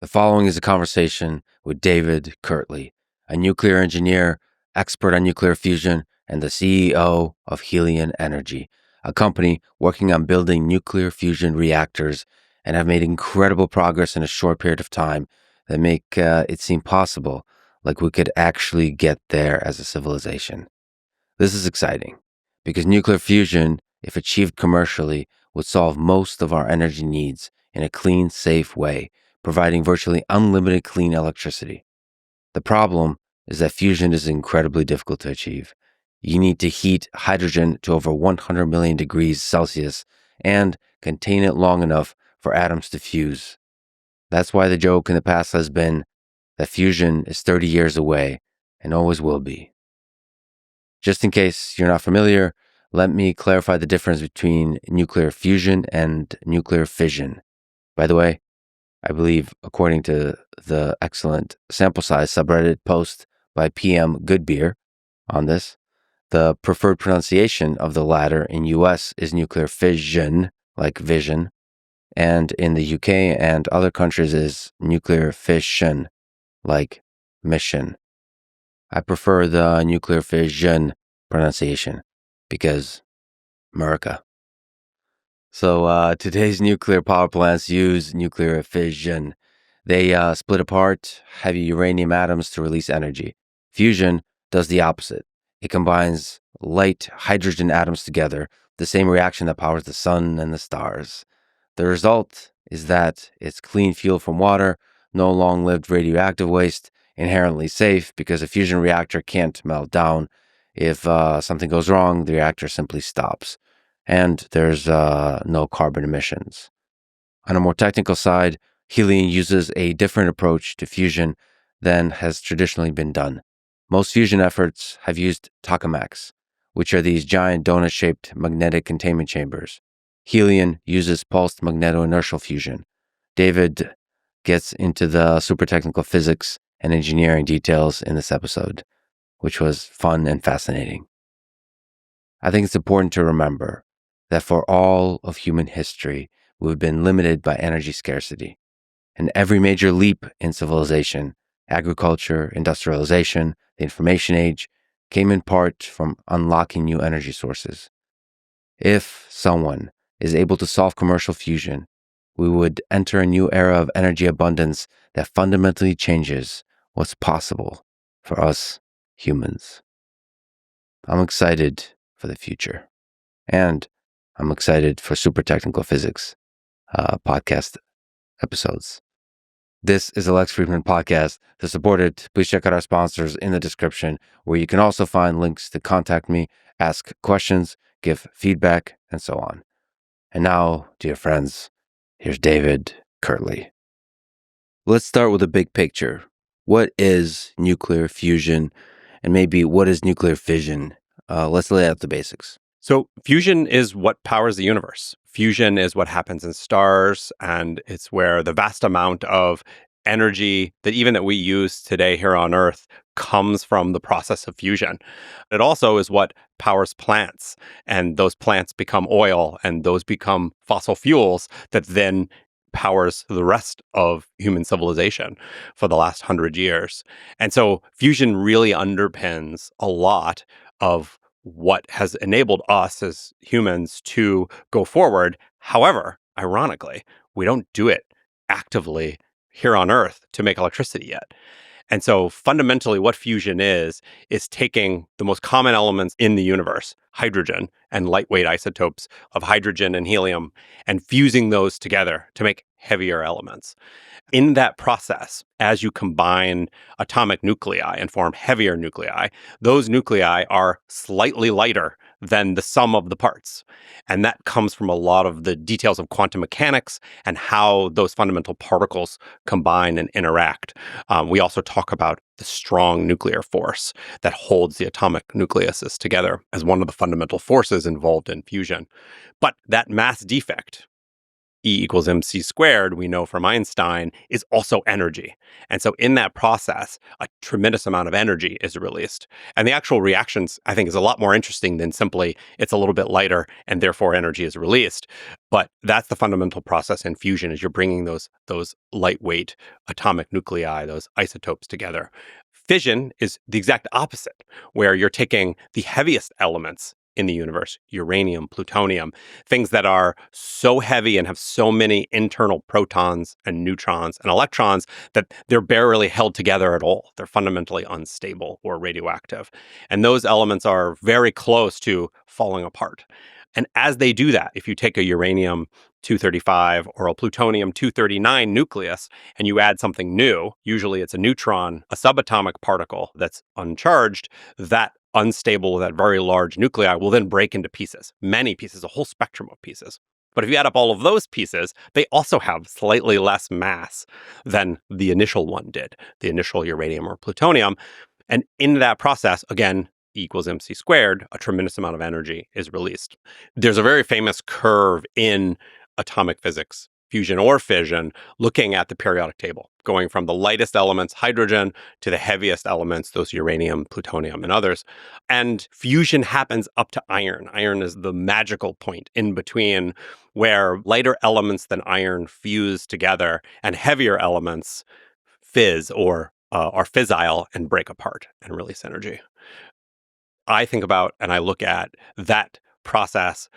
The following is a conversation with David Kirtley, a nuclear engineer, expert on nuclear fusion, and the CEO of Helion Energy, a company working on building nuclear fusion reactors and have made incredible progress in a short period of time that make it seem possible, like we could actually get there as a civilization. This is exciting because nuclear fusion, if achieved commercially, would solve most of our energy needs in a clean, safe way, providing virtually unlimited clean electricity. The problem is that fusion is incredibly difficult to achieve. You need to heat hydrogen to over 100 million degrees Celsius and contain it long enough for atoms to fuse. That's why the joke in the past has been that fusion is 30 years away and always will be. Just in case you're not familiar, let me clarify the difference between nuclear fusion and nuclear fission. By the way, I believe, according to the excellent sample size subreddit post by PM Goodbeer on this, the preferred pronunciation of the latter in US is nuclear fission, like vision, and in the UK and other countries is nuclear fission, like mission. I prefer the nuclear fission pronunciation because America. So today's nuclear power plants use nuclear fission. They split apart heavy uranium atoms to release energy. Fusion does the opposite. It combines light hydrogen atoms together, the same reaction that powers the sun and the stars. The result is that it's clean fuel from water, no long-lived radioactive waste, inherently safe because a fusion reactor can't melt down. If something goes wrong, the reactor simply stops. And there's no carbon emissions. On a more technical side, Helion uses a different approach to fusion than has traditionally been done. Most fusion efforts have used tokamaks, which are these giant donut-shaped magnetic containment chambers. Helion uses pulsed magnetoinertial fusion. David gets into the super technical physics and engineering details in this episode, which was fun and fascinating. I think it's important to remember that for all of human history, we've been limited by energy scarcity. And every major leap in civilization, agriculture, industrialization, the information age, came in part from unlocking new energy sources. If someone is able to solve commercial fusion, we would enter a new era of energy abundance that fundamentally changes what's possible for us humans. I'm excited for the future. And I'm excited for super technical physics podcast episodes. This is a Lex Fridman podcast. To support it, please check out our sponsors in the description, where you can also find links to contact me, ask questions, give feedback, and so on. And now, dear friends, here's David Kirtley. Let's start with the big picture. What is nuclear fusion? And maybe what is nuclear fission? Let's lay out the basics. So fusion is what powers the universe. Fusion is what happens in stars, and it's where the vast amount of energy that we use today here on Earth comes from the process of fusion. It also is what powers plants, and those plants become oil, and those become fossil fuels that then powers the rest of human civilization for the last 100 years. And so fusion really underpins a lot of what has enabled us as humans to go forward. However, ironically, we don't do it actively here on Earth to make electricity yet. And so fundamentally what fusion is taking the most common elements in the universe, hydrogen and lightweight isotopes of hydrogen and helium, and fusing those together to make heavier elements. In that process, as you combine atomic nuclei and form heavier nuclei, those nuclei are slightly lighter than the sum of the parts. And that comes from a lot of the details of quantum mechanics and how those fundamental particles combine and interact. We also talk about the strong nuclear force that holds the atomic nucleuses together as one of the fundamental forces involved in fusion. But that mass defect E equals mc squared, we know from Einstein, is also energy. And so in that process, a tremendous amount of energy is released. And the actual reactions, I think, is a lot more interesting than simply it's a little bit lighter and therefore energy is released. But that's the fundamental process in fusion, is you're bringing those lightweight atomic nuclei, those isotopes together. Fission is the exact opposite, where you're taking the heaviest elements in the universe, uranium, plutonium, things that are so heavy and have so many internal protons and neutrons and electrons that they're barely held together at all. They're fundamentally unstable or radioactive. And those elements are very close to falling apart. And as they do that, if you take a uranium 235 or a plutonium 239 nucleus and you add something new, usually it's a neutron, a subatomic particle that's uncharged, that unstable, that very large nuclei will then break into pieces, many pieces, a whole spectrum of pieces. But if you add up all of those pieces, they also have slightly less mass than the initial one did, the initial uranium or plutonium. And in that process, again, E equals mc squared, a tremendous amount of energy is released. There's a very famous curve in atomic physics, fusion or fission, looking at the periodic table, going from the lightest elements, hydrogen, to the heaviest elements, those uranium, plutonium, and others. And fusion happens up to iron. Iron is the magical point in between, where lighter elements than iron fuse together and heavier elements fizz or are fissile and break apart and release energy. I think about and I look at that process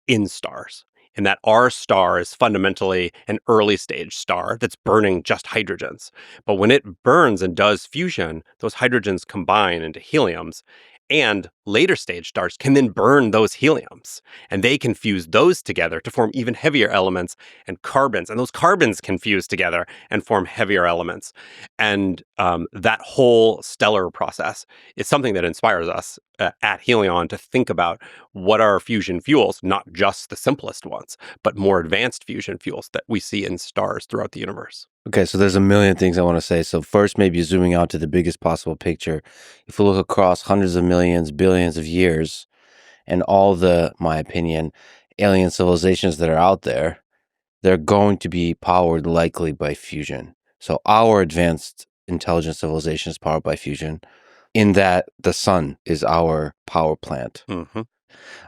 in stars, and that our star is fundamentally an early stage star that's burning just hydrogens. But when it burns and does fusion, those hydrogens combine into heliums. And later stage stars can then burn those heliums, and they can fuse those together to form even heavier elements and carbons. And those carbons can fuse together and form heavier elements. And that whole stellar process is something that inspires us at Helion to think about what are fusion fuels, not just the simplest ones, but more advanced fusion fuels that we see in stars throughout the universe. Okay, so there's a million things I want to say. So first, maybe zooming out to the biggest possible picture. If we look across hundreds of millions, billions of years, and all the, my opinion, alien civilizations that are out there, they're going to be powered likely by fusion. So our advanced intelligent civilization is powered by fusion, in that the sun is our power plant. Mm-hmm.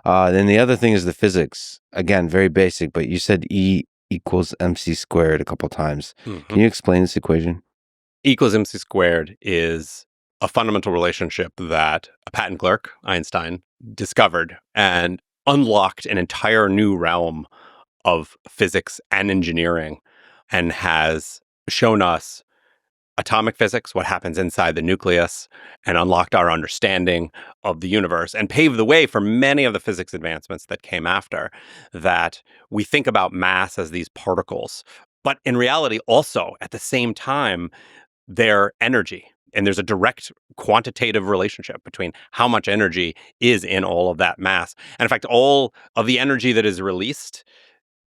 Then the other thing is the physics. Again, very basic, but you said E equals mc squared a couple times. Mm-hmm. Can you explain this equation? E equals mc squared is a fundamental relationship that a patent clerk, Einstein, discovered and unlocked an entire new realm of physics and engineering, and has shown us atomic physics, what happens inside the nucleus, and unlocked our understanding of the universe and paved the way for many of the physics advancements that came after. That we think about mass as these particles, but in reality, also at the same time, they're energy. And there's a direct quantitative relationship between how much energy is in all of that mass. And in fact, all of the energy that is released,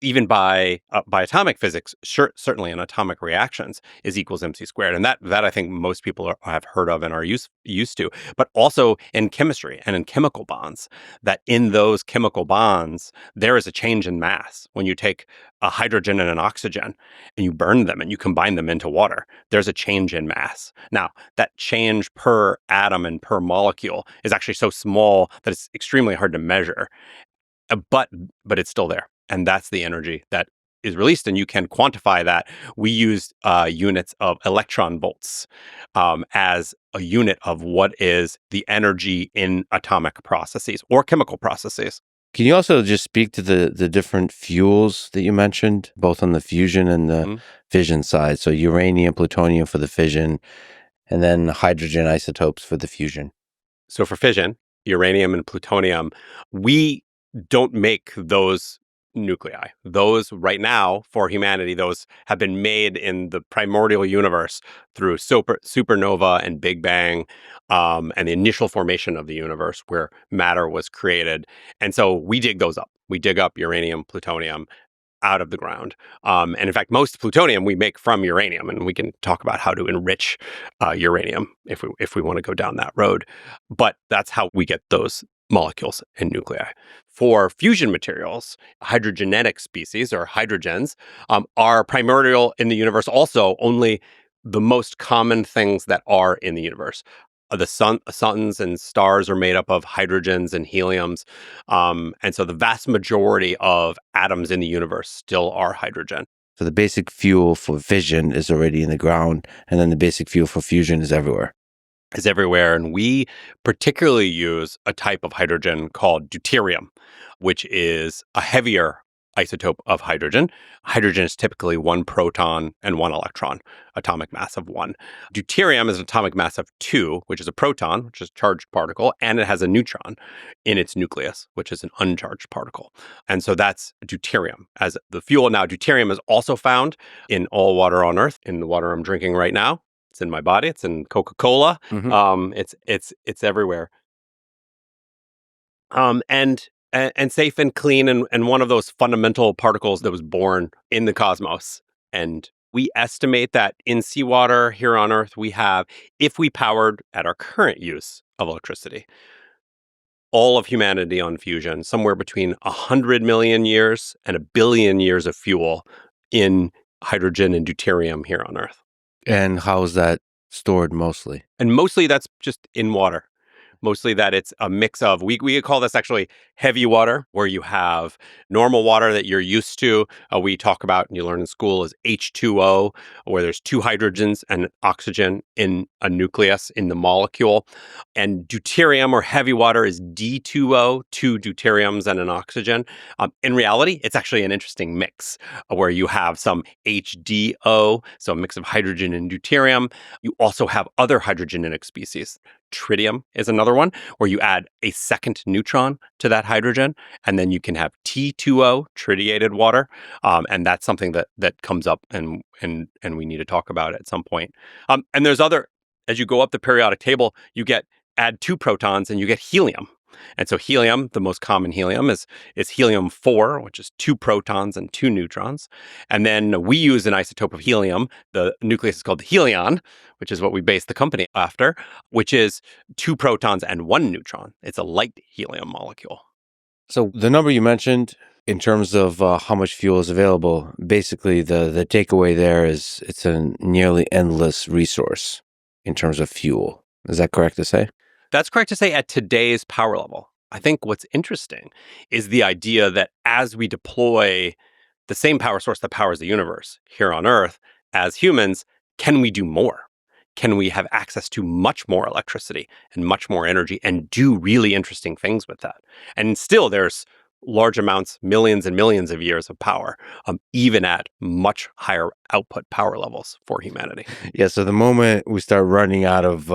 even by atomic physics, certainly in atomic reactions, is equals mc squared. And that I think most people have heard of and are used to. But also in chemistry and in chemical bonds, that in those chemical bonds, there is a change in mass. When you take a hydrogen and an oxygen and you burn them and you combine them into water, there's a change in mass. Now, that change per atom and per molecule is actually so small that it's extremely hard to measure. But it's still there. And that's the energy that is released, and you can quantify that. We use units of electron volts as a unit of what is the energy in atomic processes or chemical processes. Can you also just speak to the different fuels that you mentioned, both on the fusion and the fission side? So uranium, plutonium for the fission, and then hydrogen isotopes for the fusion. So for fission, uranium and plutonium, we don't make those nuclei. Those right now for humanity, those have been made in the primordial universe through supernova and Big Bang, and the initial formation of the universe where matter was created. And so we dig those up. We dig up uranium, plutonium out of the ground. And in fact, most plutonium we make from uranium, and we can talk about how to enrich uranium if we want to go down that road. But that's how we get those molecules and nuclei. For fusion materials, hydrogenetic species or hydrogens are primordial in the universe also, only the most common things that are in the universe. Suns and stars are made up of hydrogens and heliums. And so the vast majority of atoms in the universe still are hydrogen. So the basic fuel for fission is already in the ground, and then the basic fuel for fusion is everywhere. Is everywhere. And we particularly use a type of hydrogen called deuterium, which is a heavier isotope of hydrogen. Hydrogen is typically one proton and one electron, atomic mass of 1. Deuterium is an atomic mass of 2, which is a proton, which is a charged particle, and it has a neutron in its nucleus, which is an uncharged particle. And so that's deuterium as the fuel. Now, deuterium is also found in all water on Earth, in the water I'm drinking right now. It's in my body. It's in Coca-Cola. It's everywhere. And safe and clean, and one of those fundamental particles that was born in the cosmos. And we estimate that in seawater here on Earth, we have, if we powered at our current use of electricity, all of humanity on fusion, somewhere between 100 million years and 1 billion years of fuel in hydrogen and deuterium here on Earth. And how is that stored mostly? And mostly that's just in water. Mostly that it's a mix of, we call this actually heavy water, where you have normal water that you're used to. We talk about, and you learn in school, is H2O, where there's 2 hydrogens and oxygen in a nucleus in the molecule. And deuterium, or heavy water, is D2O, 2 deuteriums and an oxygen. In reality, it's actually an interesting mix where you have some HDO, so a mix of hydrogen and deuterium. You also have other hydrogenic species. Tritium is another one, where you add a second neutron to that hydrogen, and then you can have T2O, tritiated water, and that's something that comes up and we need to talk about at some point. And there's other, as you go up the periodic table, add 2 protons and you get helium. And so helium, the most common helium, is helium-4, which is 2 protons and 2 neutrons. And then we use an isotope of helium. The nucleus is called the helion, which is what we base the company after, which is 2 protons and 1 neutron. It's a light helium molecule. So the number you mentioned in terms of how much fuel is available, basically the takeaway there is it's a nearly endless resource in terms of fuel. Is that correct to say? That's correct to say at today's power level. I think what's interesting is the idea that as we deploy the same power source that powers the universe here on Earth, as humans, can we do more? Can we have access to much more electricity and much more energy and do really interesting things with that? And still, there's large amounts, millions and millions of years of power, even at much higher output power levels for humanity. Yeah, so the moment we start running out of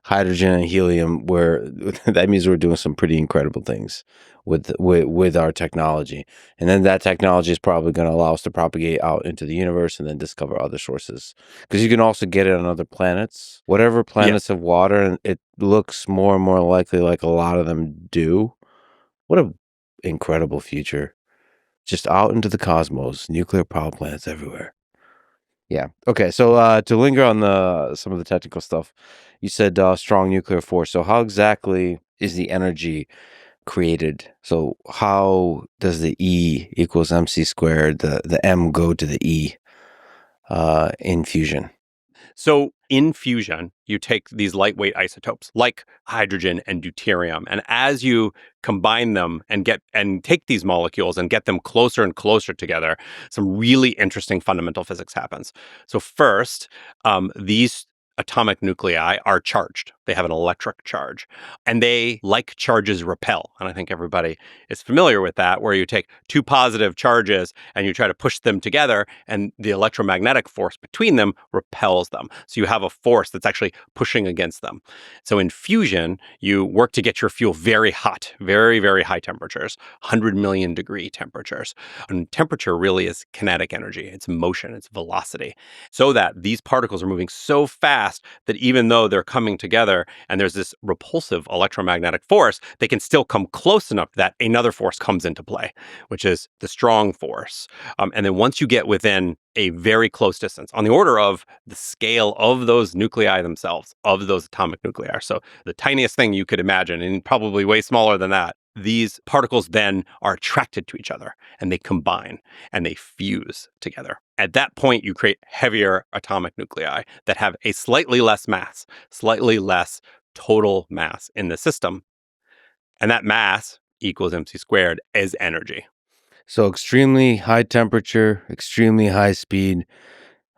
hydrogen and helium, that means we're doing some pretty incredible things with our technology. And then that technology is probably going to allow us to propagate out into the universe and then discover other sources. Because you can also get it on other planets. Whatever planets have water, and it looks more and more likely like a lot of them do. What an incredible future. Just out into the cosmos, nuclear power plants everywhere. Yeah. Okay. So to linger on some of the technical stuff, you said strong nuclear force. So how exactly is the energy created? So how does the E equals mc squared, the M go to the E in fusion? So in fusion, you take these lightweight isotopes like hydrogen and deuterium, and as you combine them and take these molecules and get them closer and closer together, some really interesting fundamental physics happens. So first, these atomic nuclei are charged. They have an electric charge, and they, like charges, repel. And I think everybody is familiar with that, where you take 2 positive charges and you try to push them together, and the electromagnetic force between them repels them. So you have a force that's actually pushing against them. So in fusion, you work to get your fuel very hot, very, very high temperatures, 100 million degree temperatures. And temperature really is kinetic energy. It's motion, it's velocity. So that these particles are moving so fast that even though they're coming together together and there's this repulsive electromagnetic force, they can still come close enough that another force comes into play, which is the strong force. And then once you get within a very close distance, on the order of the scale of those nuclei themselves, of those atomic nuclei, so the tiniest thing you could imagine, and probably way smaller than that, these particles then are attracted to each other and they combine and they fuse together. At that point, you create heavier atomic nuclei that have a slightly less mass, slightly less total mass in the system. And that mass equals mc squared as energy. So extremely high temperature, extremely high speed.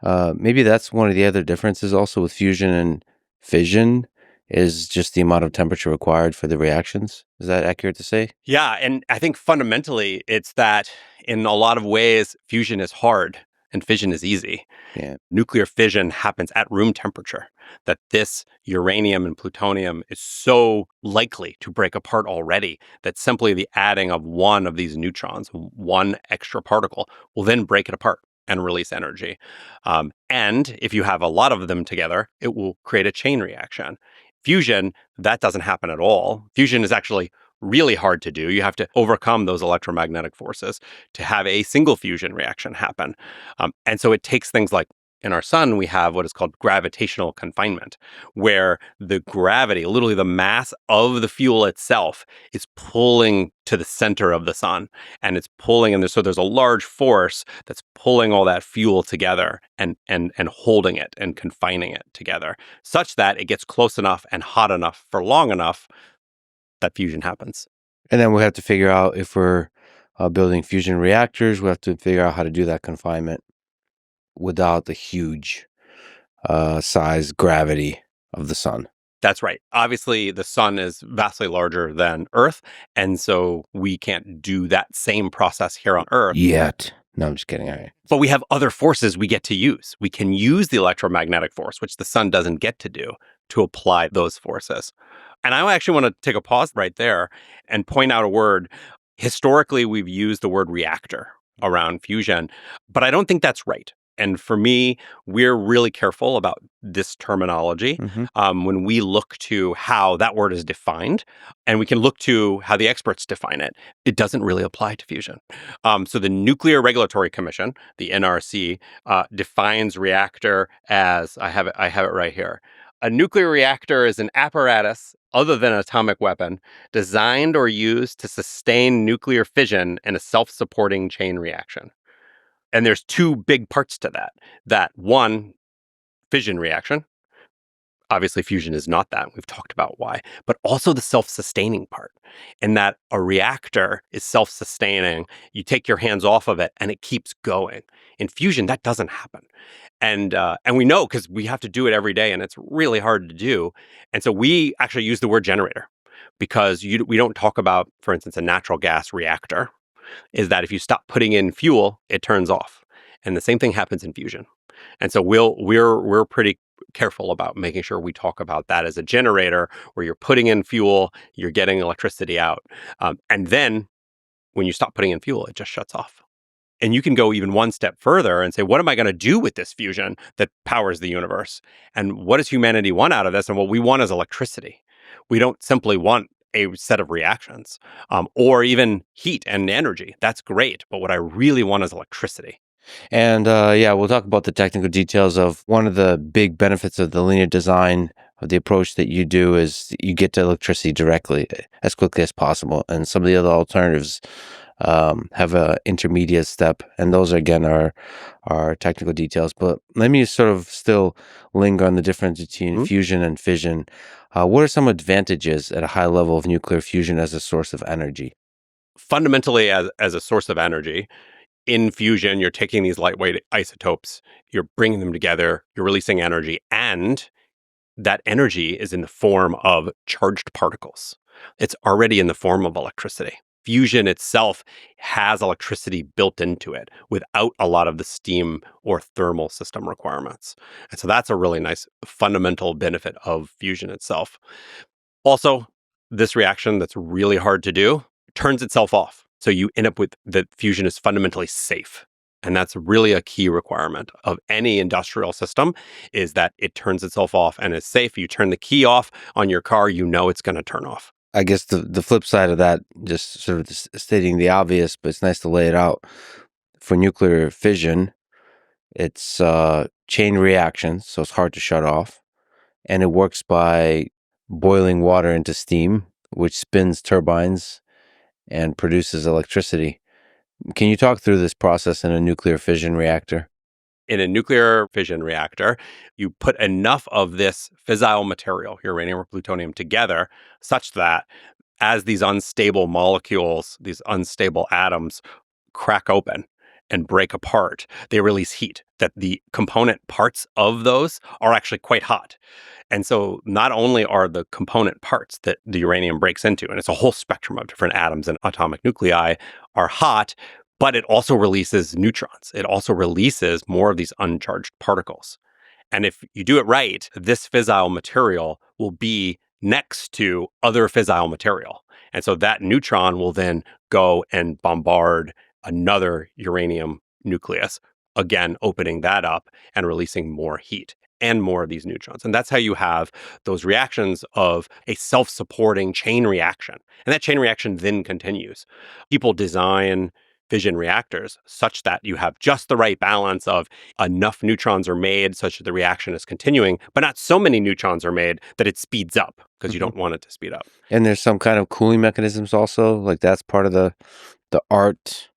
Maybe that's one of the other differences also with fusion and fission is just the amount of temperature required for the reactions. Is that accurate to say? Yeah, and I think fundamentally it's that in a lot of ways, fusion is hard and fission is easy. Yeah. Nuclear fission happens at room temperature, that this uranium and plutonium is so likely to break apart already that simply the adding of one of these neutrons, one extra particle, will then break it apart and release energy. And if you have a lot of them together, it will create a chain reaction. Fusion, that doesn't happen at all. Fusion is actually really hard to do. You have to overcome those electromagnetic forces to have a single fusion reaction happen. And so it takes things like in our sun, we have what is called gravitational confinement, where the gravity, literally the mass of the fuel itself, is pulling to the center of the sun. And it's pulling, and so there's a large force that's pulling all that fuel together and holding it and confining it together, such that it gets close enough and hot enough for long enough that fusion happens. And then we have to figure out if we're building fusion reactors, we have to figure out how to do that confinement without the huge size gravity of the sun. That's right. Obviously, the sun is vastly larger than Earth, and so we can't do that same process here on Earth. Yet. No, I'm just kidding. All right. But we have other forces we get to use. We can use the electromagnetic force, which the sun doesn't get to do, to apply those forces. And I actually want to take a pause right there and point out a word. Historically, we've used the word reactor around fusion, but I don't think that's right. And for me, we're really careful about this terminology when we look to how that word is defined, and we can look to how the experts define it. It doesn't really apply to fusion. So the Nuclear Regulatory Commission, the NRC, defines reactor as, I have it right here. A nuclear reactor is an apparatus other than an atomic weapon designed or used to sustain nuclear fission in a self-supporting chain reaction. And there's two big parts to that. That one, fission reaction. Obviously, fusion is not that. We've talked about why. But also the self-sustaining part, in that a reactor is self-sustaining. You take your hands off of it and it keeps going. In fusion, that doesn't happen. And we know because we have to do it every day and it's really hard to do. And so we actually use the word generator because we don't talk about, for instance, a natural gas reactor. Is that if you stop putting in fuel, it turns off. And the same thing happens in fusion. And so we're pretty careful about making sure we talk about that as a generator where you're putting in fuel, you're getting electricity out. And then when you stop putting in fuel, it just shuts off. And you can go even one step further and say, what am I going to do with this fusion that powers the universe? And what does humanity want out of this? And what we want is electricity. We don't simply want a set of reactions or even heat and energy. That's great. But what I really want is electricity. And we'll talk about the technical details of one of the big benefits of the linear design of the approach that you do is you get to electricity directly as quickly as possible. And some of the other alternatives have a intermediate step. And those, again, are technical details. But let me sort of still linger on the difference between fusion and fission. What are some advantages at a high level of nuclear fusion as a source of energy? Fundamentally, as a source of energy, in fusion, you're taking these lightweight isotopes, you're bringing them together, you're releasing energy, and that energy is in the form of charged particles. It's already in the form of electricity. Fusion itself has electricity built into it without a lot of the steam or thermal system requirements. And so that's a really nice fundamental benefit of fusion itself. Also, this reaction that's really hard to do turns itself off. So you end up with the fusion is fundamentally safe. And that's really a key requirement of any industrial system, is that it turns itself off and is safe. You turn the key off on your car, you know it's going to turn off. I guess the flip side of that, just sort of stating the obvious, but it's nice to lay it out. For nuclear fission, it's chain reactions, so it's hard to shut off. And it works by boiling water into steam, which spins turbines and produces electricity. Can you talk through this process in a nuclear fission reactor? In a nuclear fission reactor, you put enough of this fissile material, uranium or plutonium, together such that as these unstable molecules, these unstable atoms crack open and break apart, they release heat. That the component parts of those are actually quite hot. And so not only are the component parts that the uranium breaks into, and it's a whole spectrum of different atoms and atomic nuclei, are hot, but it also releases neutrons. It also releases more of these uncharged particles. And if you do it right, this fissile material will be next to other fissile material. And so that neutron will then go and bombard another uranium nucleus, again, opening that up and releasing more heat and more of these neutrons. And that's how you have those reactions of a self-supporting chain reaction. And that chain reaction then continues. People design fission reactors such that you have just the right balance of enough neutrons are made such that the reaction is continuing, but not so many neutrons are made that it speeds up, because you don't want it to speed up. And there's some kind of cooling mechanisms also, like that's part of the art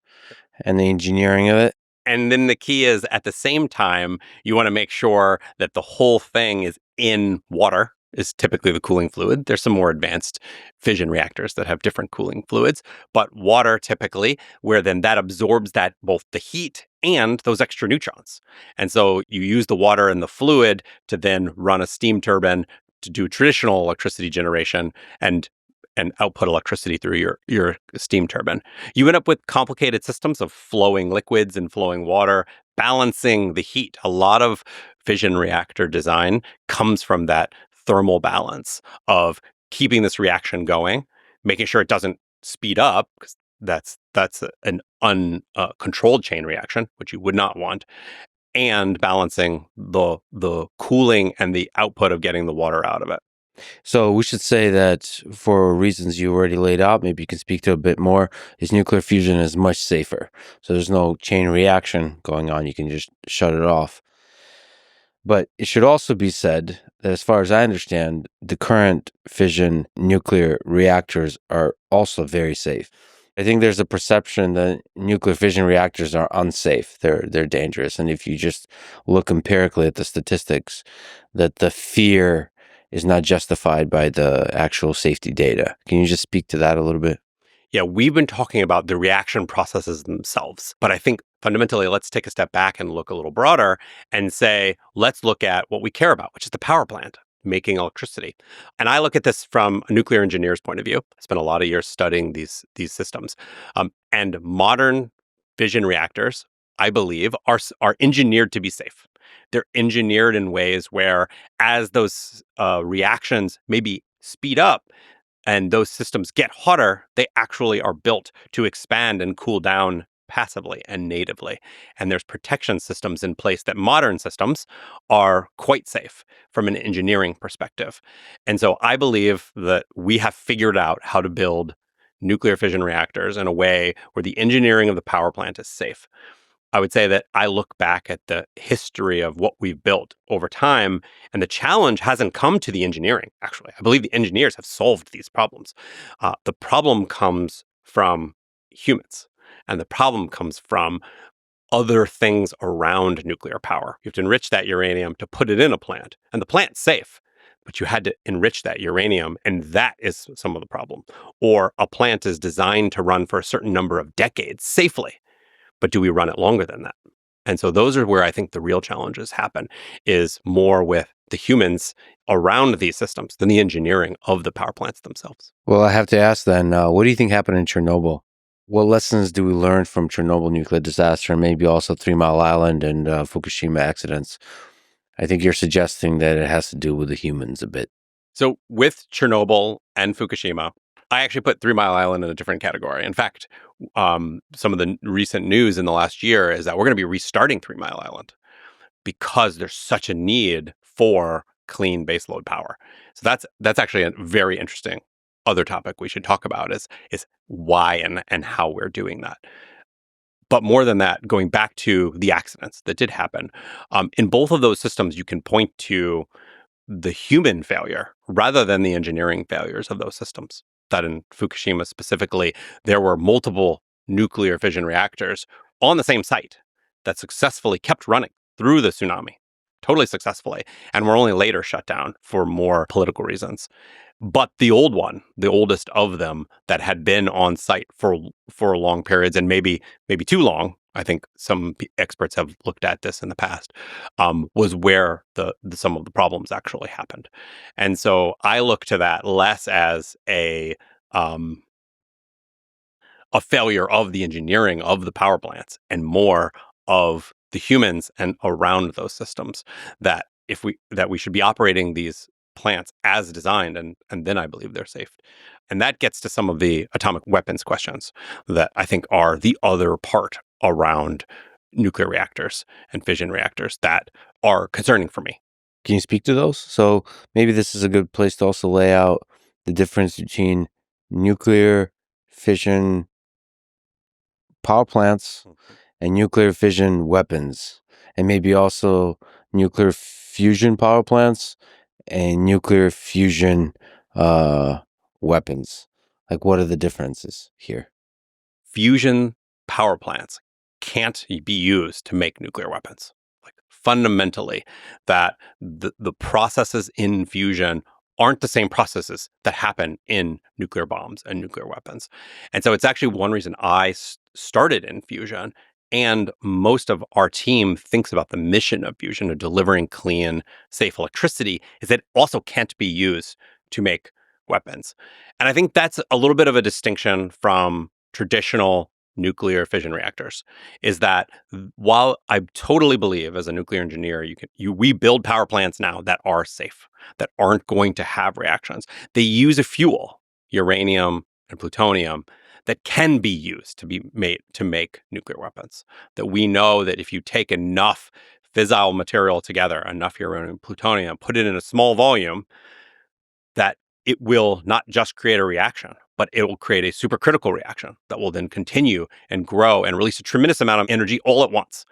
and the engineering of it. And then the key is, at the same time, you want to make sure that the whole thing is in water, is typically the cooling fluid. There's some more advanced fission reactors that have different cooling fluids, but water typically, where then that absorbs that, both the heat and those extra neutrons. And so you use the water and the fluid to then run a steam turbine to do traditional electricity generation and output electricity through your steam turbine. You end up with complicated systems of flowing liquids and flowing water, balancing the heat. A lot of fission reactor design comes from that thermal balance of keeping this reaction going, making sure it doesn't speed up, because that's an uncontrolled chain reaction, which you would not want, and balancing the cooling and the output of getting the water out of it. So we should say that for reasons you already laid out, maybe you can speak to a bit more, is nuclear fusion is much safer. So there's no chain reaction going on. You can just shut it off. But it should also be said that, as far as I understand, the current fission nuclear reactors are also very safe. I think there's a perception that nuclear fission reactors are unsafe. They're dangerous. And if you just look empirically at the statistics, that the fear is not justified by the actual safety data. Can you just speak to that a little bit? Yeah, we've been talking about the reaction processes themselves, but I think fundamentally, let's take a step back and look a little broader and say, let's look at what we care about, which is the power plant making electricity. And I look at this from a nuclear engineer's point of view. I spent a lot of years studying these systems. And modern fission reactors, I believe, are engineered to be safe. They're engineered in ways where, as those reactions maybe speed up and those systems get hotter, they actually are built to expand and cool down passively and natively. And there's protection systems in place that modern systems are quite safe from an engineering perspective. And so I believe that we have figured out how to build nuclear fission reactors in a way where the engineering of the power plant is safe. I would say that I look back at the history of what we've built over time, and the challenge hasn't come to the engineering, actually. I believe the engineers have solved these problems. The problem comes from humans, and the problem comes from other things around nuclear power. You have to enrich that uranium to put it in a plant, and the plant's safe, but you had to enrich that uranium, and that is some of the problem. Or a plant is designed to run for a certain number of decades safely, but do we run it longer than that? And so those are where I think the real challenges happen, is more with the humans around these systems than the engineering of the power plants themselves. Well, I have to ask then, what do you think happened in Chernobyl? What lessons do we learn from Chernobyl nuclear disaster, and maybe also 3 Mile Island and Fukushima accidents? I think you're suggesting that it has to do with the humans a bit. So with Chernobyl and Fukushima, I actually put 3 Mile Island in a different category. In fact, some of the recent news in the last year is that we're going to be restarting 3 Mile Island because there's such a need for clean baseload power. So that's actually a very interesting other topic we should talk about is why and how we're doing that. But more than that, going back to the accidents that did happen, in both of those systems, you can point to the human failure rather than the engineering failures of those systems. That in Fukushima specifically, there were multiple nuclear fission reactors on the same site that successfully kept running through the tsunami, totally successfully, and were only later shut down for more political reasons. But the old one, the oldest of them that had been on site for long periods and maybe too long, I think some experts have looked at this in the past, was where the some of the problems actually happened. And so I look to that less as a failure of the engineering of the power plants and more of the humans and around those systems that we should be operating these plants as designed, and then I believe they're safe. And that gets to some of the atomic weapons questions that I think are the other part around nuclear reactors and fission reactors that are concerning for me. Can you speak to those? So maybe this is a good place to also lay out the difference between nuclear fission power plants and nuclear fission weapons, and maybe also nuclear fusion power plants and nuclear fusion weapons. Like, what are the differences here? Fusion power plants can't be used to make nuclear weapons. Like fundamentally, that the processes in fusion aren't the same processes that happen in nuclear bombs and nuclear weapons. And so it's actually one reason I started in fusion. And most of our team thinks about the mission of fusion of delivering clean, safe electricity is that it also can't be used to make weapons. And I think that's a little bit of a distinction from traditional nuclear fission reactors, is that while I totally believe as a nuclear engineer, we build power plants now that are safe, that aren't going to have reactions. They use a fuel, uranium and plutonium, that can be used to be made to make nuclear weapons. That we know that if you take enough fissile material together, enough uranium, plutonium, put it in a small volume, that it will not just create a reaction, but it will create a supercritical reaction that will then continue and grow and release a tremendous amount of energy all at once.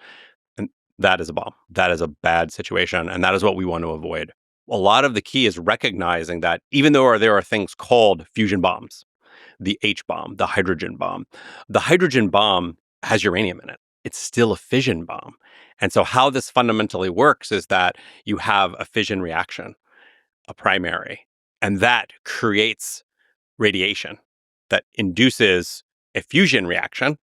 And that is a bomb. That is a bad situation. And that is what we want to avoid. A lot of the key is recognizing that even though there are things called fusion bombs, the H bomb, the hydrogen bomb has uranium in it. It's still a fission bomb. And so how this fundamentally works is that you have a fission reaction, a primary, and that creates radiation that induces a fusion reaction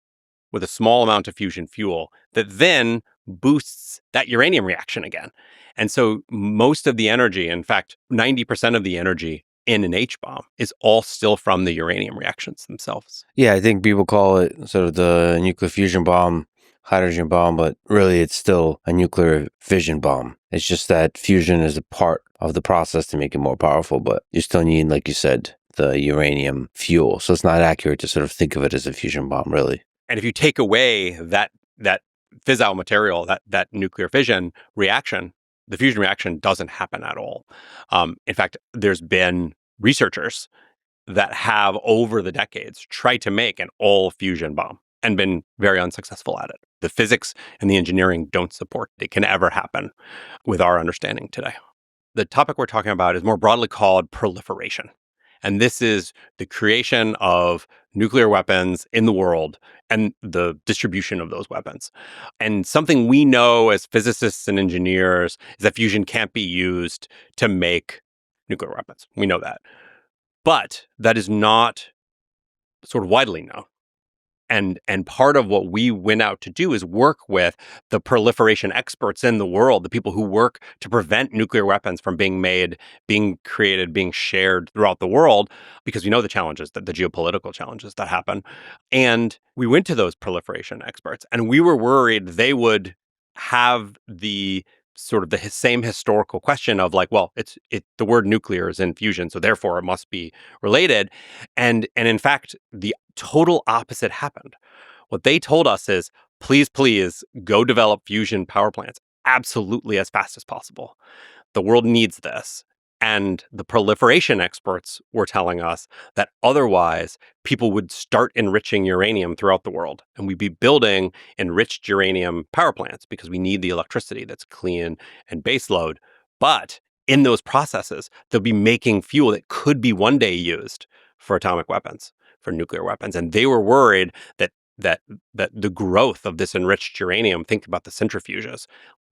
with a small amount of fusion fuel that then boosts that uranium reaction again. And so most of the energy, in fact, 90% of the energy in an H bomb is all still from the uranium reactions themselves. Yeah, I think people call it sort of the nuclear fusion bomb, hydrogen bomb, but really it's still a nuclear fission bomb. It's just that fusion is a part of the process to make it more powerful, but you still need, like you said, the uranium fuel. So it's not accurate to sort of think of it as a fusion bomb, really. And if you take away that fissile material, that nuclear fission reaction, the fusion reaction doesn't happen at all. In fact, there's been researchers that have over the decades tried to make an all fusion bomb and been very unsuccessful at it. The physics and the engineering don't support it can ever happen with our understanding today. The topic we're talking about is more broadly called proliferation. And this is the creation of nuclear weapons in the world and the distribution of those weapons. And something we know as physicists and engineers is that fusion can't be used to make nuclear weapons. We know that. But that is not sort of widely known. And part of what we went out to do is work with the proliferation experts in the world, the people who work to prevent nuclear weapons from being made, being created, being shared throughout the world, because we know the challenges, the geopolitical challenges that happen. And we went to those proliferation experts, and we were worried they would have the sort of the same historical question of like, well, the word nuclear is in fusion, so therefore it must be related. And in fact, the total opposite happened. What they told us is, please go develop fusion power plants absolutely as fast as possible. The world needs this. And the proliferation experts were telling us that otherwise people would start enriching uranium throughout the world. And we'd be building enriched uranium power plants because we need the electricity that's clean and baseload. But in those processes, they'll be making fuel that could be one day used for atomic weapons, for nuclear weapons. And they were worried that the growth of this enriched uranium, think about the centrifuges,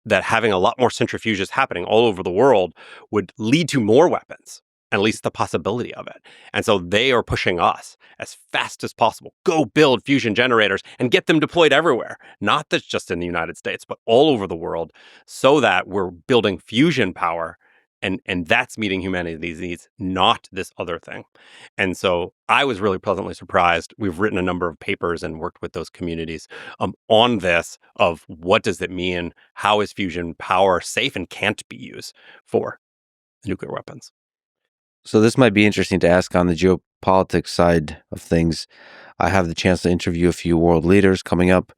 that having a lot more centrifuges happening all over the world would lead to more weapons, at least the possibility of it. And so they are pushing us as fast as possible. Go build fusion generators and get them deployed everywhere, not that's just in the United States, but all over the world, so that we're building fusion power. And that's meeting humanity's needs, not this other thing. And so I was really pleasantly surprised. We've written a number of papers and worked with those communities on this of what does it mean? How is fusion power safe and can't be used for nuclear weapons? So this might be interesting to ask on the geopolitics side of things. I have the chance to interview a few world leaders coming up.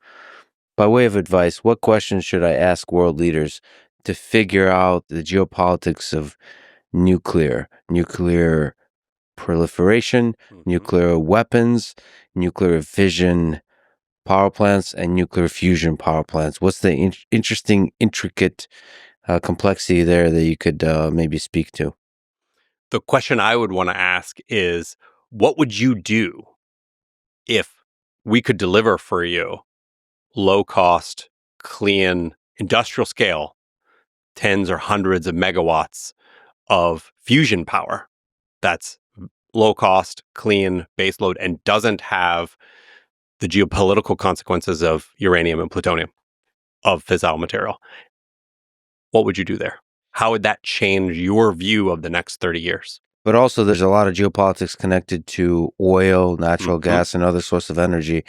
By way of advice, what questions should I ask world leaders to figure out the geopolitics of nuclear proliferation, nuclear weapons, nuclear fission power plants, and nuclear fusion power plants? What's the interesting, intricate complexity there that you could maybe speak to? The question I would want to ask is, what would you do if we could deliver for you low cost, clean, industrial scale, tens or hundreds of megawatts of fusion power that's low cost, clean, baseload, and doesn't have the geopolitical consequences of uranium and plutonium, of fissile material? What would you do there? How would that change your view of the next 30 years? But also, there's a lot of geopolitics connected to oil, natural gas, and other sources of energy,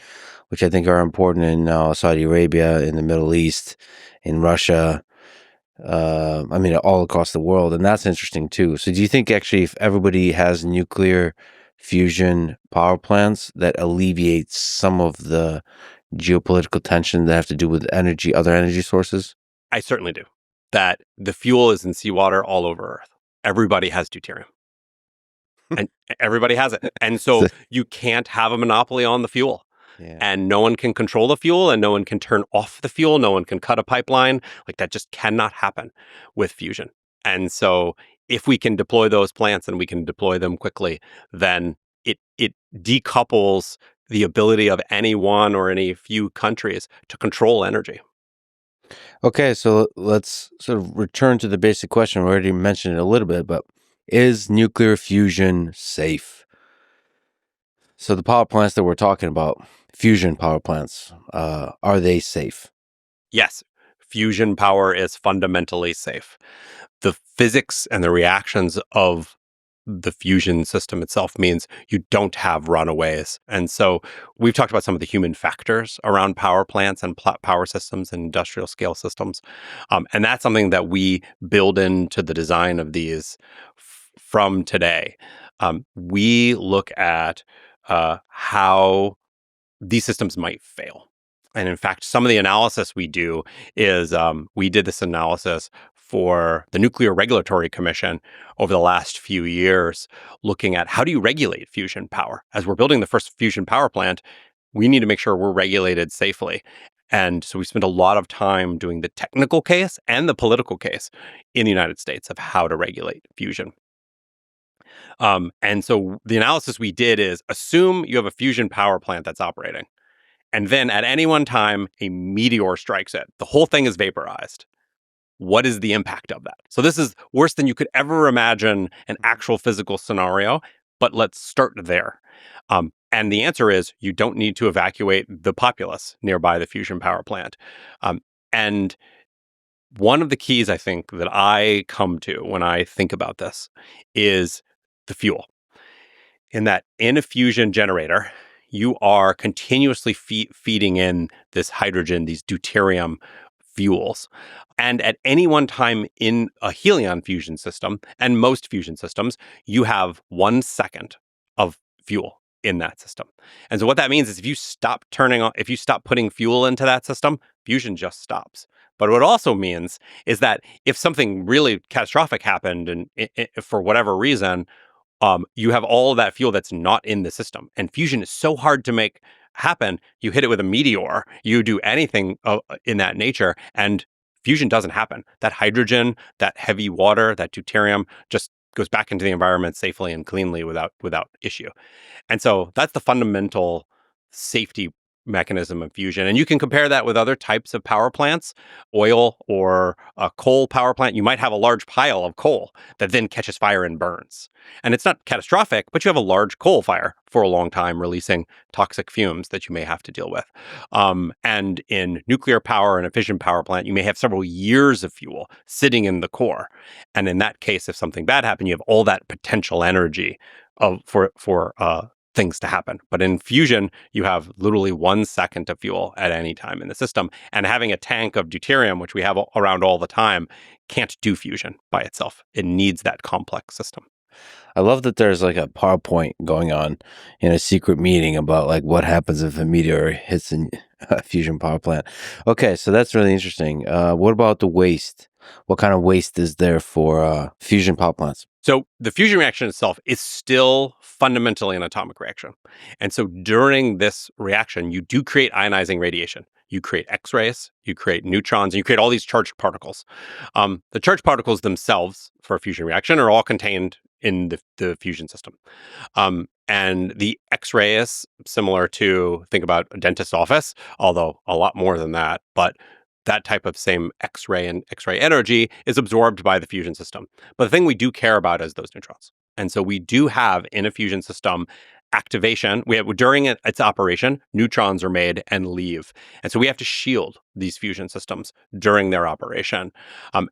which I think are important in Saudi Arabia, in the Middle East, in Russia. I mean, all across the world. And that's interesting, too. So do you think, actually, if everybody has nuclear fusion power plants, that alleviates some of the geopolitical tension that have to do with energy, other energy sources? I certainly do. That the fuel is in seawater all over Earth. Everybody has deuterium. And everybody has it. And so you can't have a monopoly on the fuel. Yeah. And no one can control the fuel, and no one can turn off the fuel. No one can cut a pipeline. Like, that just cannot happen with fusion. And so if we can deploy those plants and we can deploy them quickly, then it decouples the ability of any one or any few countries to control energy. Okay, so let's sort of return to the basic question. We already mentioned it a little bit, but is nuclear fusion safe? So the power plants that we're talking about, fusion power plants, are they safe? Yes, fusion power is fundamentally safe. The physics and the reactions of the fusion system itself means you don't have runaways. And so we've talked about some of the human factors around power plants and power systems and industrial scale systems. And that's something that we build into the design of these from today. We look at how these systems might fail. And in fact, some of the analysis we do is we did this analysis for the Nuclear Regulatory Commission over the last few years, looking at how do you regulate fusion power? As we're building the first fusion power plant, we need to make sure we're regulated safely. And so we spent a lot of time doing the technical case and the political case in the United States of how to regulate fusion. And so the analysis we did is assume you have a fusion power plant that's operating. And then at any one time, a meteor strikes it. The whole thing is vaporized. What is the impact of that? So this is worse than you could ever imagine an actual physical scenario, but let's start there. And the answer is you don't need to evacuate the populace nearby the fusion power plant. And one of the keys I think that I come to when I think about this is the fuel. In that, in a fusion generator, you are continuously feeding in this hydrogen, these deuterium, fuels. And at any one time in a Helion fusion system, and most fusion systems, you have 1 second of fuel in that system. And so what that means is if you stop putting fuel into that system, fusion just stops. But what it also means is that if something really catastrophic happened and for whatever reason, you have all of that fuel that's not in the system. And fusion is so hard to make happen. You hit it with a meteor, you do anything in that nature, and fusion doesn't happen. That hydrogen, that heavy water, that deuterium just goes back into the environment safely and cleanly without issue. And so that's the fundamental safety mechanism of fusion. And you can compare that with other types of power plants, oil or a coal power plant. You might have a large pile of coal that then catches fire and burns. And it's not catastrophic, but you have a large coal fire for a long time, releasing toxic fumes that you may have to deal with. And in nuclear power and a fission power plant, you may have several years of fuel sitting in the core. And in that case, if something bad happened, you have all that potential energy for things to happen. But in fusion, you have literally 1 second of fuel at any time in the system. And having a tank of deuterium, which we have around all the time, can't do fusion by itself. It needs that complex system. I love that there's like a PowerPoint going on in a secret meeting about like what happens if a meteor hits a fusion power plant. Okay, so that's really interesting. What about the waste? What kind of waste is there for fusion power plants? So the fusion reaction itself is still fundamentally an atomic reaction. And so during this reaction, you do create ionizing radiation. You create X-rays, you create neutrons, and you create all these charged particles. The charged particles themselves for a fusion reaction are all contained in the fusion system. And the X-rays, similar to, think about a dentist's office, although a lot more than that, but that type of same X-ray and X-ray energy is absorbed by the fusion system. But the thing we do care about is those neutrons. And so we do have in a fusion system activation. During its operation, neutrons are made and leave. And so we have to shield these fusion systems during their operation.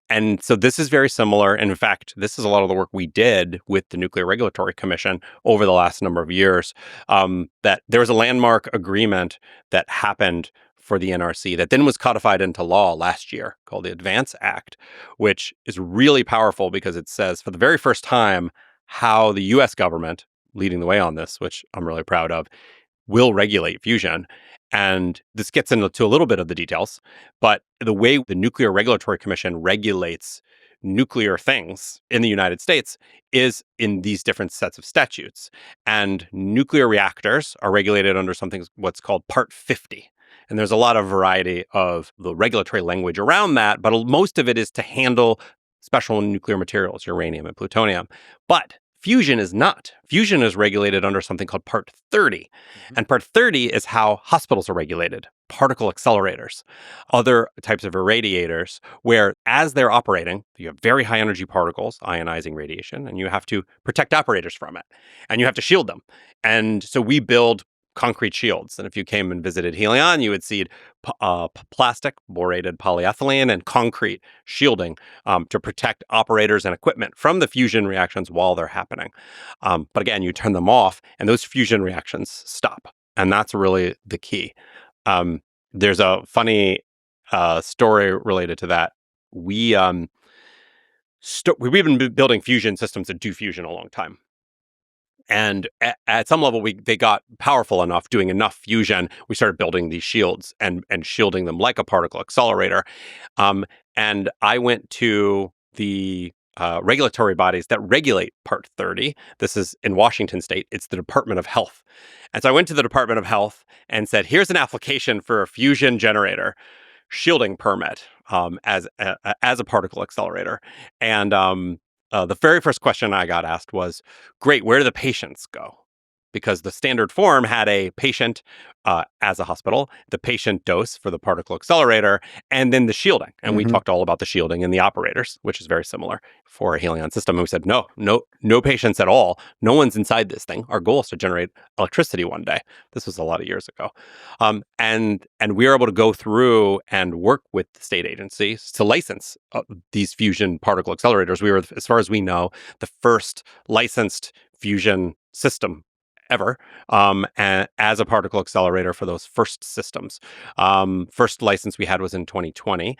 And so this is very similar. And in fact, this is a lot of the work we did with the Nuclear Regulatory Commission over the last number of years, that there was a landmark agreement that happened for the NRC that then was codified into law last year called the Advance Act, which is really powerful because it says for the very first time how the US government, leading the way on this, which I'm really proud of, will regulate fusion. And this gets into a little bit of the details, but the way the Nuclear Regulatory Commission regulates nuclear things in the United States is in these different sets of statutes. And nuclear reactors are regulated under what's called Part 50. And there's a lot of variety of the regulatory language around that, but most of it is to handle special nuclear materials, uranium and plutonium. But fusion is not. Fusion is regulated under something called Part 30. Mm-hmm. And Part 30 is how hospitals are regulated, particle accelerators, other types of irradiators, where as they're operating, you have very high energy particles, ionizing radiation, and you have to protect operators from it. And you have to shield them. And so we build concrete shields. And if you came and visited Helion, you would see plastic, borated polyethylene, and concrete shielding to protect operators and equipment from the fusion reactions while they're happening. But again, you turn them off and those fusion reactions stop. And that's really the key. There's a funny story related to that. We've been building fusion systems that do fusion a long time. And at some level, they got powerful enough, doing enough fusion, we started building these shields and shielding them like a particle accelerator. And I went to the regulatory bodies that regulate Part 30. This is in Washington State. It's the Department of Health. And so I went to the Department of Health and said, here's an application for a fusion generator shielding permit as a particle accelerator. And the very first question I got asked was, great, where do the patients go? Because the standard form had a patient as a hospital, the patient dose for the particle accelerator, and then the shielding. And we talked all about the shielding and the operators, which is very similar for a Helion system. And we said, no patients at all. No one's inside this thing. Our goal is to generate electricity one day. This was a lot of years ago. And we were able to go through and work with the state agencies to license these fusion particle accelerators. We were, as far as we know, the first licensed fusion system ever, and as a particle accelerator for those first systems. First license we had was in 2020.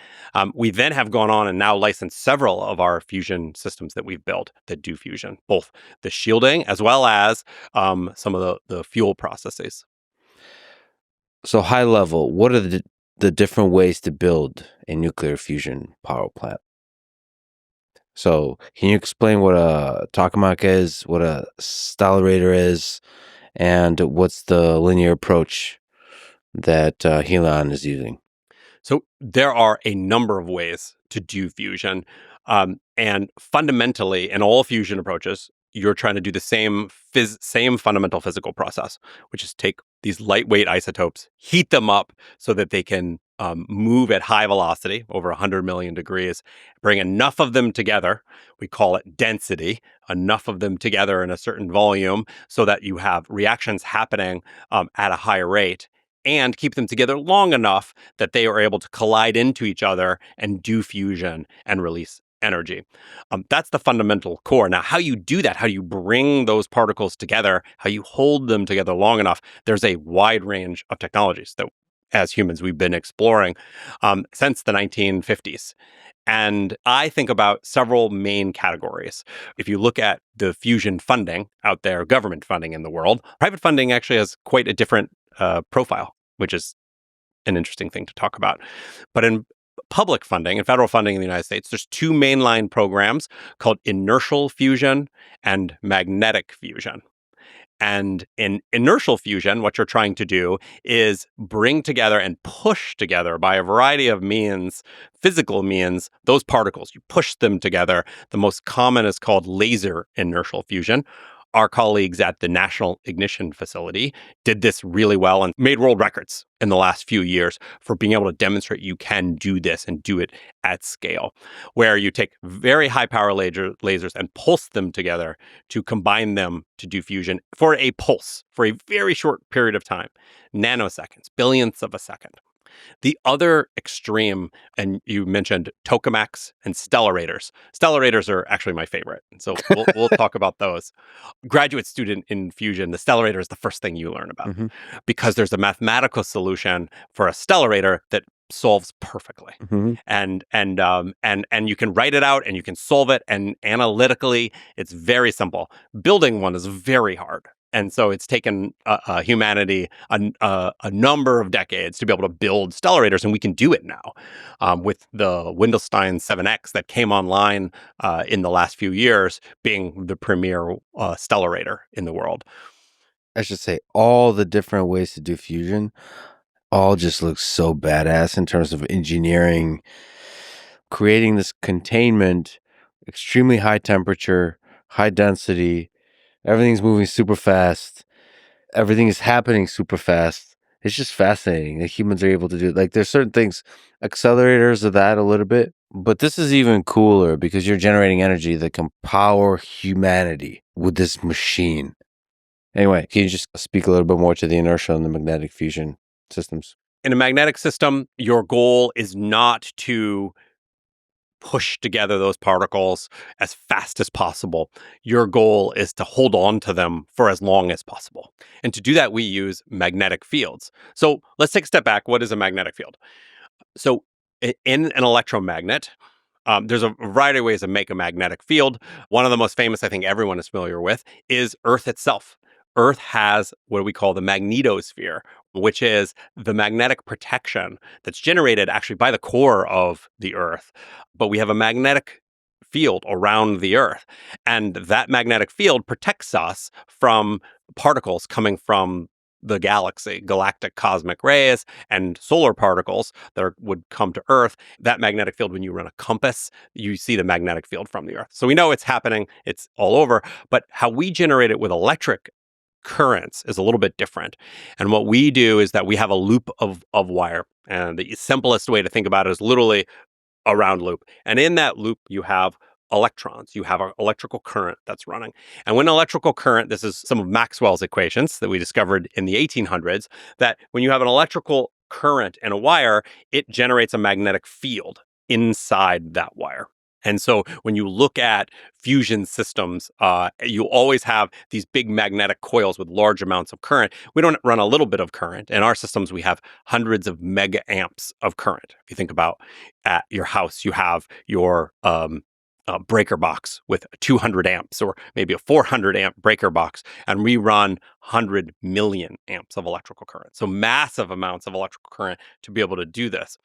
We then have gone on and now licensed several of our fusion systems that we've built that do fusion, both the shielding as well as some of the fuel processes. So high level, what are the different ways to build a nuclear fusion power plant? So can you explain what a tokamak is, what a stellarator is, and what's the linear approach that Helion is using? So there are a number of ways to do fusion. And fundamentally, in all fusion approaches, you're trying to do the same fundamental physical process, which is take these lightweight isotopes, heat them up so that they can move at high velocity, over 100 million degrees, bring enough of them together. We call it density, enough of them together in a certain volume so that you have reactions happening at a high rate, and keep them together long enough that they are able to collide into each other and do fusion and release energy. That's the fundamental core. Now, how you do that, how you bring those particles together, how you hold them together long enough, there's a wide range of technologies that, as humans, we've been exploring since the 1950s. And I think about several main categories. If you look at the fusion funding out there, government funding in the world, private funding actually has quite a different profile, which is an interesting thing to talk about. But in public funding and federal funding in the United States, there's two mainline programs called inertial fusion and magnetic fusion. And in inertial fusion, what you're trying to do is bring together and push together by a variety of means, physical means, those particles. You push them together. The most common is called laser inertial fusion. Our colleagues at the National Ignition Facility did this really well and made world records in the last few years for being able to demonstrate you can do this and do it at scale, where you take very high power lasers and pulse them together to combine them to do fusion for a pulse for a very short period of time, nanoseconds, billionths of a second. The other extreme, and you mentioned tokamaks and stellarators. Stellarators are actually my favorite. So we'll talk about those. Graduate student in fusion, the stellarator is the first thing you learn about because there's a mathematical solution for a stellarator that solves perfectly. And you can write it out and you can solve it, and analytically it's very simple. Building one is very hard. And so it's taken humanity a number of decades to be able to build stellarators, and we can do it now with the Windelstein 7X that came online in the last few years, being the premier stellarator in the world. I should say all the different ways to do fusion all just looks so badass in terms of engineering, creating this containment, extremely high temperature, high density. Everything's moving super fast. Everything is happening super fast. It's just fascinating that humans are able to do it. Like, there's certain things, accelerators of that a little bit, but this is even cooler because you're generating energy that can power humanity with this machine. Anyway, can you just speak a little bit more to the inertial and the magnetic fusion systems? In a magnetic system, your goal is not to push together those particles as fast as possible. Your goal is to hold on to them for as long as possible. And to do that, we use magnetic fields. So let's take a step back. What is a magnetic field? So in an electromagnet, there's a variety of ways to make a magnetic field. One of the most famous, I think everyone is familiar with, is Earth itself. Earth has what we call the magnetosphere, which is the magnetic protection that's generated actually by the core of the Earth. But we have a magnetic field around the Earth. And that magnetic field protects us from particles coming from the galaxy, galactic cosmic rays and solar particles that would come to Earth. That magnetic field, when you run a compass, you see the magnetic field from the Earth. So we know it's happening, it's all over, but how we generate it with electric currents is a little bit different. And what we do is that we have a loop of wire. And the simplest way to think about it is literally a round loop. And in that loop, you have electrons. You have an electrical current that's running. And when electrical current, this is some of Maxwell's equations that we discovered in the 1800s, that when you have an electrical current in a wire, it generates a magnetic field inside that wire. And so when you look at fusion systems, you always have these big magnetic coils with large amounts of current. We don't run a little bit of current. In our systems, we have hundreds of mega amps of current. If you think about at your house, you have your breaker box with 200 amps or maybe a 400 amp breaker box, and we run 100 million amps of electrical current. So massive amounts of electrical current to be able to do this.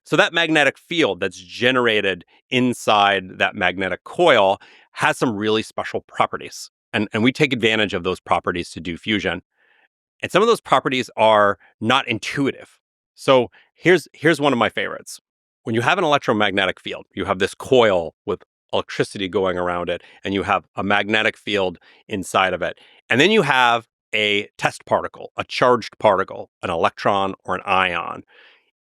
So that magnetic field that's generated inside that magnetic coil has some really special properties. And we take advantage of those properties to do fusion. And some of those properties are not intuitive. So here's one of my favorites. When you have an electromagnetic field, you have this coil with electricity going around it, and you have a magnetic field inside of it. And then you have a test particle, a charged particle, an electron or an ion,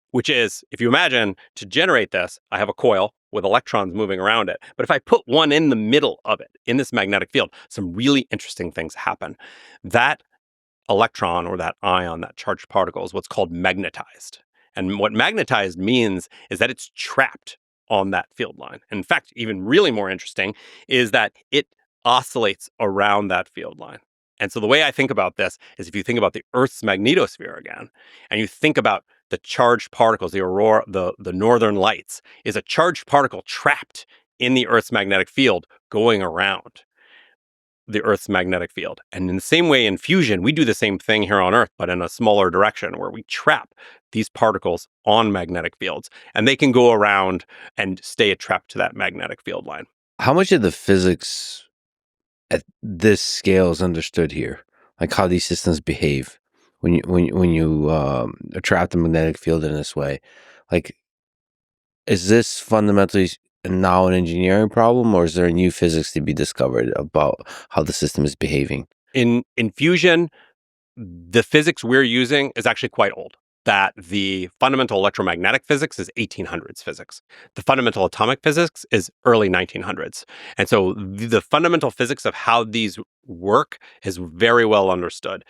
which is, if you imagine, to generate this, I have a coil with electrons moving around it. But if I put one in the middle of it, in this magnetic field, some really interesting things happen. That electron or that ion, that charged particle, is what's called magnetized. And what magnetized means is that it's trapped on that field line. In fact, even really more interesting is that it oscillates around that field line. And so the way I think about this is if you think about the Earth's magnetosphere again, and you think about the charged particles, the aurora, the northern lights, is a charged particle trapped in the Earth's magnetic field going around the Earth's magnetic field. And in the same way in fusion, we do the same thing here on Earth, but in a smaller direction where we trap these particles on magnetic fields, and they can go around and stay trapped to that magnetic field line. How much of the physics at this scale is understood here? Like how these systems behave when you trap the magnetic field in this way? Like, is this fundamentally now an engineering problem, or is there a new physics to be discovered about how the system is behaving? In fusion, the physics we're using is actually quite old. That the fundamental electromagnetic physics is 1800s physics. The fundamental atomic physics is early 1900s. And so the fundamental physics of how these work is very well understood.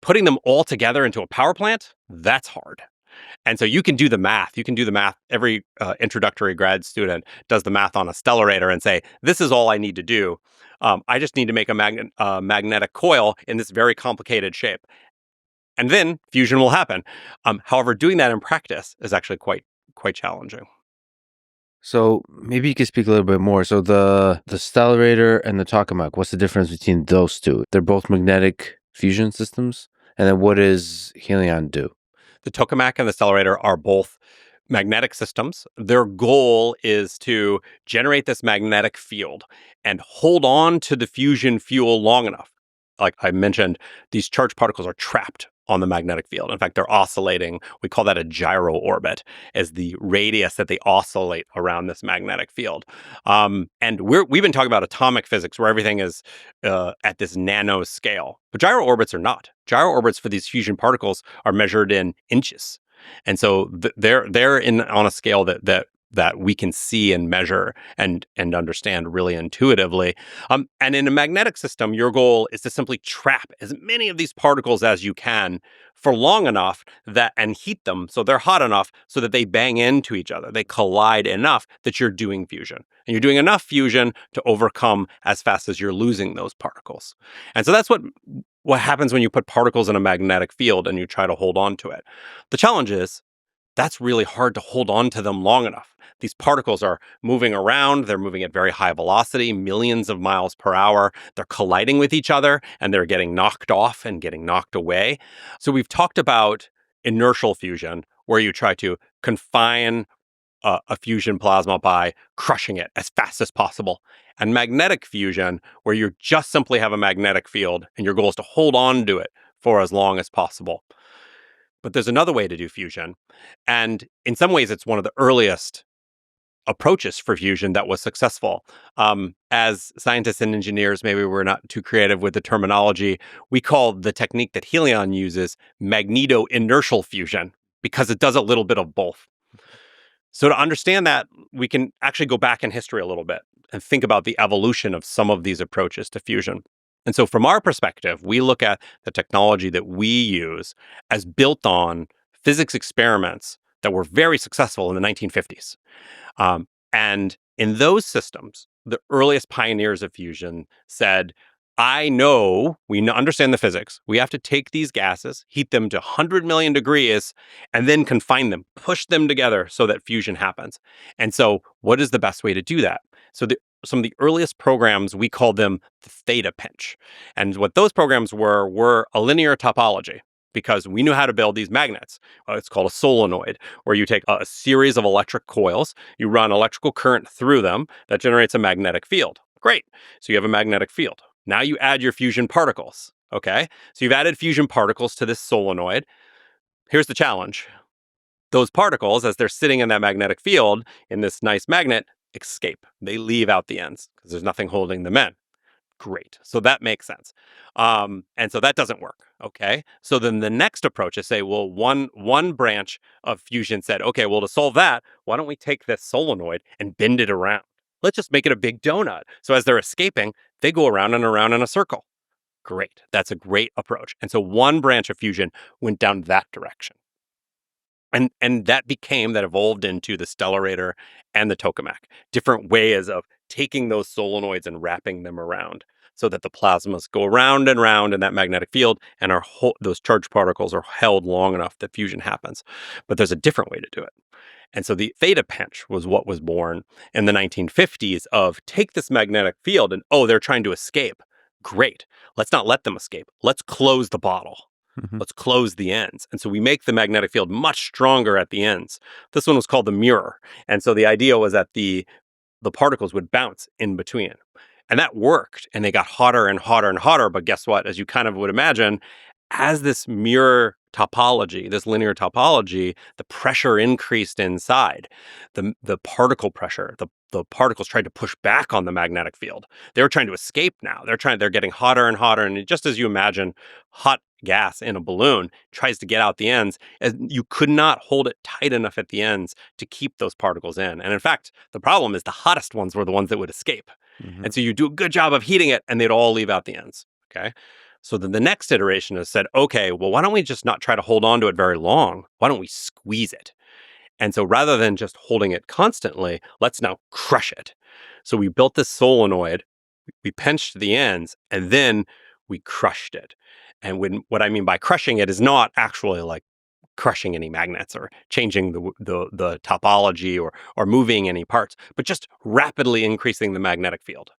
Putting them all together into a power plant, that's hard. And so you can do the math. You can do the math. Every introductory grad student does the math on a stellarator and say, this is all I need to do. I just need to make a magnetic coil in this very complicated shape. And then fusion will happen. However, doing that in practice is actually quite challenging. So maybe you could speak a little bit more. So the stellarator and the tokamak, what's the difference between those two? They're both magnetic fusion systems. And then what does Helion do? The tokamak and the stellarator are both magnetic systems. Their goal is to generate this magnetic field and hold on to the fusion fuel long enough. Like I mentioned, these charged particles are trapped on the magnetic field. In fact, they're oscillating. We call that a gyro orbit, as the radius that they oscillate around this magnetic field. And we've been talking about atomic physics, where everything is at this nano scale. But gyro orbits are not. Gyro orbits for these fusion particles are measured in inches. And so they're on a scale that we can see and measure and understand really intuitively. And in a magnetic system, your goal is to simply trap as many of these particles as you can for long enough and heat them so they're hot enough so that they bang into each other. They collide enough that you're doing fusion. And you're doing enough fusion to overcome as fast as you're losing those particles. And so that's what happens when you put particles in a magnetic field and you try to hold on to it. The challenge is that's really hard to hold on to them long enough. These particles are moving around. They're moving at very high velocity, millions of miles per hour. They're colliding with each other, and they're getting knocked off and getting knocked away. So we've talked about inertial fusion, where you try to confine a fusion plasma by crushing it as fast as possible. And magnetic fusion, where you just simply have a magnetic field, and your goal is to hold on to it for as long as possible. But there's another way to do fusion. And in some ways, it's one of the earliest approaches for fusion that was successful. As scientists and engineers, maybe we're not too creative with the terminology. We call the technique that Helion uses magneto-inertial fusion, because it does a little bit of both. So to understand that, we can actually go back in history a little bit and think about the evolution of some of these approaches to fusion. And so from our perspective, we look at the technology that we use as built on physics experiments that were very successful in the 1950s. And In those systems, the earliest pioneers of fusion said, I know, understand the physics. We have to take these gases, heat them to 100 million degrees, and then confine them, push them together so that fusion happens. And so, what is the best way to do that? So, some of the earliest programs, we called them the theta pinch. And what those programs were a linear topology because we knew how to build these magnets. It's called a solenoid, where you take a series of electric coils, you run electrical current through them that generates a magnetic field. Great. So you have a magnetic field. Now you add your fusion particles. Okay. So you've added fusion particles to this solenoid. Here's the challenge. Those particles, as they're sitting in that magnetic field in this nice magnet, escape. They leave out the ends because there's nothing holding them in. Great. So that makes sense. And so that doesn't work. Okay. So then the next approach is say, well, one branch of fusion said, okay, well, to solve that, why don't we take this solenoid and bend it around? Let's just make it a big donut. So as they're escaping, they go around and around in a circle. Great. That's a great approach. And so one branch of fusion went down that direction. And that evolved into the stellarator and the tokamak, different ways of taking those solenoids and wrapping them around so that the plasmas go round and round in that magnetic field and those charged particles are held long enough that fusion happens. But there's a different way to do it. And so the theta pinch was what was born in the 1950s of take this magnetic field and, they're trying to escape. Great. Let's not let them escape. Let's close the bottle. Let's close the ends. And so we make the magnetic field much stronger at the ends. This one was called the mirror. And so the idea was that the particles would bounce in between. And that worked. And they got hotter and hotter and hotter. But guess what? As you kind of would imagine, as this mirror topology, this linear topology, the pressure increased inside. The particle pressure, the particles tried to push back on the magnetic field. They were trying to escape now. They're getting hotter and hotter. And just as you imagine, hot gas in a balloon tries to get out the ends, and you could not hold it tight enough at the ends to keep those particles in. And in fact, the problem is the hottest ones were the ones that would escape. And so you do a good job of heating it and they'd all leave out the ends. Okay. So then the next iteration has said, okay, well, why don't we just not try to hold on to it very long? Why don't we squeeze it? And so rather than just holding it constantly, let's now crush it. So we built this solenoid, we pinched the ends, and then we crushed it. And what I mean by crushing it is not actually like crushing any magnets or changing the topology or moving any parts, but just rapidly increasing the magnetic field.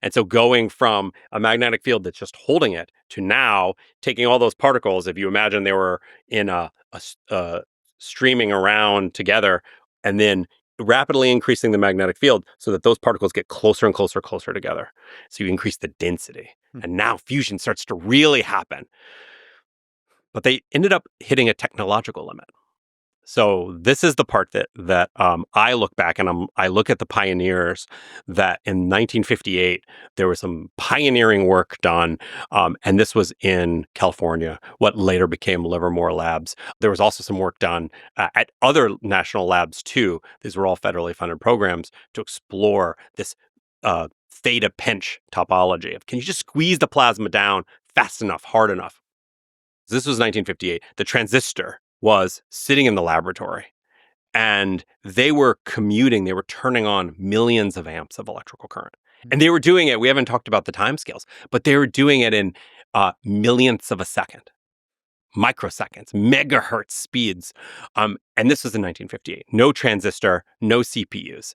And so going from a magnetic field that's just holding it to now taking all those particles, if you imagine they were in a streaming around together, and then rapidly increasing the magnetic field so that those particles get closer and closer together. So you increase the density. And now fusion starts to really happen. But they ended up hitting a technological limit. So this is the part that I look back and I look at the pioneers that in 1958, there was some pioneering work done. And this was in California, what later became Livermore Labs. There was also some work done at other national labs too. These were all federally funded programs to explore this theta pinch topology of can you just squeeze the plasma down fast enough, hard enough? This was 1958. The transistor was sitting in the laboratory and they were commuting. They were turning on millions of amps of electrical current. And they were doing it. We haven't talked about the timescales, but they were doing it in millionths of a second, microseconds, megahertz speeds. And this was in 1958. No transistor, no CPUs,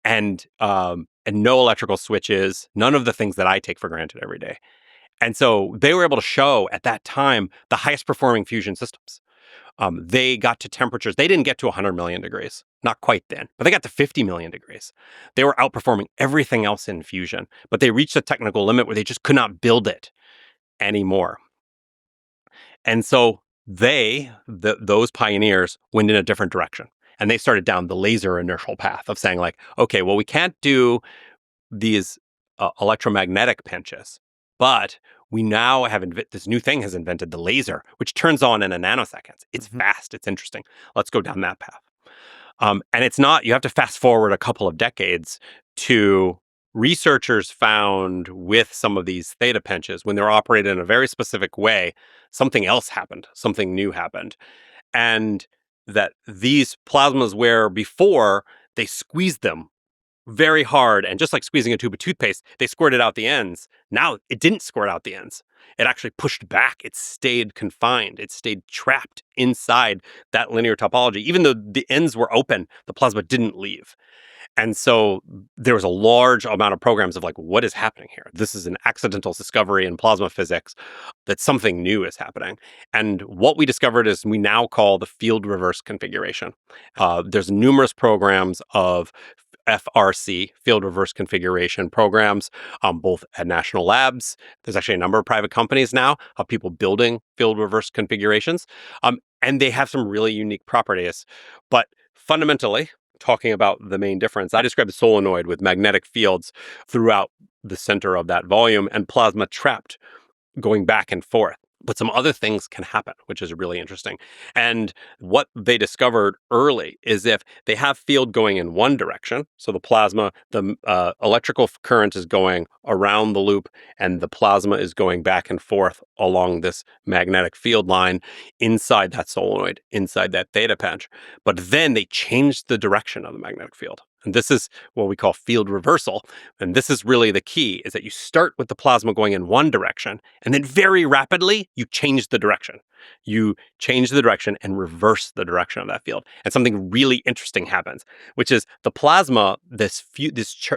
and no electrical switches, none of the things that I take for granted every day. And so they were able to show at that time the highest performing fusion systems. They got to temperatures. They didn't get to 100 million degrees, not quite then, but they got to 50 million degrees. They were outperforming everything else in fusion, but they reached a technical limit where they just could not build it anymore. And so those pioneers went in a different direction. And they started down the laser inertial path of saying like, okay, well, we can't do these electromagnetic pinches, but we now have this new thing has invented the laser, which turns on in a nanosecond. It's fast. It's interesting. Let's go down that path. And it's not, you have to fast forward a couple of decades to researchers found with some of these theta pinches, when they're operated in a very specific way, something else happened, something new happened. And that these plasmas where before they squeezed them very hard, and just like squeezing a tube of toothpaste, they squirted out the ends. Now it didn't squirt out the ends. It actually pushed back. It stayed confined. It stayed trapped inside that linear topology. Even though the ends were open, the plasma didn't leave. And so there was a large amount of programs of like, what is happening here? This is an accidental discovery in plasma physics that something new is happening. And what we discovered is we now call the field reverse configuration. There's numerous programs of FRC, field reverse configuration programs, both at national labs. There's actually a number of private companies now of people building field reverse configurations. And they have some really unique properties. But fundamentally, talking about the main difference, I described a solenoid with magnetic fields throughout the center of that volume and plasma trapped going back and forth. But some other things can happen, which is really interesting. And what they discovered early is if they have field going in one direction, so the plasma, the electrical current is going around the loop and the plasma is going back and forth along this magnetic field line inside that solenoid, inside that theta pinch. But then they changed the direction of the magnetic field. And this is what we call field reversal. And this is really the key, is that you start with the plasma going in one direction, and then very rapidly, you change the direction. You change the direction and reverse the direction of that field. And something really interesting happens, which is the plasma, this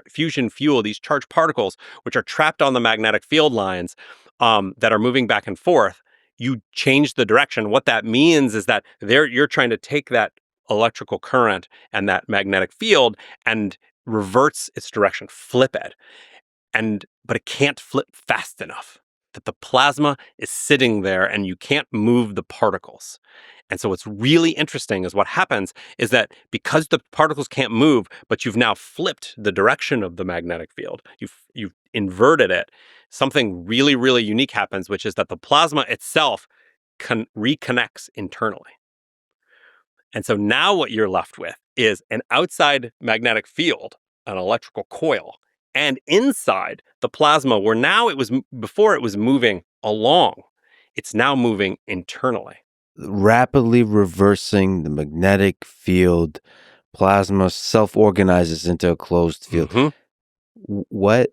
fusion fuel, these charged particles, which are trapped on the magnetic field lines that are moving back and forth, you change the direction. What that means is that you're trying to take that electrical current and that magnetic field and reverts its direction, flip it. But it can't flip fast enough. That the plasma is sitting there and you can't move the particles. And so what's really interesting is what happens is that because the particles can't move, but you've now flipped the direction of the magnetic field, you've inverted it, something really, really unique happens, which is that the plasma itself reconnects internally. And so now what you're left with is an outside magnetic field, an electrical coil, and inside the plasma, where now before it was moving along, it's now moving internally. Rapidly reversing the magnetic field, plasma self-organizes into a closed field. Mm-hmm. What?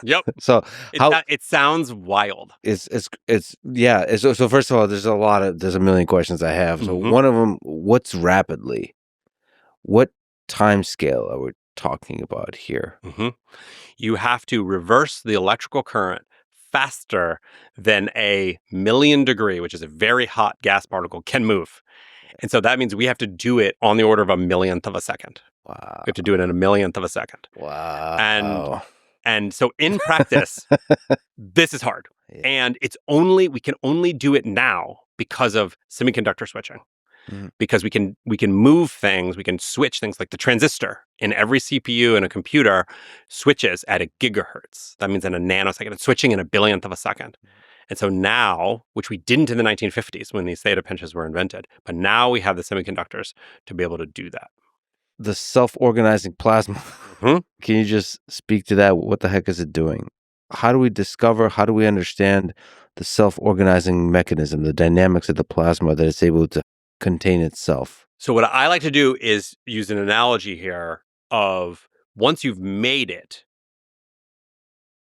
Yep. So it sounds wild. So first of all, there's a million questions I have. So one of them, what's rapidly? What time scale are we talking about here? Mm-hmm. You have to reverse the electrical current faster than a million degree, which is a very hot gas particle, can move. And so that means we have to do it on the order of a millionth of a second. Wow. We have to do it in a millionth of a second. Wow. And so in practice, this is hard. Yeah. And we can only do it now because of semiconductor switching. Mm-hmm. Because we can move things, we can switch things like the transistor in every CPU in a computer switches at a gigahertz. That means in a nanosecond. It's switching in a billionth of a second. Mm-hmm. And so now, which we didn't in the 1950s when these theta pinches were invented, but now we have the semiconductors to be able to do that. The self-organizing plasma. Mm-hmm. Can you just speak to that? What the heck is it doing? How do we understand the self-organizing mechanism, the dynamics of the plasma that it's able to contain itself? So what I like to do is use an analogy here of once you've made it,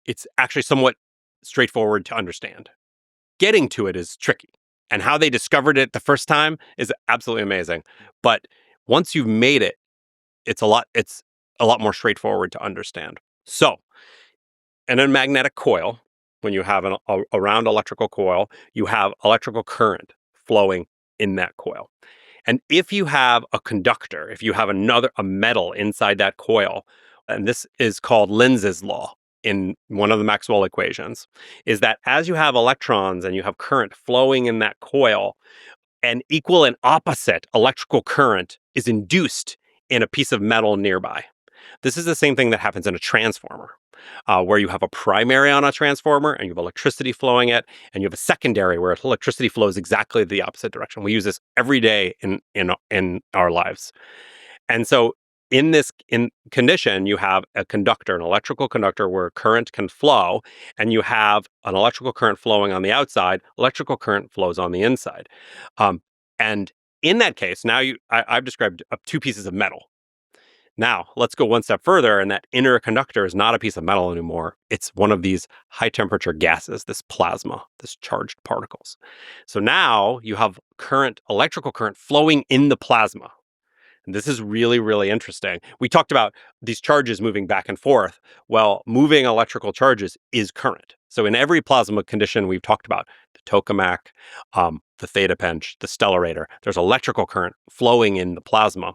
it's actually somewhat straightforward to understand. Getting to it is tricky. And how they discovered it the first time is absolutely amazing. But once you've made it, it's a lot more straightforward to understand. So, in a magnetic coil, when you have a round electrical coil, you have electrical current flowing in that coil. And if you have a conductor, if you have a metal inside that coil, and this is called Lenz's law in one of the Maxwell equations, is that as you have electrons and you have current flowing in that coil, an equal and opposite electrical current is induced in a piece of metal nearby. This is the same thing that happens in a transformer, where you have a primary on a transformer and you have electricity flowing it, and you have a secondary where electricity flows exactly the opposite direction. We use this every day in our lives. And so in this condition, you have a conductor, an electrical conductor where current can flow, and you have an electrical current flowing on the outside, electrical current flows on the inside. And in that case, now I've described two pieces of metal. Now, let's go one step further, and that inner conductor is not a piece of metal anymore. It's one of these high-temperature gases, this plasma, this charged particles. So now you have electrical current flowing in the plasma. And this is really, really interesting. We talked about these charges moving back and forth. Well, moving electrical charges is current. So in every plasma condition we've talked about, the tokamak, the theta pinch, the stellarator, there's electrical current flowing in the plasma.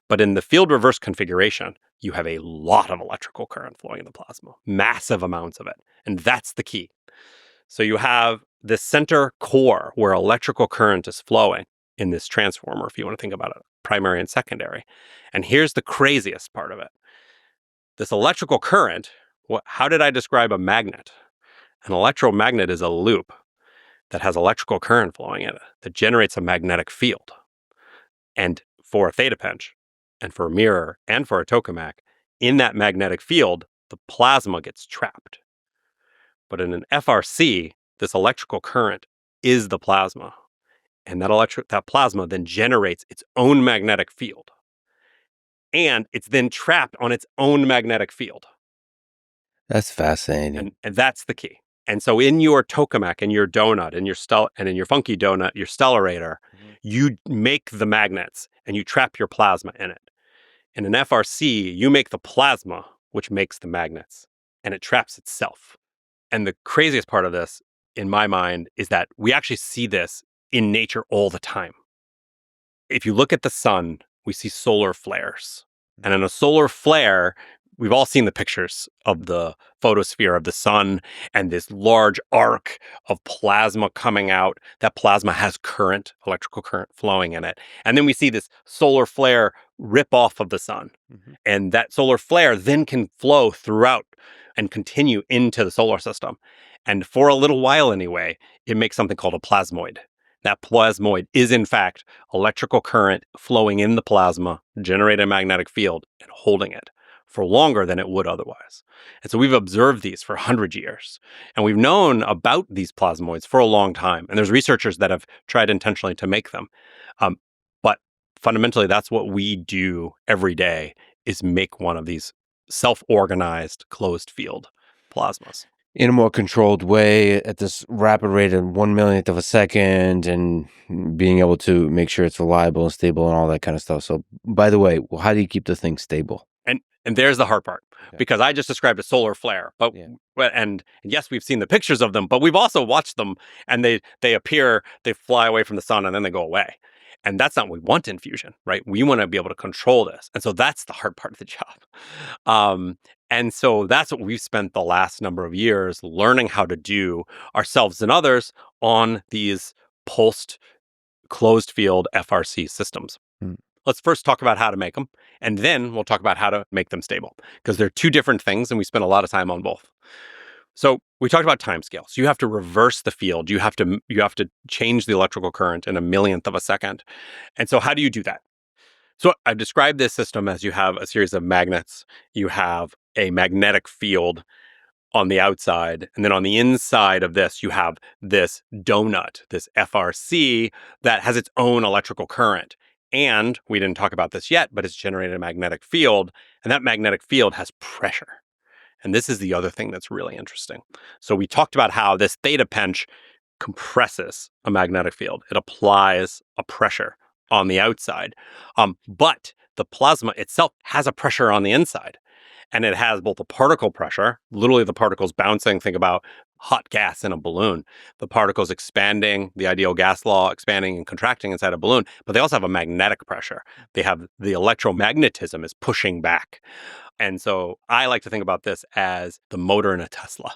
But in the field reverse configuration, you have a lot of electrical current flowing in the plasma, massive amounts of it. And that's the key. So you have the center core where electrical current is flowing in this transformer, if you want to think about it, primary and secondary. And here's the craziest part of it. This electrical current, how did I describe a magnet? An electromagnet is a loop that has electrical current flowing in it that generates a magnetic field. And for a theta pinch, and for a mirror, and for a tokamak, in that magnetic field, the plasma gets trapped. But in an FRC, this electrical current is the plasma. And that plasma then generates its own magnetic field. And it's then trapped on its own magnetic field. That's fascinating. And that's the key. And so in your tokamak, in your donut, and in your funky donut, your stellarator, you make the magnets and you trap your plasma in it. In an FRC, you make the plasma, which makes the magnets, and it traps itself. And the craziest part of this, in my mind, is that we actually see this in nature all the time. If you look at the sun, we see solar flares. And in a solar flare, we've all seen the pictures of the photosphere of the sun and this large arc of plasma coming out. That plasma has current, electrical current flowing in it. And then we see this solar flare rip off of the sun. And that solar flare then can flow throughout and continue into the solar system. And for a little while anyway, it makes something called a plasmoid. That plasmoid is, in fact, electrical current flowing in the plasma, generating a magnetic field, and holding it for longer than it would otherwise. And so we've observed these for 100 years. And we've known about these plasmoids for a long time. And there's researchers that have tried intentionally to make them. But fundamentally, that's what we do every day, is make one of these self-organized closed field plasmas. In a more controlled way at this rapid rate of 1/1,000,000th of a second, and being able to make sure it's reliable and stable and all that kind of stuff. So, by the way, how do you keep the thing stable? And there's the hard part, because I just described a solar flare, and yes, we've seen the pictures of them, but we've also watched them, and they appear, they fly away from the sun, and then they go away. And that's not what we want in fusion, right? We want to be able to control this. And so that's the hard part of the job. And so that's what we've spent the last number of years learning how to do ourselves and others on these pulsed closed field FRC systems. Let's first talk about how to make them, and then we'll talk about how to make them stable, because they're two different things, and we spend a lot of time on both. So we talked about timescales. You have to reverse the field. You have to change the electrical current in a millionth of a second. And so how do you do that? So I've described this system as you have a series of magnets. You have a magnetic field on the outside. And then on the inside of this, you have this donut, this FRC, that has its own electrical current. And we didn't talk about this yet, but it's generated a magnetic field. And that magnetic field has pressure. And this is the other thing that's really interesting. So we talked about how this theta pinch compresses a magnetic field. It applies a pressure on the outside. But the plasma itself has a pressure on the inside. And it has both a particle pressure, literally the particles bouncing. Think about hot gas in a balloon. The particles expanding, the ideal gas law, expanding and contracting inside a balloon. But they also have a magnetic pressure. They have the electromagnetism is pushing back. And so I like to think about this as the motor in a Tesla.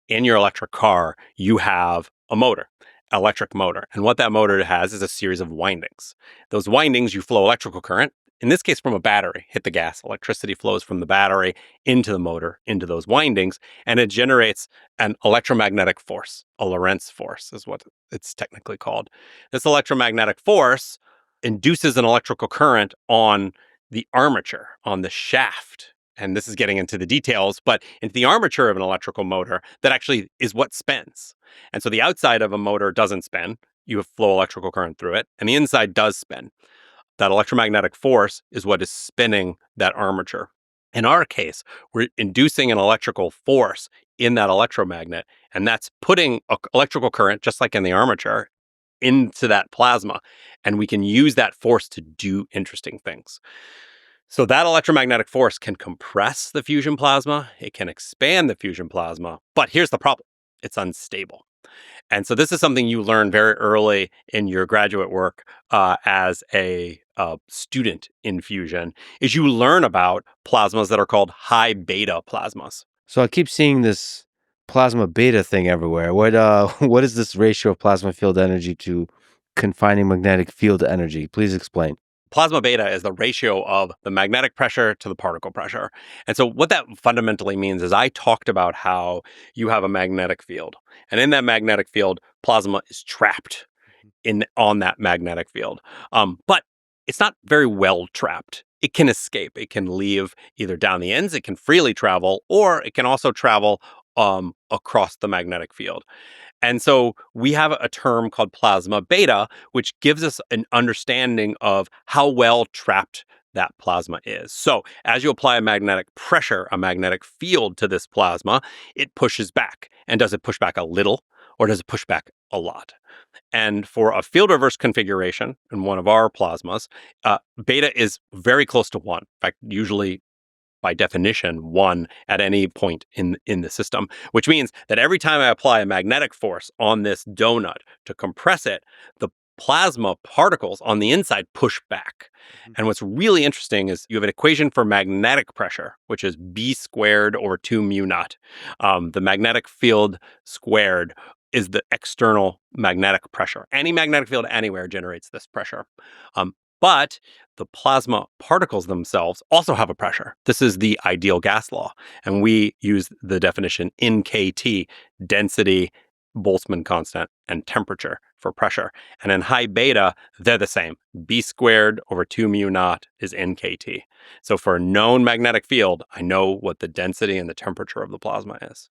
In your electric car, you have a motor, electric motor. And what that motor has is a series of windings. Those windings, you flow electrical current, in this case from a battery, hit the gas. Electricity flows from the battery into the motor, into those windings, and it generates an electromagnetic force. A Lorentz force is what it's technically called. This electromagnetic force induces an electrical current on the armature, on the shaft. And this is getting into the details, but into the armature of an electrical motor that actually is what spins. And so the outside of a motor doesn't spin. You have flow electrical current through it, and the inside does spin. That electromagnetic force is what is spinning that armature. In our case, we're inducing an electrical force in that electromagnet, and that's putting electrical current, just like in the armature, into that plasma. And we can use that force to do interesting things. So that electromagnetic force can compress the fusion plasma, it can expand the fusion plasma, but here's the problem. It's unstable. And so this is something you learn very early in your graduate work as a student in fusion, is you learn about plasmas that are called high beta plasmas. So I keep seeing this plasma beta thing everywhere. What is this ratio of plasma field energy to confining magnetic field energy? Please explain. Plasma beta is the ratio of the magnetic pressure to the particle pressure. And so what that fundamentally means is I talked about how you have a magnetic field. And in that magnetic field, plasma is trapped on that magnetic field. But it's not very well trapped. It can escape. It can leave either down the ends, it can freely travel, or it can also travel across the magnetic field. And so we have a term called plasma beta, which gives us an understanding of how well trapped that plasma is. So as you apply a magnetic pressure, a magnetic field to this plasma, it pushes back. And does it push back a little, or does it push back a lot? And for a field reverse configuration in one of our plasmas, beta is very close to 1. In fact, usually by definition, 1 at any point in the system, which means that every time I apply a magnetic force on this donut to compress it, the plasma particles on the inside push back. And what's really interesting is you have an equation for magnetic pressure, which is B squared over 2 mu naught. The magnetic field squared is the external magnetic pressure. Any magnetic field anywhere generates this pressure. But the plasma particles themselves also have a pressure. This is the ideal gas law. And we use the definition in KT, density, Boltzmann constant, and temperature for pressure. And in high beta, they're the same. B squared over 2 mu naught is NKT. So for a known magnetic field, I know what the density and the temperature of the plasma is.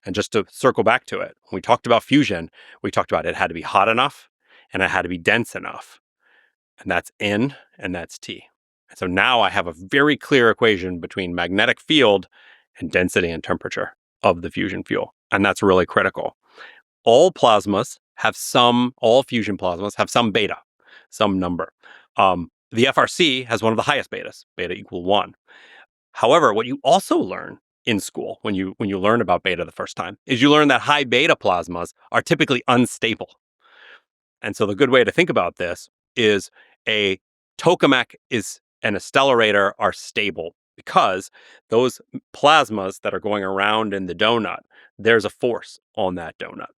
And just to circle back to it, when we talked about fusion, we talked about it had to be hot enough and it had to be dense enough. And that's N and that's T. And so now I have a very clear equation between magnetic field and density and temperature of the fusion fuel. And that's really critical. All fusion plasmas have some beta, some number. The FRC has one of the highest betas, beta equal 1. However, what you also learn in school when you learn about beta the first time is you learn that high beta plasmas are typically unstable. And so the good way to think about this is a tokamak and a stellarator are stable because those plasmas that are going around in the donut, there's a force on that donut.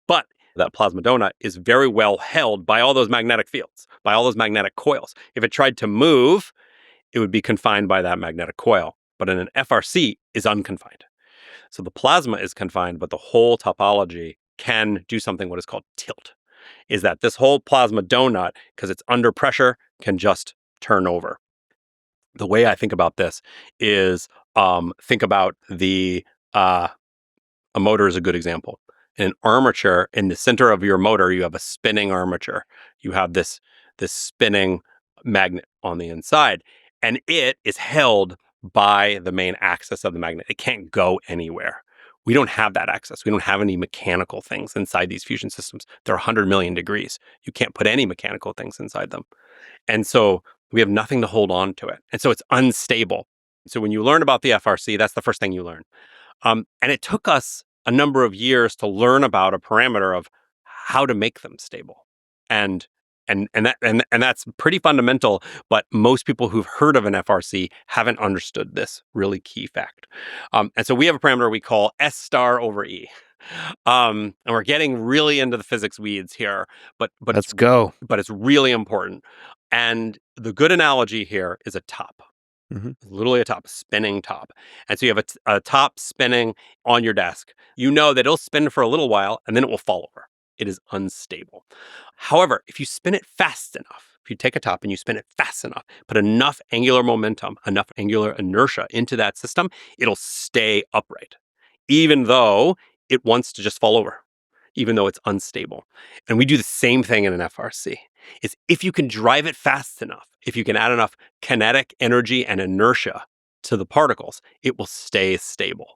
But that plasma donut is very well held by all those magnetic fields, by all those magnetic coils. If it tried to move, it would be confined by that magnetic coil. But in an FRC is unconfined. So the plasma is confined, but the whole topology can do something what is called tilt. Is that this whole plasma donut, because it's under pressure, can just turn over. The way I think about this is think about a motor is a good example. In an armature, in the center of your motor, you have a spinning armature. You have this spinning magnet on the inside, and it is held by the main axis of the magnet. It can't go anywhere. We don't have that access. We don't have any mechanical things inside these fusion systems. They're 100 million degrees. You can't put any mechanical things inside them. And so we have nothing to hold on to it. And so it's unstable. So when you learn about the FRC, that's the first thing you learn. And it took us a number of years to learn about a parameter of how to make them stable. And that's pretty fundamental, but most people who've heard of an FRC haven't understood this really key fact. And so we have a parameter we call S star over E. And we're getting really into the physics weeds here, but Let's go. But it's really important. And the good analogy here is a top. Mm-hmm. Literally a top, spinning top. And so you have a top spinning on your desk. You know that it'll spin for a little while and then it will fall over. It is unstable. However, if you spin it fast enough, if you take a top and you spin it fast enough, put enough angular momentum, enough angular inertia into that system, it'll stay upright, even though it wants to just fall over, even though it's unstable. And we do the same thing in an FRC. is if you can drive it fast enough, if you can add enough kinetic energy and inertia to the particles, it will stay stable.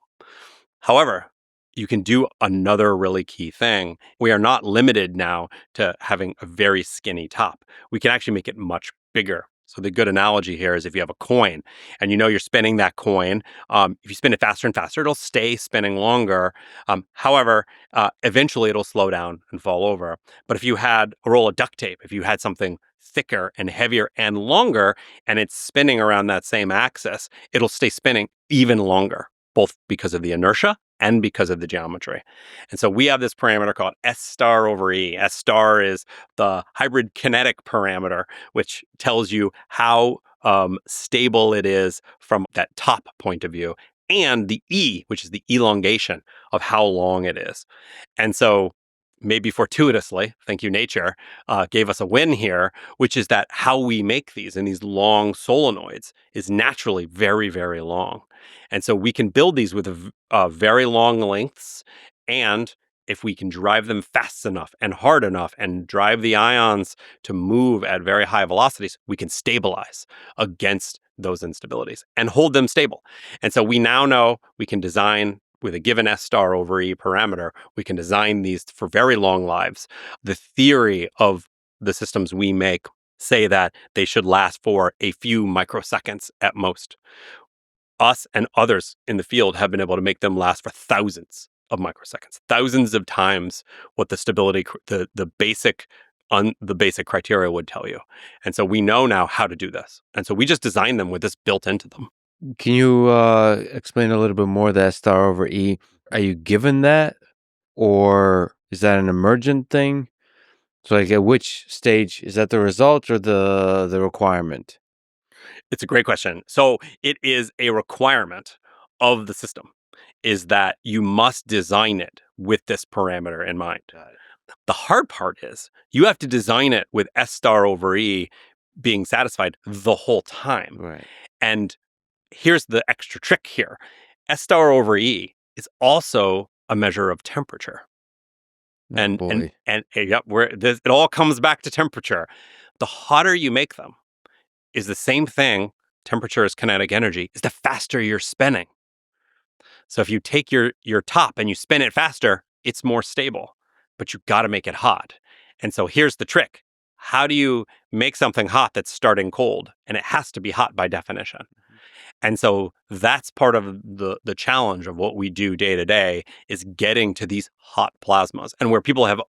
However, you can do another really key thing. We are not limited now to having a very skinny top. We can actually make it much bigger. So the good analogy here is if you have a coin and you know you're spinning that coin, if you spin it faster and faster, it'll stay spinning longer. However, eventually it'll slow down and fall over. But if you had a roll of duct tape, if you had something thicker and heavier and longer, and it's spinning around that same axis, it'll stay spinning even longer, both because of the inertia and because of the geometry. And so we have this parameter called S star over E. S star is the hybrid kinetic parameter, which tells you how stable it is from that top point of view, and the E, which is the elongation of how long it is. And so maybe fortuitously, thank you, nature, gave us a win here, which is that how we make these in these long solenoids is naturally very, very long. And so we can build these with very long lengths. And if we can drive them fast enough and hard enough and drive the ions to move at very high velocities, we can stabilize against those instabilities and hold them stable. And so we now know we can design with a given S star over E parameter, we can design these for very long lives. The theory of the systems we make say that they should last for a few microseconds at most. Us and others in the field have been able to make them last for thousands of microseconds, thousands of times what the stability, the basic criteria would tell you. And so we know now how to do this. And so we just design them with this built into them. Can you explain a little bit more that star over E? Are you given that, or is that an emergent thing? So, like, at which stage is that the result or the requirement? It's a great question. So it is a requirement of the system, is that you must design it with this parameter in mind. The hard part is you have to design it with S star over E being satisfied the whole time. Right. And here's the extra trick here. S star over E is also a measure of temperature. Oh, And boy. yep, it all comes back to temperature. The hotter you make them is the same thing. Temperature is kinetic energy. Is the faster you're spinning. So if you take your top and you spin it faster, it's more stable. But you got to make it hot. And so here's the trick. How do you make something hot that's starting cold? And it has to be hot by definition. And so that's part of the challenge of what we do day to day is getting to these hot plasmas. And where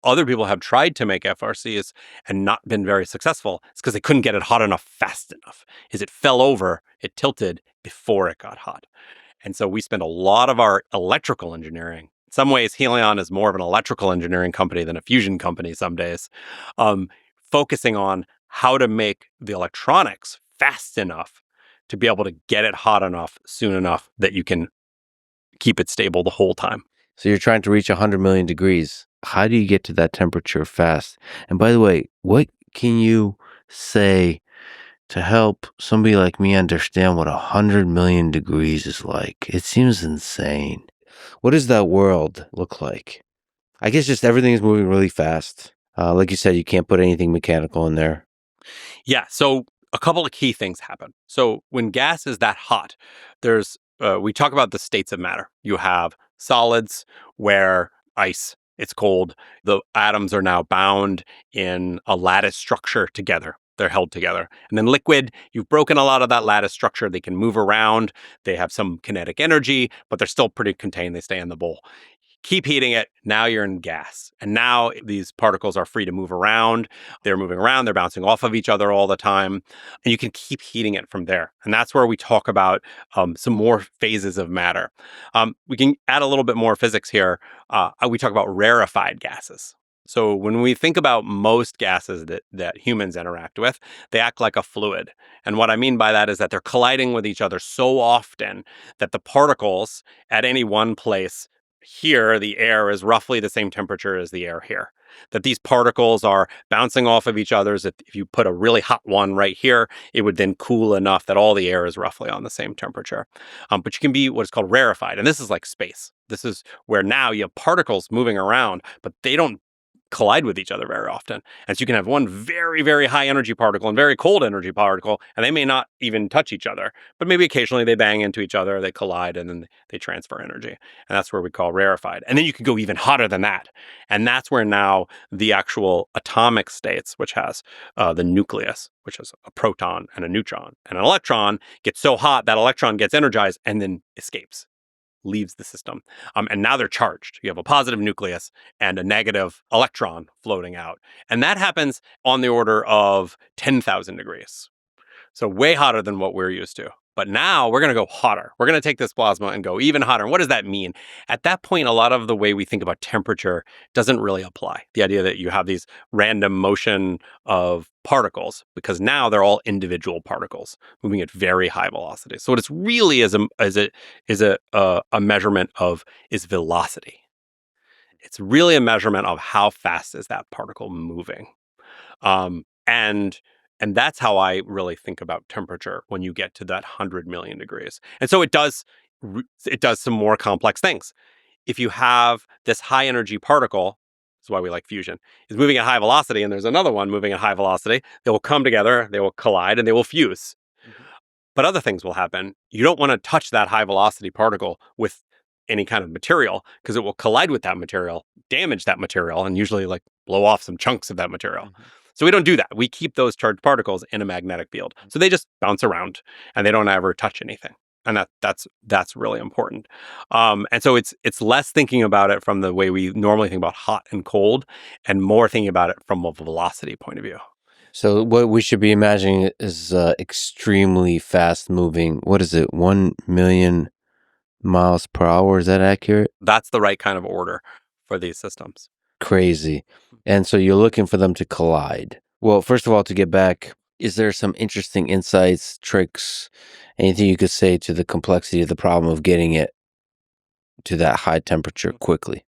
other people have tried to make FRCs and not been very successful, it's because they couldn't get it hot enough fast enough. Is it fell over, it tilted before it got hot. And so we spend a lot of our electrical engineering. In some ways, Helion is more of an electrical engineering company than a fusion company some days, focusing on how to make the electronics fast enough to be able to get it hot enough soon enough that you can keep it stable the whole time. So you're trying to reach 100 million degrees. How do you get to that temperature fast? And by the way, what can you say to help somebody like me understand what 100 million degrees is like? It seems insane. What does that world look like? I guess just everything is moving really fast. Like you said, you can't put anything mechanical in there. Yeah. So a couple of key things happen. So when gas is that hot, we talk about the states of matter. You have solids where ice, it's cold. The atoms are now bound in a lattice structure together. They're held together. And then liquid, you've broken a lot of that lattice structure. They can move around. They have some kinetic energy, but they're still pretty contained. They stay in the bowl. Keep heating it. Now you're in gas. And now these particles are free to move around. They're moving around. They're bouncing off of each other all the time. And you can keep heating it from there. And that's where we talk about some more phases of matter. We can add a little bit more physics here. We talk about rarefied gases. So when we think about most gases that humans interact with, they act like a fluid. And what I mean by that is that they're colliding with each other so often that the particles at any one place here, the air is roughly the same temperature as the air here. That these particles are bouncing off of each other. If you put a really hot one right here, it would then cool enough that all the air is roughly on the same temperature. But you can be what is called rarefied. And this is like space. This is where now you have particles moving around, but they don't collide with each other very often. And so you can have one very, very high energy particle and very cold energy particle, and they may not even touch each other, but maybe occasionally they bang into each other, they collide, and then they transfer energy. And that's where we call rarefied. And then you could go even hotter than that. And that's where now the actual atomic states, which has the nucleus, which is a proton and a neutron and an electron, gets so hot that electron gets energized and then escapes, leaves the system. And now they're charged. You have a positive nucleus and a negative electron floating out. And that happens on the order of 10,000 degrees. So way hotter than what we're used to. But now we're going to go hotter. We're going to take this plasma and go even hotter. And what does that mean? At that point, a lot of the way we think about temperature doesn't really apply. The idea that you have these random motion of particles, because now they're all individual particles moving at very high velocities. So what it's really is a measurement of is velocity. It's really a measurement of how fast is that particle moving. And that's how I really think about temperature when you get to that 100 million degrees. And so it does some more complex things. If you have this high energy particle, that's why we like fusion, is moving at high velocity, and there's another one moving at high velocity, they will come together, they will collide, and they will fuse. Mm-hmm. But other things will happen. You don't want to touch that high velocity particle with any kind of material, because it will collide with that material, damage that material, and usually like blow off some chunks of that material. Mm-hmm. So we don't do that. We keep those charged particles in a magnetic field. So they just bounce around and they don't ever touch anything. And that's really important. And so it's less thinking about it from the way we normally think about hot and cold, and more thinking about it from a velocity point of view. So what we should be imagining is extremely fast moving. What is it? 1 million miles per hour? Is that accurate? That's the right kind of order for these systems. Crazy. And so you're looking for them to collide. Well, first of all, to get back, is there some interesting insights, tricks, anything you could say to the complexity of the problem of getting it to that high temperature quickly?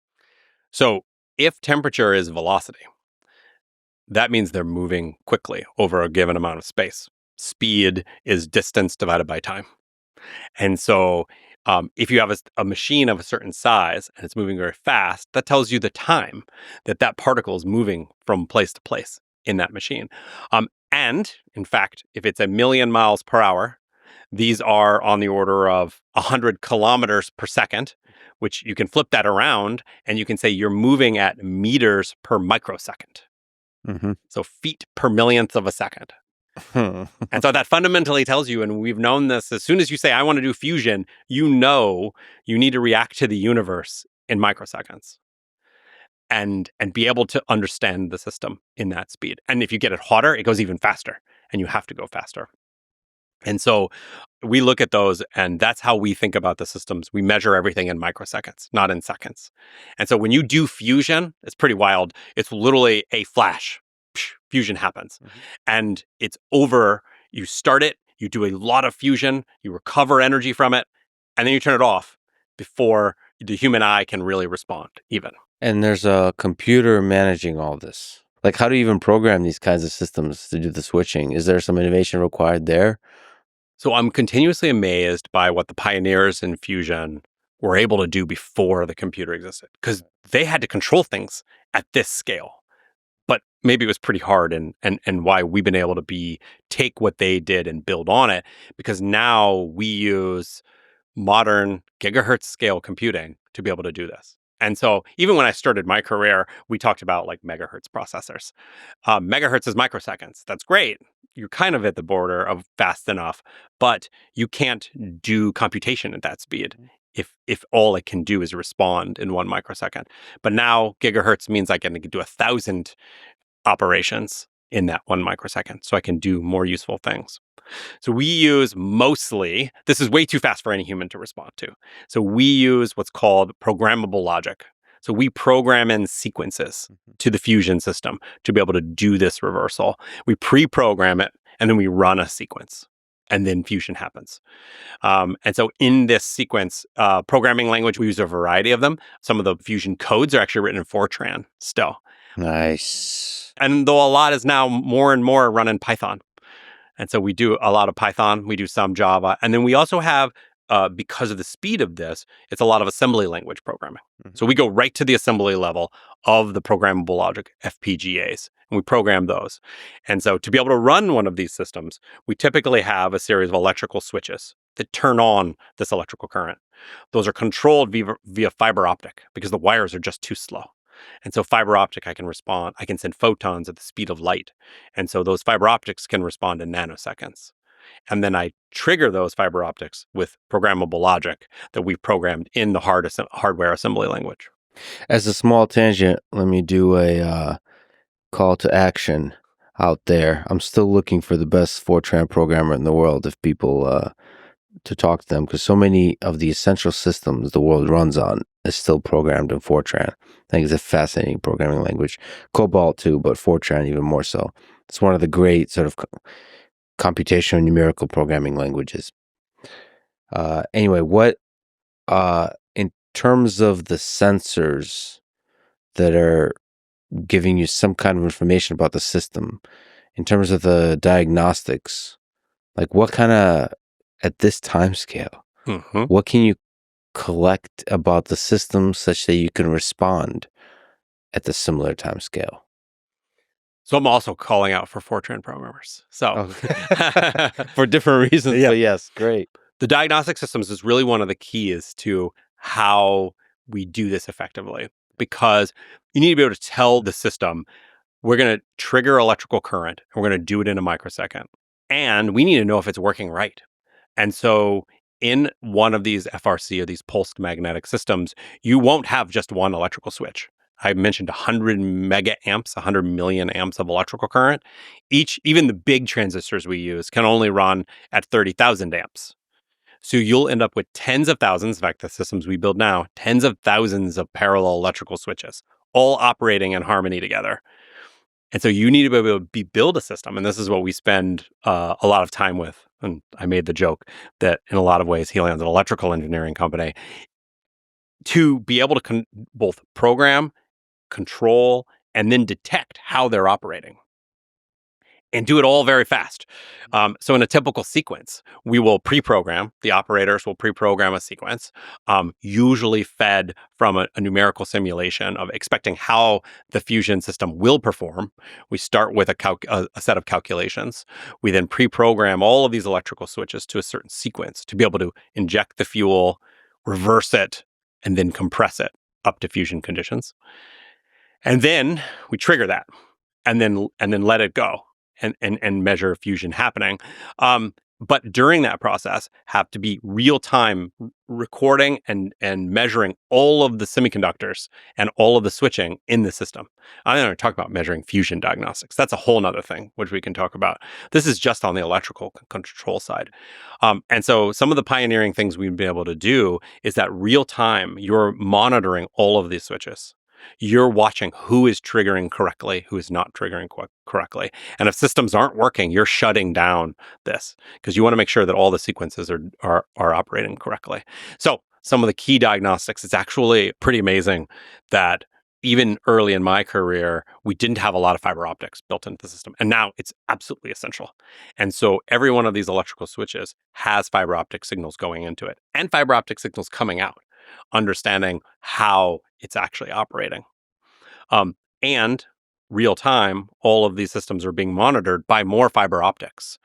So if temperature is velocity, that means they're moving quickly over a given amount of space. Speed is distance divided by time. And so if you have a machine of a certain size and it's moving very fast, that tells you the time that particle is moving from place to place in that machine. And in fact, if it's 1 million miles per hour, these are on the order of 100 kilometers per second, which you can flip that around and you can say you're moving at meters per microsecond. Mm-hmm. So feet per millionth of a second. And so that fundamentally tells you, and we've known this, as soon as you say, I want to do fusion, you know you need to react to the universe in microseconds and be able to understand the system in that speed. And if you get it hotter, it goes even faster, and you have to go faster. And so we look at those, and that's how we think about the systems. We measure everything in microseconds, not in seconds. And so when you do fusion, it's pretty wild. It's literally a flash. Fusion happens. Mm-hmm. And it's over. You start it, you do a lot of fusion, you recover energy from it, and then you turn it off before the human eye can really respond even. And there's a computer managing all this. Like, how do you even program these kinds of systems to do the switching? Is there some innovation required there? So I'm continuously amazed by what the pioneers in fusion were able to do before the computer existed, because they had to control things at this scale. But maybe it was pretty hard, and why we've been able to take what they did and build on it, because now we use modern gigahertz scale computing to be able to do this. And so even when I started my career, we talked about like megahertz processors. Megahertz is microseconds. That's great. You're kind of at the border of fast enough, but you can't do computation at that speed if all it can do is respond in 1 microsecond. But now gigahertz means I can do 1,000 operations in that 1 microsecond, so I can do more useful things. So we use mostly, this is way too fast for any human to respond to. So we use what's called programmable logic. So we program in sequences to the fusion system to be able to do this reversal. We pre-program it, and then we run a sequence, and then fusion happens. And so in this sequence, programming language, we use a variety of them. Some of the fusion codes are actually written in Fortran still. Nice. And though a lot is now more and more run in Python. And so we do a lot of Python, we do some Java, and then we also have because of the speed of this, it's a lot of assembly language programming. So we go right to the assembly level of the programmable logic, FPGAs, and we program those. And so to be able to run one of these systems, we typically have a series of electrical switches that turn on this electrical current. Those are controlled via fiber optic because the wires are just too slow. And so fiber optic, I can send photons at the speed of light. And so those fiber optics can respond in nanoseconds. And then I trigger those fiber optics with programmable logic that we've programmed in the hardware assembly language. As a small tangent, let me do a call to action out there. I'm still looking for the best Fortran programmer in the world, if people to talk to them, because so many of the essential systems the world runs on is still programmed in Fortran. I think it's a fascinating programming language. Cobalt too, but Fortran even more so. It's one of the great sort of computational numerical programming languages. Anyway, what in terms of the sensors that are giving you some kind of information about the system, in terms of the diagnostics, like what kind of, at this time scale, what can you collect about the system such that you can respond at the similar time scale? So I'm also calling out for Fortran programmers. So for different reasons, Yeah. but yes, great. The diagnostic systems is really one of the keys to how we do this effectively, because you need to be able to tell the system, we're going to trigger electrical current and we're going to do it in a microsecond. And we need to know if it's working right. And so in one of these FRC or these pulsed magnetic systems, you won't have just one electrical switch. I mentioned 100 mega amps, 100 million amps of electrical current. Even the big transistors we use can only run at 30,000 amps. So you'll end up with tens of thousands, in fact, the systems we build now, tens of thousands of parallel electrical switches, all operating in harmony together. And so you need to be able to build a system. And this is what we spend a lot of time with. And I made the joke that in a lot of ways, Helion's an electrical engineering company. To be able to both program, control, and then detect how they're operating. And do it all very fast. So in a typical sequence, we will pre-program, the operators will pre-program a sequence, usually fed from a numerical simulation of expecting how the fusion system will perform. We start with a set of calculations. We then pre-program all of these electrical switches to a certain sequence to be able to inject the fuel, reverse it, and then compress it up to fusion conditions. And then we trigger that and then let it go. And measure fusion happening. But during that process, have to be real-time recording and measuring all of the semiconductors and all of the switching in the system. I'm going to talk about measuring fusion diagnostics. That's a whole nother thing, which we can talk about. This is just on the electrical control side. And so some of the pioneering things we've been able to do is that real-time, you're monitoring all of these switches. You're watching who is triggering correctly, who is not triggering correctly. And if systems aren't working, you're shutting down this because you want to make sure that all the sequences are operating correctly. So some of the key diagnostics, it's actually pretty amazing that even early in my career, we didn't have a lot of fiber optics built into the system. And now it's absolutely essential. And so every one of these electrical switches has fiber optic signals going into it and fiber optic signals coming out, understanding how it's actually operating. And real time, all of these systems are being monitored by more fiber optics.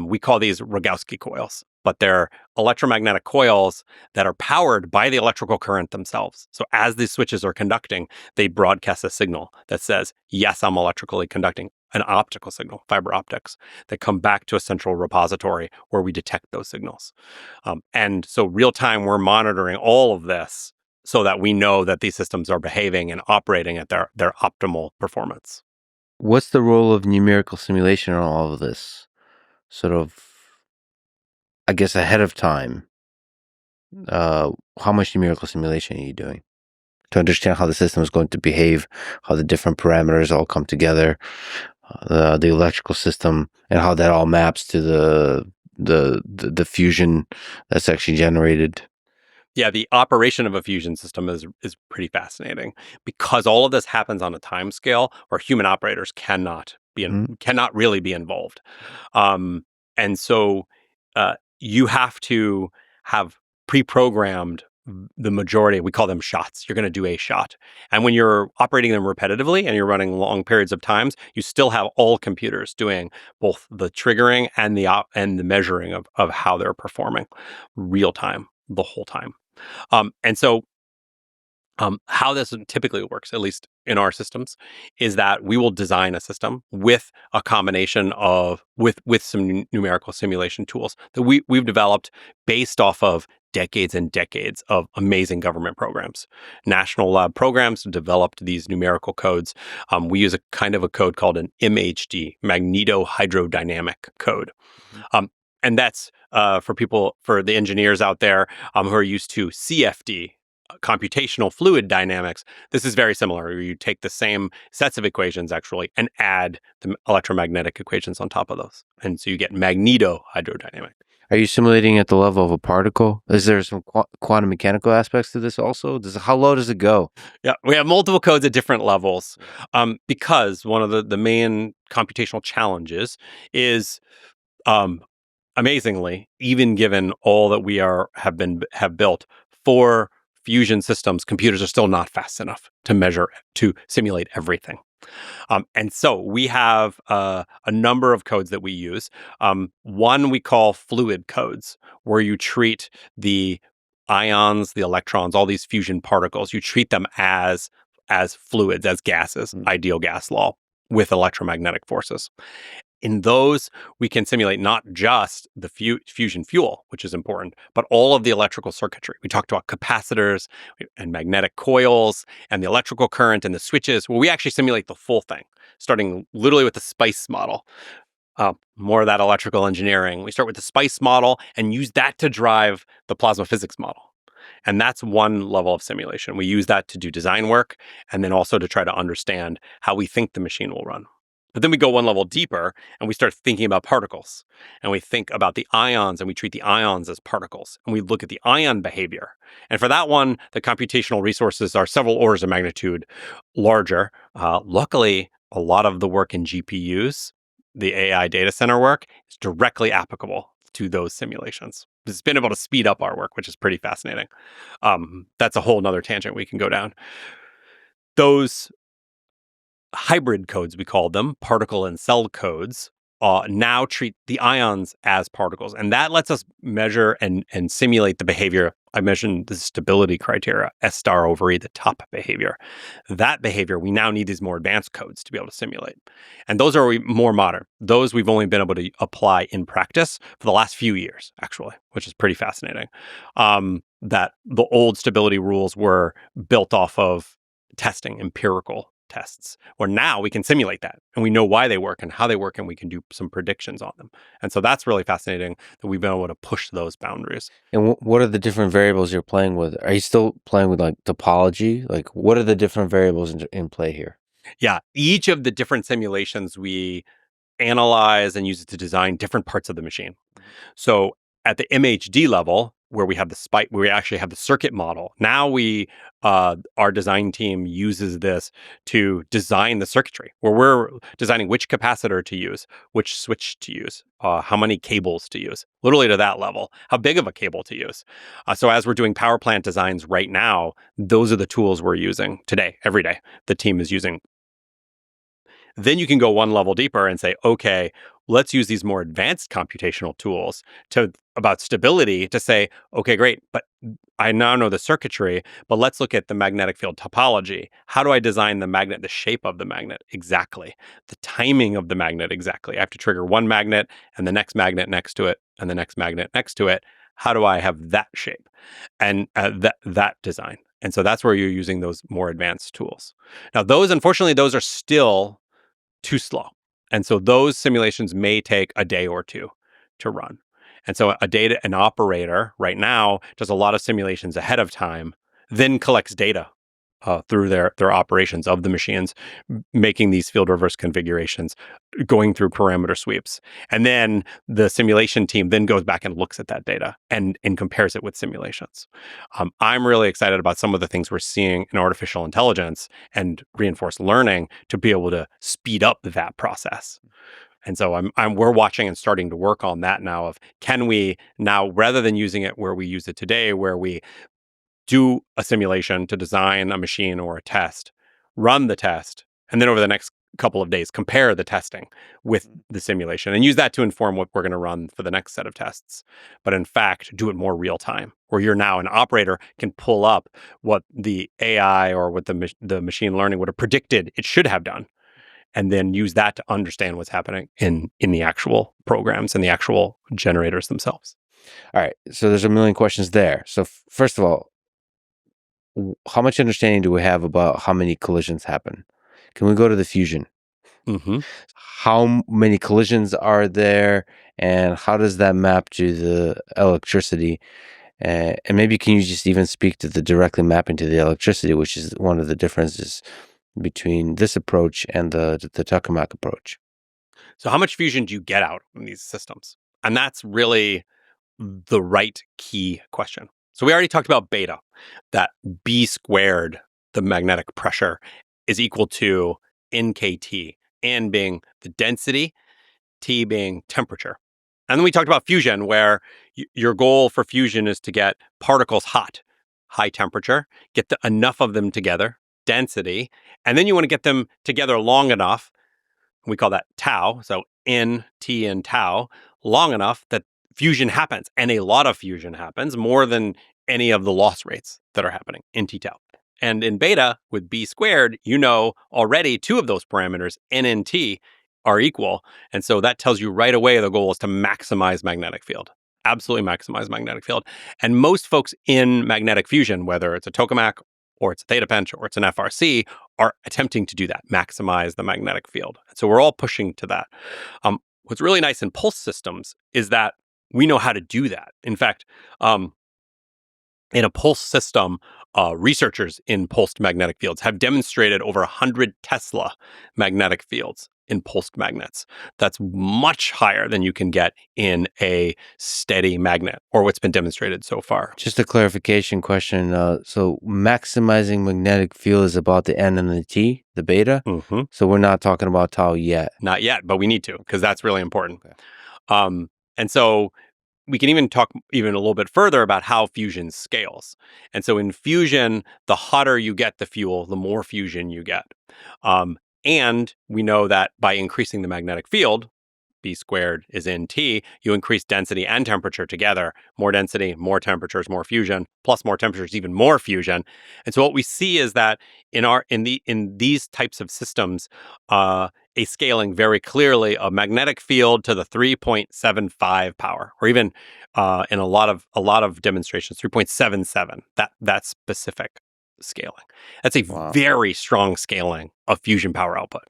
We call these Rogowski coils, but they're electromagnetic coils that are powered by the electrical current themselves. So as these switches are conducting, they broadcast a signal that says, yes, I'm electrically conducting, an optical signal, fiber optics, that come back to a central repository where we detect those signals. And so real time, we're monitoring all of this so that we know that these systems are behaving and operating at their optimal performance. What's the role of numerical simulation in all of this? Sort of, I guess, ahead of time. How much numerical simulation are you doing to understand how the system is going to behave, how the different parameters all come together, the electrical system, and how that all maps to the fusion that's actually generated? Yeah, the operation of a fusion system is pretty fascinating because all of this happens on a time scale where human operators cannot really be involved. And so you have to have pre-programmed the majority. We call them shots. You're going to do a shot. And when you're operating them repetitively and you're running long periods of times, you still have all computers doing both the triggering and the measuring of how they're performing real time the whole time. And so how this typically works, at least in our systems, is that we will design a system with a combination of with some numerical simulation tools that we've developed based off of decades and decades of amazing government programs. National lab programs developed these numerical codes. We use a kind of a code called an MHD, magnetohydrodynamic code. And that's for the engineers out there who are used to CFD, computational fluid dynamics. This is very similar. You take the same sets of equations actually and add the electromagnetic equations on top of those. And so you get magnetohydrodynamic. Are you simulating at the level of a particle? Is there some quantum mechanical aspects to this also? How low does it go? Yeah, we have multiple codes at different levels because one of the main computational challenges is amazingly, even given all that we have built for fusion systems, computers are still not fast enough to simulate everything. And so we have a number of codes that we use. One we call fluid codes, where you treat the ions, the electrons, all these fusion particles, you treat them as fluids, as gases, ideal gas law, with electromagnetic forces. In those, we can simulate not just the fusion fuel, which is important, but all of the electrical circuitry. We talked about capacitors and magnetic coils and the electrical current and the switches. Well, we actually simulate the full thing, starting literally with the SPICE model. More of that electrical engineering. We start with the SPICE model and use that to drive the plasma physics model. And that's one level of simulation. We use that to do design work and then also to try to understand how we think the machine will run. But then we go one level deeper and we start thinking about particles, and we think about the ions and we treat the ions as particles, and we look at the ion behavior. And for that one, the computational resources are several orders of magnitude larger. Luckily, a lot of the work in GPUs, the AI data center work, is directly applicable to those simulations. It's been able to speed up our work, which is pretty fascinating. That's a whole nother tangent we can go down. Those hybrid codes, we call them, particle and cell codes, now treat the ions as particles. And that lets us measure and simulate the behavior. I mentioned the stability criteria, S star over E, the top behavior. That behavior, we now need these more advanced codes to be able to simulate. And those are more modern. Those we've only been able to apply in practice for the last few years, actually, which is pretty fascinating. That the old stability rules were built off of testing, empirical tests, where now we can simulate that and we know why they work and how they work, and we can do some predictions on them. And so that's really fascinating that we've been able to push those boundaries. And what are the different variables you're playing with? Are you still playing with like topology? Like, what are the different variables in play here? Yeah, each of the different simulations we analyze and use it to design different parts of the machine. So at the MHD level, where we have we actually have the circuit model. Now our design team uses this to design the circuitry, where we're designing which capacitor to use, which switch to use, how many cables to use, literally to that level, how big of a cable to use. So as we're doing power plant designs right now, those are the tools we're using today, every day, the team is using. Then you can go one level deeper and say, okay, let's use these more advanced computational tools about stability to say, okay, great, but I now know the circuitry, but let's look at the magnetic field topology. How do I design the magnet, the shape of the magnet exactly, the timing of the magnet exactly? I have to trigger one magnet and the next magnet next to it and the next magnet next to it. How do I have that shape and that design? And so that's where you're using those more advanced tools. Now, unfortunately, those are still too slow. And so those simulations may take a day or two to run. And so an operator right now does a lot of simulations ahead of time, then collects data through their operations of the machines, making these field reverse configurations, going through parameter sweeps. And then the simulation team then goes back and looks at that data and compares it with simulations. I'm really excited about some of the things we're seeing in artificial intelligence and reinforced learning to be able to speed up that process. And so we're watching and starting to work on that now of can we now, rather than using it where we use it today, where we do a simulation to design a machine or a test, run the test, and then over the next couple of days, compare the testing with the simulation and use that to inform what we're going to run for the next set of tests. But in fact, do it more real time, where you're now an operator can pull up what the AI or what the machine learning would have predicted it should have done, and then use that to understand what's happening in the actual programs and the actual generators themselves. All right. So there's a million questions there. So first of all, how much understanding do we have about how many collisions happen? Can we go to the fusion? Mm-hmm. How many collisions are there, and how does that map to the electricity? And maybe can you just even speak to the directly mapping to the electricity, which is one of the differences between this approach and the tokamak approach? So how much fusion do you get out in these systems? And that's really the right key question. So we already talked about beta, that B squared, the magnetic pressure, is equal to NKT, N being the density, T being temperature. And then we talked about fusion, where your goal for fusion is to get particles hot, high temperature, get enough of them together, density, and then you want to get them together long enough. We call that tau. So N, T, and tau, long enough that fusion happens. And a lot of fusion happens, more than any of the loss rates that are happening in T tau. And in beta, with B squared, you know already two of those parameters, N and T, are equal. And so that tells you right away the goal is to maximize magnetic field. Absolutely maximize magnetic field. And most folks in magnetic fusion, whether it's a tokamak or it's a theta pinch or it's an FRC, are attempting to do that, maximize the magnetic field. So we're all pushing to that. What's really nice in pulse systems is that we know how to do that. In fact, in a pulse system, researchers in pulsed magnetic fields have demonstrated over 100 Tesla magnetic fields in pulsed magnets. That's much higher than you can get in a steady magnet, or what's been demonstrated so far. Just a clarification question. So maximizing magnetic field is about the N and the T, the beta. Mm-hmm. So we're not talking about tau yet. Not yet, but we need to, because that's really important. Okay. And so we can even talk even a little bit further about how fusion scales. And so in fusion, the hotter you get the fuel, the more fusion you get. And we know that by increasing the magnetic field, B squared is NT, you increase density and temperature together. More density, more temperatures, more fusion, plus more temperatures, even more fusion. And so what we see is that in these types of systems, a scaling very clearly of magnetic field to the 3.75 power, or even in a lot of demonstrations, 3.77. That specific scaling. That's a very strong scaling of fusion power output.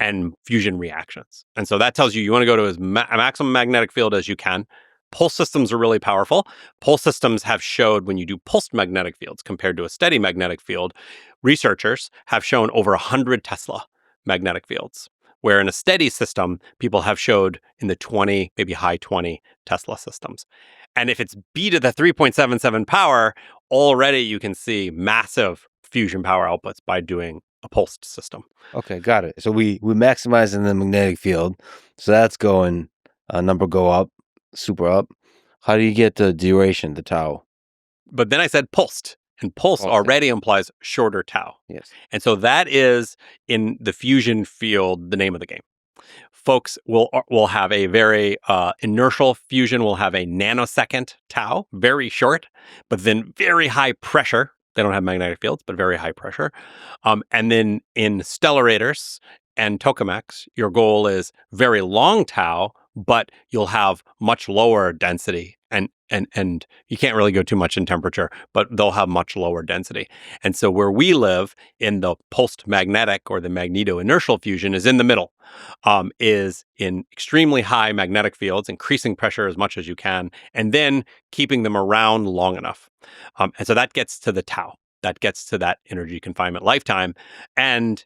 And fusion reactions. And so that tells you want to go to as maximum magnetic field as you can. Pulse systems are really powerful. Pulse systems have showed when you do pulsed magnetic fields compared to a steady magnetic field, researchers have shown over 100 Tesla magnetic fields, where in a steady system, people have showed in the 20, maybe high 20 Tesla systems. And if it's B to the 3.77 power, already you can see massive fusion power outputs by doing a pulsed system. Okay, got it. So we maximize in the magnetic field. So that's going, number go up, super up. How do you get the duration, the tau? But then I said pulsed. And pulse already implies shorter tau. Yes. And so that is, in the fusion field, the name of the game. Folks will have a very inertial fusion, will have a nanosecond tau, very short, but then very high pressure. They don't have magnetic fields, but very high pressure. And then in stellarators and tokamaks, your goal is very long tau, but you'll have much lower density and you can't really go too much in temperature, but they'll have much lower density. And so where we live in the pulsed magnetic or the magneto-inertial fusion is in the middle, is in extremely high magnetic fields, increasing pressure as much as you can, and then keeping them around long enough. And so that gets to the tau. That gets to that energy confinement lifetime. And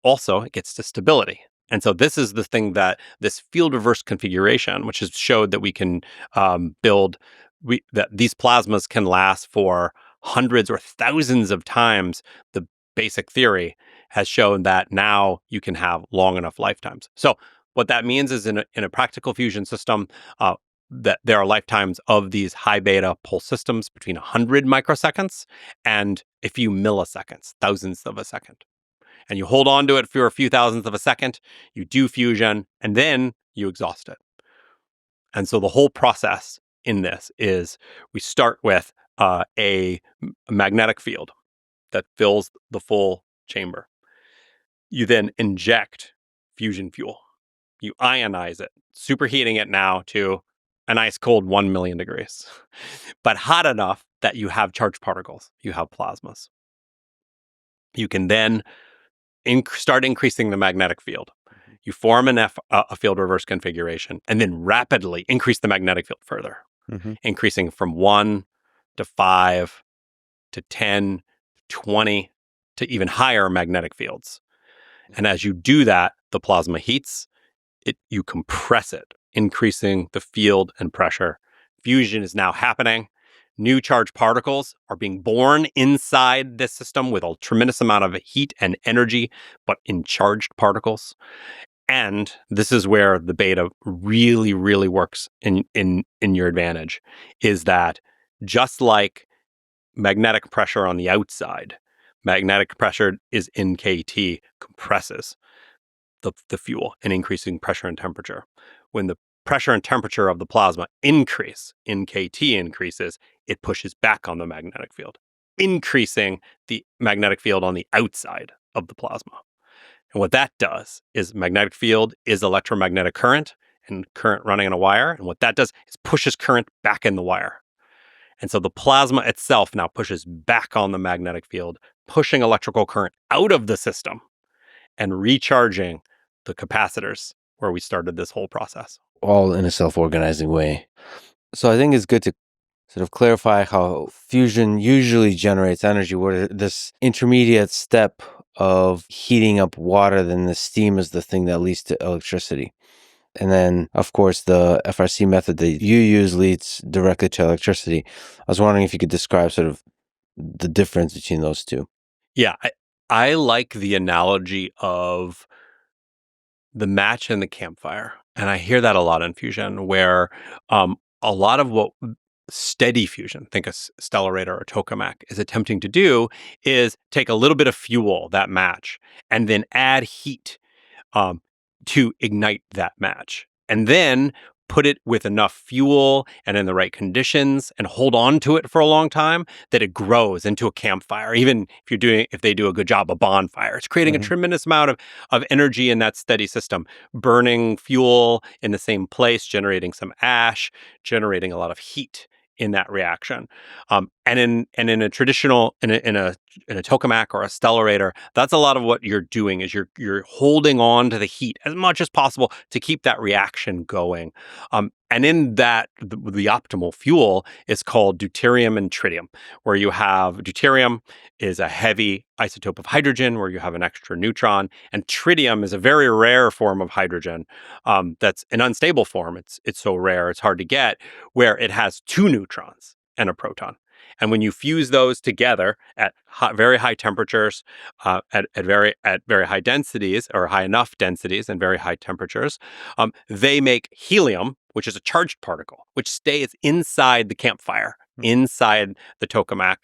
also it gets to stability. And so this is the thing that this field reverse configuration, which has showed that we can build, that these plasmas can last for hundreds or thousands of times the basic theory, has shown that now you can have long enough lifetimes. So what that means is in a practical fusion system, that there are lifetimes of these high beta pulse systems between 100 microseconds and a few milliseconds, thousandths of a second. And you hold on to it for a few thousandths of a second, you do fusion, and then you exhaust it. And so the whole process in this is we start with a magnetic field that fills the full chamber. You then inject fusion fuel. You ionize it, superheating it now to an ice cold 1 million degrees, but hot enough that you have charged particles, you have plasmas. You can then start increasing the magnetic field. You form a field reverse configuration and then rapidly increase the magnetic field further, increasing from 1 to 5 to 10, 20 to even higher magnetic fields. And as you do that, the plasma heats, you compress it, increasing the field and pressure. Fusion is now happening. New charged particles are being born inside this system with a tremendous amount of heat and energy, but in charged particles. And this is where the beta really, really works in your advantage, is that just like magnetic pressure on the outside, magnetic pressure is in KT, compresses the fuel and increasing pressure and temperature. When the pressure and temperature of the plasma increase, in KT increases, it pushes back on the magnetic field, increasing the magnetic field on the outside of the plasma. And what that does is magnetic field is electromagnetic current and current running in a wire. And what that does is pushes current back in the wire. And so the plasma itself now pushes back on the magnetic field, pushing electrical current out of the system and recharging the capacitors where we started this whole process. All in a self-organizing way. So I think it's good to sort of clarify how fusion usually generates energy, where this intermediate step of heating up water, then the steam is the thing that leads to electricity. And then, of course, the FRC method that you use leads directly to electricity. I was wondering if you could describe sort of the difference between those two. Yeah, I like the analogy of the match and the campfire. And I hear that a lot in fusion, where a lot of what steady fusion, think a Stellarator or tokamak, is attempting to do is take a little bit of fuel, that match, and then add heat to ignite that match. And then put it with enough fuel and in the right conditions and hold on to it for a long time that it grows into a campfire. Even if they do a good job, a bonfire, it's creating a tremendous amount of energy in that steady system, burning fuel in the same place, generating some ash, generating a lot of heat in that reaction. And in a traditional, in a tokamak or a Stellarator, that's a lot of what you're doing is you're holding on to the heat as much as possible to keep that reaction going. And in that, the optimal fuel is called deuterium and tritium, where you have deuterium is a heavy isotope of hydrogen, where you have an extra neutron, and tritium is a very rare form of hydrogen that's an unstable form. It's so rare, it's hard to get, where it has 2 neutrons and a proton. And when you fuse those together at very high temperatures, at very high densities, or high enough densities and very high temperatures, they make helium, which is a charged particle, which stays inside the campfire, inside the tokamak,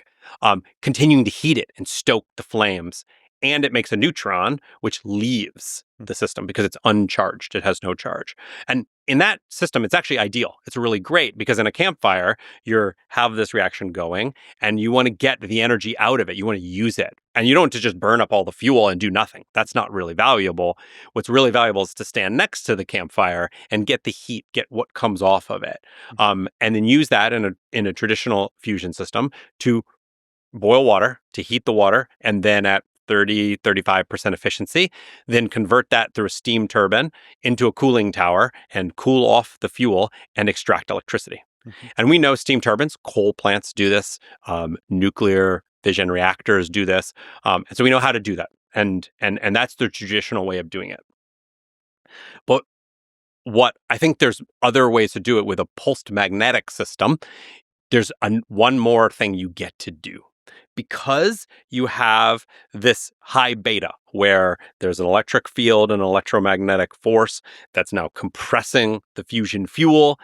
continuing to heat it and stoke the flames. And it makes a neutron, which leaves the system because it's uncharged. It has no charge. And in that system, it's actually ideal. It's really great because in a campfire, you have this reaction going and you want to get the energy out of it. You want to use it. And you don't want to just burn up all the fuel and do nothing. That's not really valuable. What's really valuable is to stand next to the campfire and get the heat, get what comes off of it. And then use that in a traditional fusion system to boil water, to heat the water, and then at 35% efficiency, then convert that through a steam turbine into a cooling tower and cool off the fuel and extract electricity. And we know steam turbines, coal plants do this, nuclear fission reactors do this. And so we know how to do that. And that's the traditional way of doing it. But what I think there's other ways to do it with a pulsed magnetic system. There's one more thing you get to do, because you have this high beta where there's an electric field and an electromagnetic force that's now compressing the fusion fuel.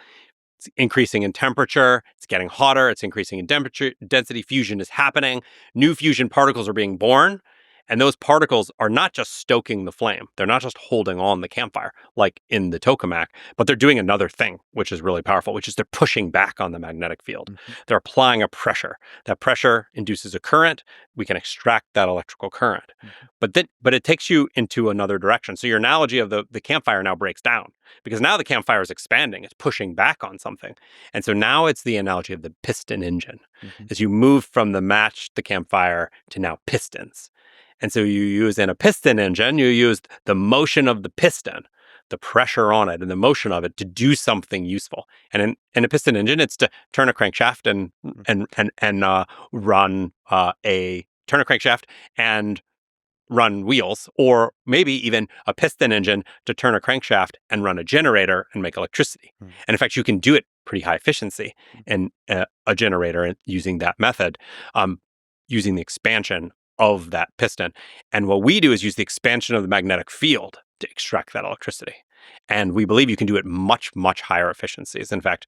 It's increasing in temperature. It's getting hotter. It's increasing in temperature. Density fusion is happening. New fusion particles are being born. And those particles are not just stoking the flame. They're not just holding on the campfire like in the tokamak, but they're doing another thing, which is really powerful, which is they're pushing back on the magnetic field. They're applying a pressure. That pressure induces a current. We can extract that electrical current. But it takes you into another direction. So your analogy of the campfire now breaks down because now the campfire is expanding. It's pushing back on something. And so now it's the analogy of the piston engine. As you move from the match, the campfire, to now pistons. And so you use in a piston engine, you use the motion of the piston, the pressure on it and the motion of it to do something useful. And in a piston engine, it's to turn a crankshaft and turn a crankshaft and run wheels, or maybe even a piston engine to turn a crankshaft and run a generator and make electricity. And in fact, you can do it pretty high efficiency in a generator using that method, using the expansion of that piston. And what we do is use the expansion of the magnetic field to extract that electricity. And we believe you can do it much, much higher efficiencies. In fact,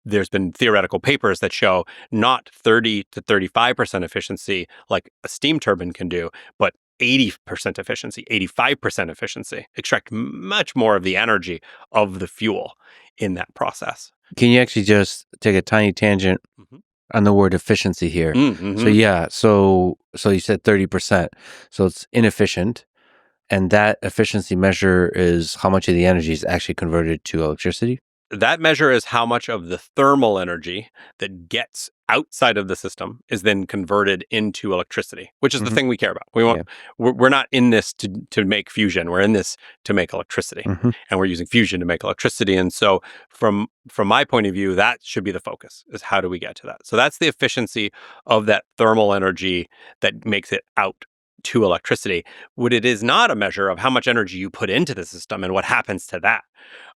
there's been theoretical papers that show not 30 to 35% efficiency like a steam turbine can do, but 80% efficiency, 85% efficiency, extract much more of the energy of the fuel in that process. Can you actually just take a tiny tangent on the word efficiency here? So you said 30%. So it's inefficient. And that efficiency measure is how much of the energy is actually converted to electricity? That measure is how much of the thermal energy that gets outside of the system is then converted into electricity, which is the thing we care about. We're not in this to make fusion. We're in this to make electricity, and we're using fusion to make electricity. And so from my point of view, that should be the focus, is how do we get to that? So that's the efficiency of that thermal energy that makes it out to electricity. What it is not a measure of how much energy you put into the system and what happens to that.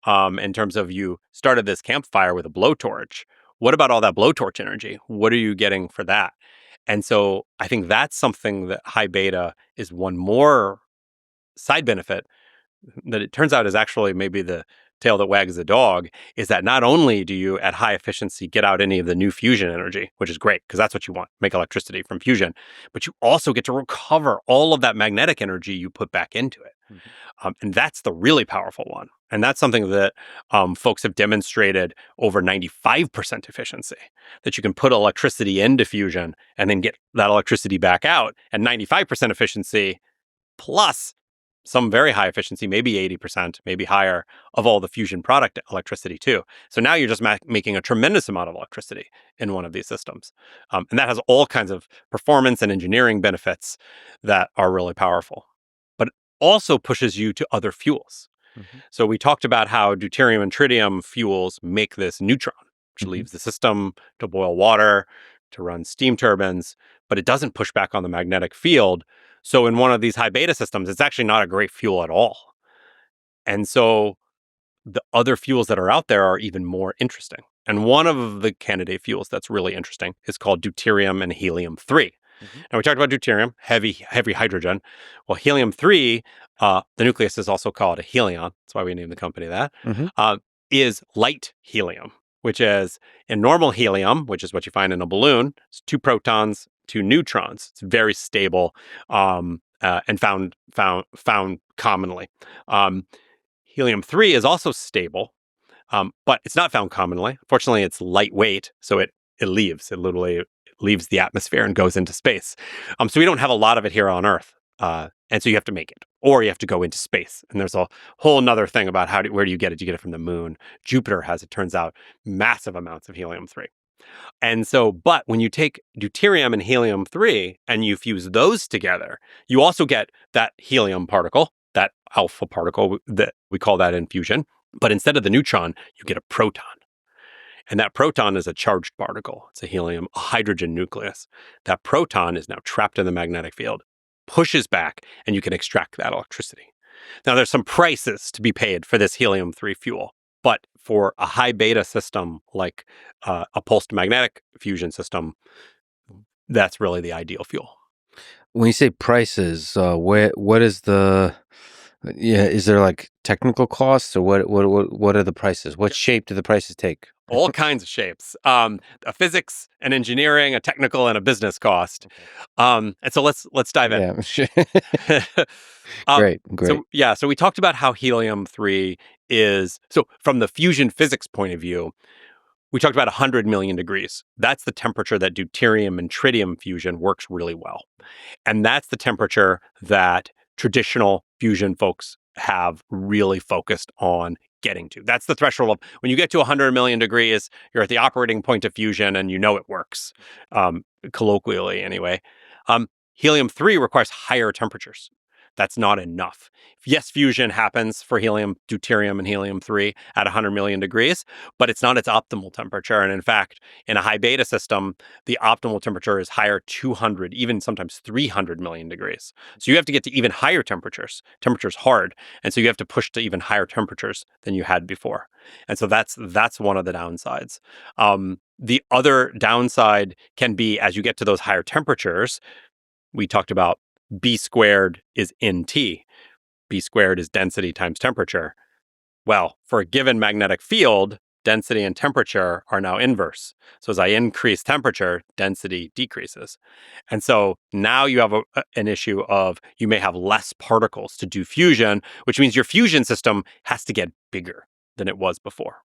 In terms of, you started this campfire with a blowtorch. What about all that blowtorch energy? What are you getting for that? And so I think that's something that high beta is one more side benefit that it turns out is actually maybe the tail that wags the dog, is that not only do you at high efficiency get out any of the new fusion energy, which is great because that's what you want, make electricity from fusion, but you also get to recover all of that magnetic energy you put back into it. And that's the really powerful one. And that's something that folks have demonstrated over 95% efficiency, that you can put electricity into fusion and then get that electricity back out at 95% efficiency plus some very high efficiency, maybe 80%, maybe higher, of all the fusion product electricity too. So now you're just making a tremendous amount of electricity in one of these systems. And that has all kinds of performance and engineering benefits that are really powerful. But it also pushes you to other fuels. So we talked about how deuterium and tritium fuels make this neutron, which leaves the system to boil water, to run steam turbines, but it doesn't push back on the magnetic field. So in one of these high beta systems, it's actually not a great fuel at all. And so the other fuels that are out there are even more interesting. And one of the candidate fuels that's really interesting is called deuterium and helium-3. Now, we talked about deuterium, heavy hydrogen. Well, helium-3, the nucleus is also called a helion. That's why we named the company that, is light helium, which is in normal helium, which is what you find in a balloon. It's 2 protons, 2 neutrons. It's very stable and found commonly. Helium-3 is also stable, but it's not found commonly. Fortunately, it's lightweight, so it leaves. It literally leaves the atmosphere and goes into space. So we don't have a lot of it here on Earth. And so you have to make it, or you have to go into space. And there's a whole nother thing about where do you get it? You get it from the moon. Jupiter has, it turns out, massive amounts of helium-3. And so, but when you take deuterium and helium-3 and you fuse those together, you also get that helium particle, that alpha particle that we call that in fusion. But instead of the neutron, you get a proton. And that proton is a charged particle. It's a hydrogen nucleus. That proton is now trapped in the magnetic field, pushes back, and you can extract that electricity. Now, there's some prices to be paid for this helium-3 fuel. But for a high beta system like a pulsed magnetic fusion system, That's really the ideal fuel. When you say prices, what is is there like technical costs, or what are the prices? What shape do the prices take? All kinds of shapes. A physics, an engineering, a technical, and a business cost. Okay. And so let's dive in. Yeah. um, Great. so we talked about how helium-3 is. So from the fusion physics point of view, we talked about 100 million degrees. That's the temperature that deuterium and tritium fusion works really well. And that's the temperature that traditional fusion folks have really focused on getting to. That's the threshold of when you get to 100 million degrees, you're at the operating point of fusion and you know it works, colloquially anyway. Helium-3 requires higher temperatures. That's not enough. Yes, fusion happens for helium, deuterium, and helium-3 at 100 million degrees, but it's not its optimal temperature. And in fact, in a high beta system, the optimal temperature is higher 200, even sometimes 300 million degrees. So you have to get to even higher temperatures. Temperature's hard. And so you have to push to even higher temperatures than you had before. And so that's one of the downsides. The other downside can be as you get to those higher temperatures, we talked about B squared is NT. B squared is density times temperature. Well, for a given magnetic field, density and temperature are now inverse. So as I increase temperature, density decreases. And so now you have an issue of you may have less particles to do fusion, which means your fusion system has to get bigger than it was before.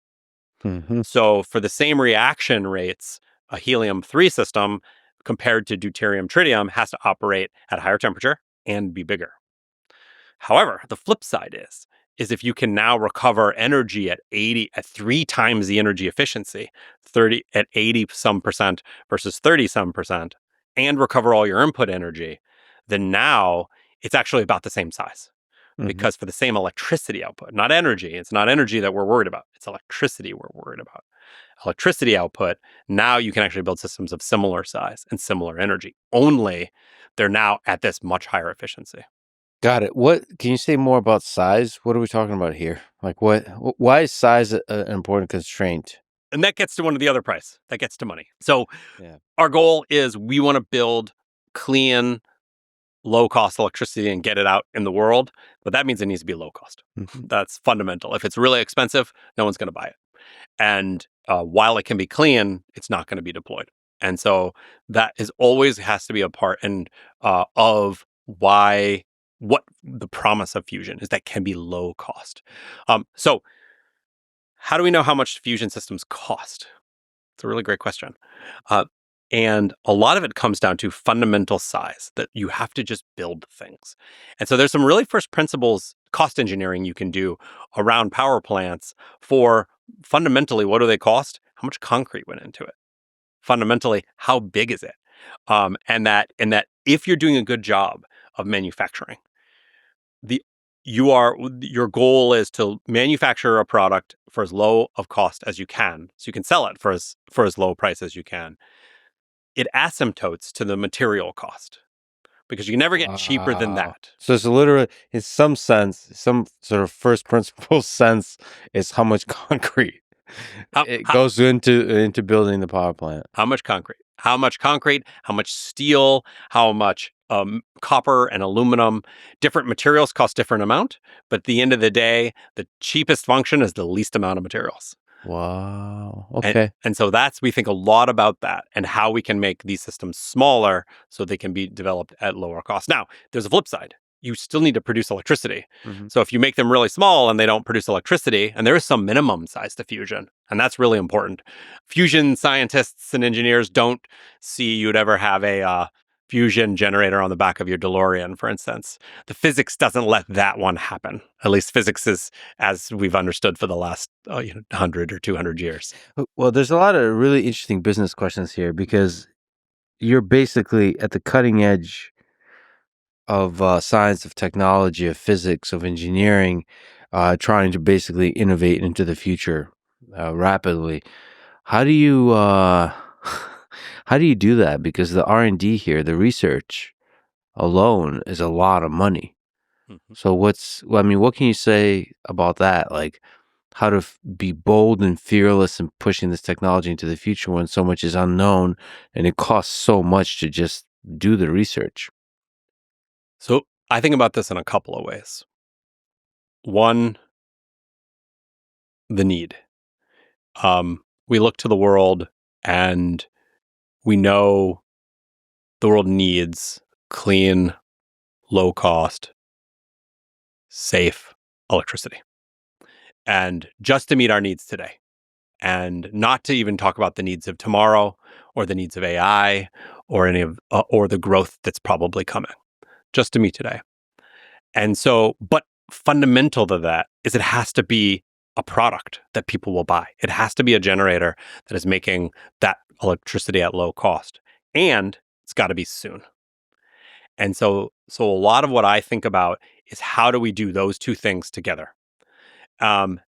Mm-hmm. So for the same reaction rates, a helium-3 system compared to deuterium-tritium has to operate at a higher temperature and be bigger. However, the flip side is if you can now recover energy at 3 times the energy efficiency, 30 at 80 some percent versus 30 some percent, and recover all your input energy, then now it's actually about the same size. Because for the same electricity output, not energy, it's not energy that we're worried about, it's electricity we're worried about. Electricity output, now you can actually build systems of similar size and similar energy, only they're now at this much higher efficiency. Got it. What can you say more about size? What are we talking about here? Like why is size an important constraint? And that gets to one of the other price. That gets to money. So Yeah. our goal is we want to build clean, low-cost electricity and get it out in the world, but that means it needs to be low cost. Mm-hmm. That's fundamental. If it's really expensive, no one's going to buy it. And while it can be clean, it's not going to be deployed. And so that is always has to be a part of what the promise of fusion is that can be low cost. So how do we know how much fusion systems cost? It's a really great question. And a lot of it comes down to fundamental size, that you have to just build things. And so there's some really first principles cost engineering you can do around power plants for fundamentally, what do they cost? How much concrete went into it? Fundamentally, how big is it? And that if you're doing a good job of manufacturing, your goal is to manufacture a product for as low of cost as you can, so you can sell it for as low price as you can. It asymptotes to the material cost because you can never get cheaper than Wow. that. So it's literally, in some sense, some sort of first principle sense, is how much concrete it goes into building the power plant. How much concrete? How much concrete? How much steel? How much copper and aluminum? Different materials cost different amount, but at the end of the day, the cheapest function is the least amount of materials. Wow. Okay. And so we think a lot about that and how we can make these systems smaller so they can be developed at lower cost. Now, there's a flip side. You still need to produce electricity. Mm-hmm. So if you make them really small and they don't produce electricity, and there is some minimum size to fusion, and that's really important. Fusion scientists and engineers don't see you'd ever have a fusion generator on the back of your DeLorean, for instance. The physics doesn't let that one happen. At least physics is as we've understood for the last 100 or 200 years. Well, there's a lot of really interesting business questions here because you're basically at the cutting edge of science, of technology, of physics, of engineering, trying to basically innovate into the future rapidly. How do you how do you do that? Because the R&D here, the research alone, is a lot of money. Mm-hmm. So what can you say about that? Like, how to be bold and fearless in pushing this technology into the future when so much is unknown and it costs so much to just do the research? So I think about this in a couple of ways. One, the need. We look to the world and we know the world needs clean, low cost, safe electricity. And just to meet our needs today, and not to even talk about the needs of tomorrow or the needs of AI or any of or the growth that's probably coming, just to meet today. And so, but fundamental to that is it has to be a product that people will buy. It has to be a generator that is making that electricity at low cost. And it's got to be soon. And so a lot of what I think about is how do we do those two things together? And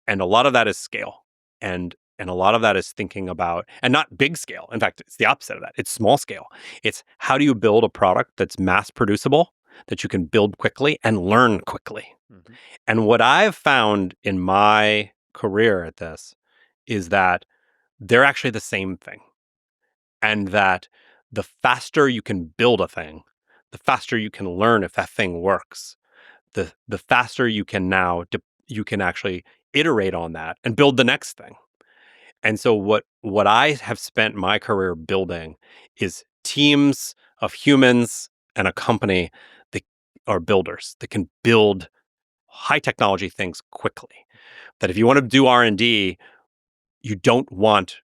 a lot of that is scale. And a lot of that is thinking about, and not big scale. In fact, it's the opposite of that. It's small scale. It's how do you build a product that's mass producible, that you can build quickly and learn quickly. Mm-hmm. And what I've found in my career at this is that they're actually the same thing. And that the faster you can build a thing, the faster you can learn if that thing works. The faster you can you can actually iterate on that and build the next thing. And so what I have spent my career building is teams of humans and a company that are builders that can build high technology things quickly. That if you want to do R&D, you don't want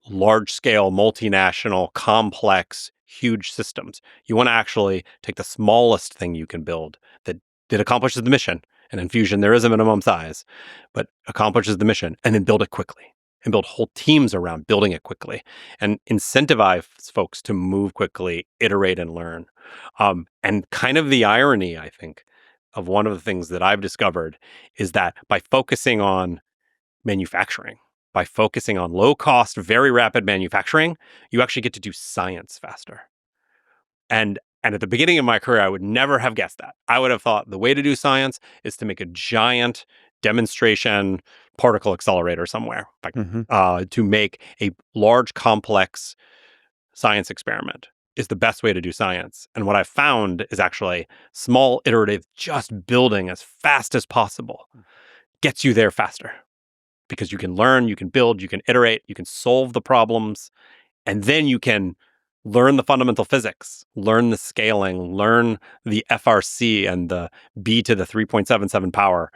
large scale, multinational, complex, huge systems. You want to actually take the smallest thing you can build that accomplishes the mission. And in fusion, there is a minimum size, but accomplishes the mission, and then build it quickly and build whole teams around building it quickly and incentivize folks to move quickly, iterate, and learn. And kind of the irony, I think, of one of the things that I've discovered is that by focusing on manufacturing, by focusing on low cost, very rapid manufacturing, you actually get to do science faster. And at the beginning of my career, I would never have guessed that. I would have thought the way to do science is to make a giant demonstration particle accelerator somewhere, to make a large, complex science experiment is the best way to do science. And what I found is actually small, iterative, just building as fast as possible gets you there faster. Because you can learn, you can build, you can iterate, you can solve the problems, and then you can learn the fundamental physics, learn the scaling, learn the FRC and the B to the 3.77 power,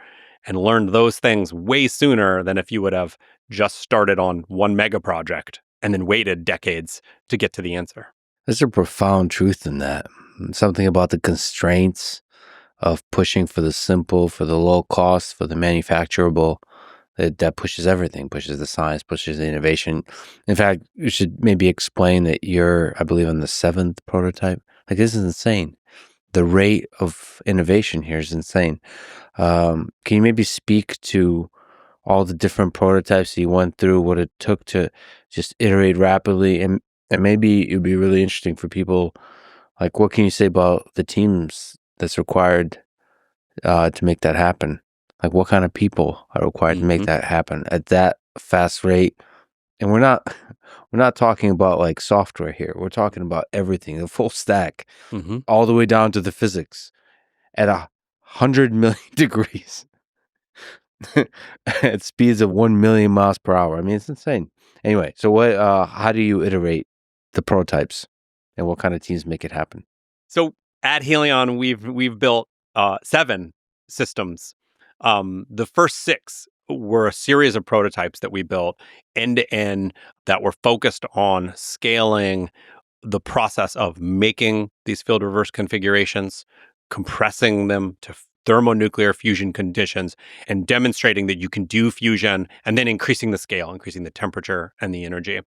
and learn those things way sooner than if you would have just started on one mega project and then waited decades to get to the answer. There's a profound truth in that. Something about the constraints of pushing for the simple, for the low cost, for the manufacturable. That pushes everything, pushes the science, pushes the innovation. In fact, you should maybe explain that you're, I believe, on the 7th prototype. Like, this is insane. The rate of innovation here is insane. Can you maybe speak to all the different prototypes you went through, what it took to just iterate rapidly? And maybe it would be really interesting for people, like, what can you say about the teams that's required to make that happen? Like, what kind of people are required to make that happen at that fast rate? And we're not talking about like software here. We're talking about everything, the full stack, all the way down to the physics at 100 million degrees at speeds of 1 million miles per hour. I mean, it's insane. Anyway, so how do you iterate the prototypes, and what kind of teams make it happen? So at Helion, we've built 7 systems. The first 6 were a series of prototypes that we built end to end that were focused on scaling the process of making these field reverse configurations, compressing them to thermonuclear fusion conditions, and demonstrating that you can do fusion, and then increasing the scale, increasing the temperature and the energy.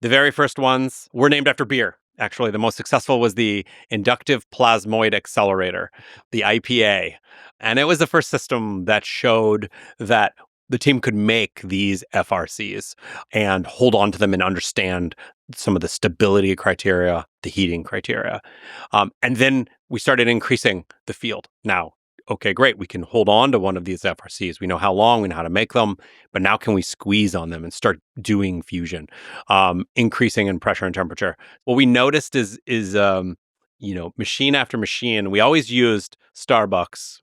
The very first ones were named after beer. Actually, the most successful was the Inductive Plasmoid Accelerator, the IPA. And it was the first system that showed that the team could make these FRCs and hold on to them and understand some of the stability criteria, the heating criteria. And then we started increasing the field. Now, okay, great, we can hold on to one of these FRCs. We know how long, we know how to make them, but now can we squeeze on them and start doing fusion, increasing in pressure and temperature? What we noticed is machine after machine. We always used Starbucks.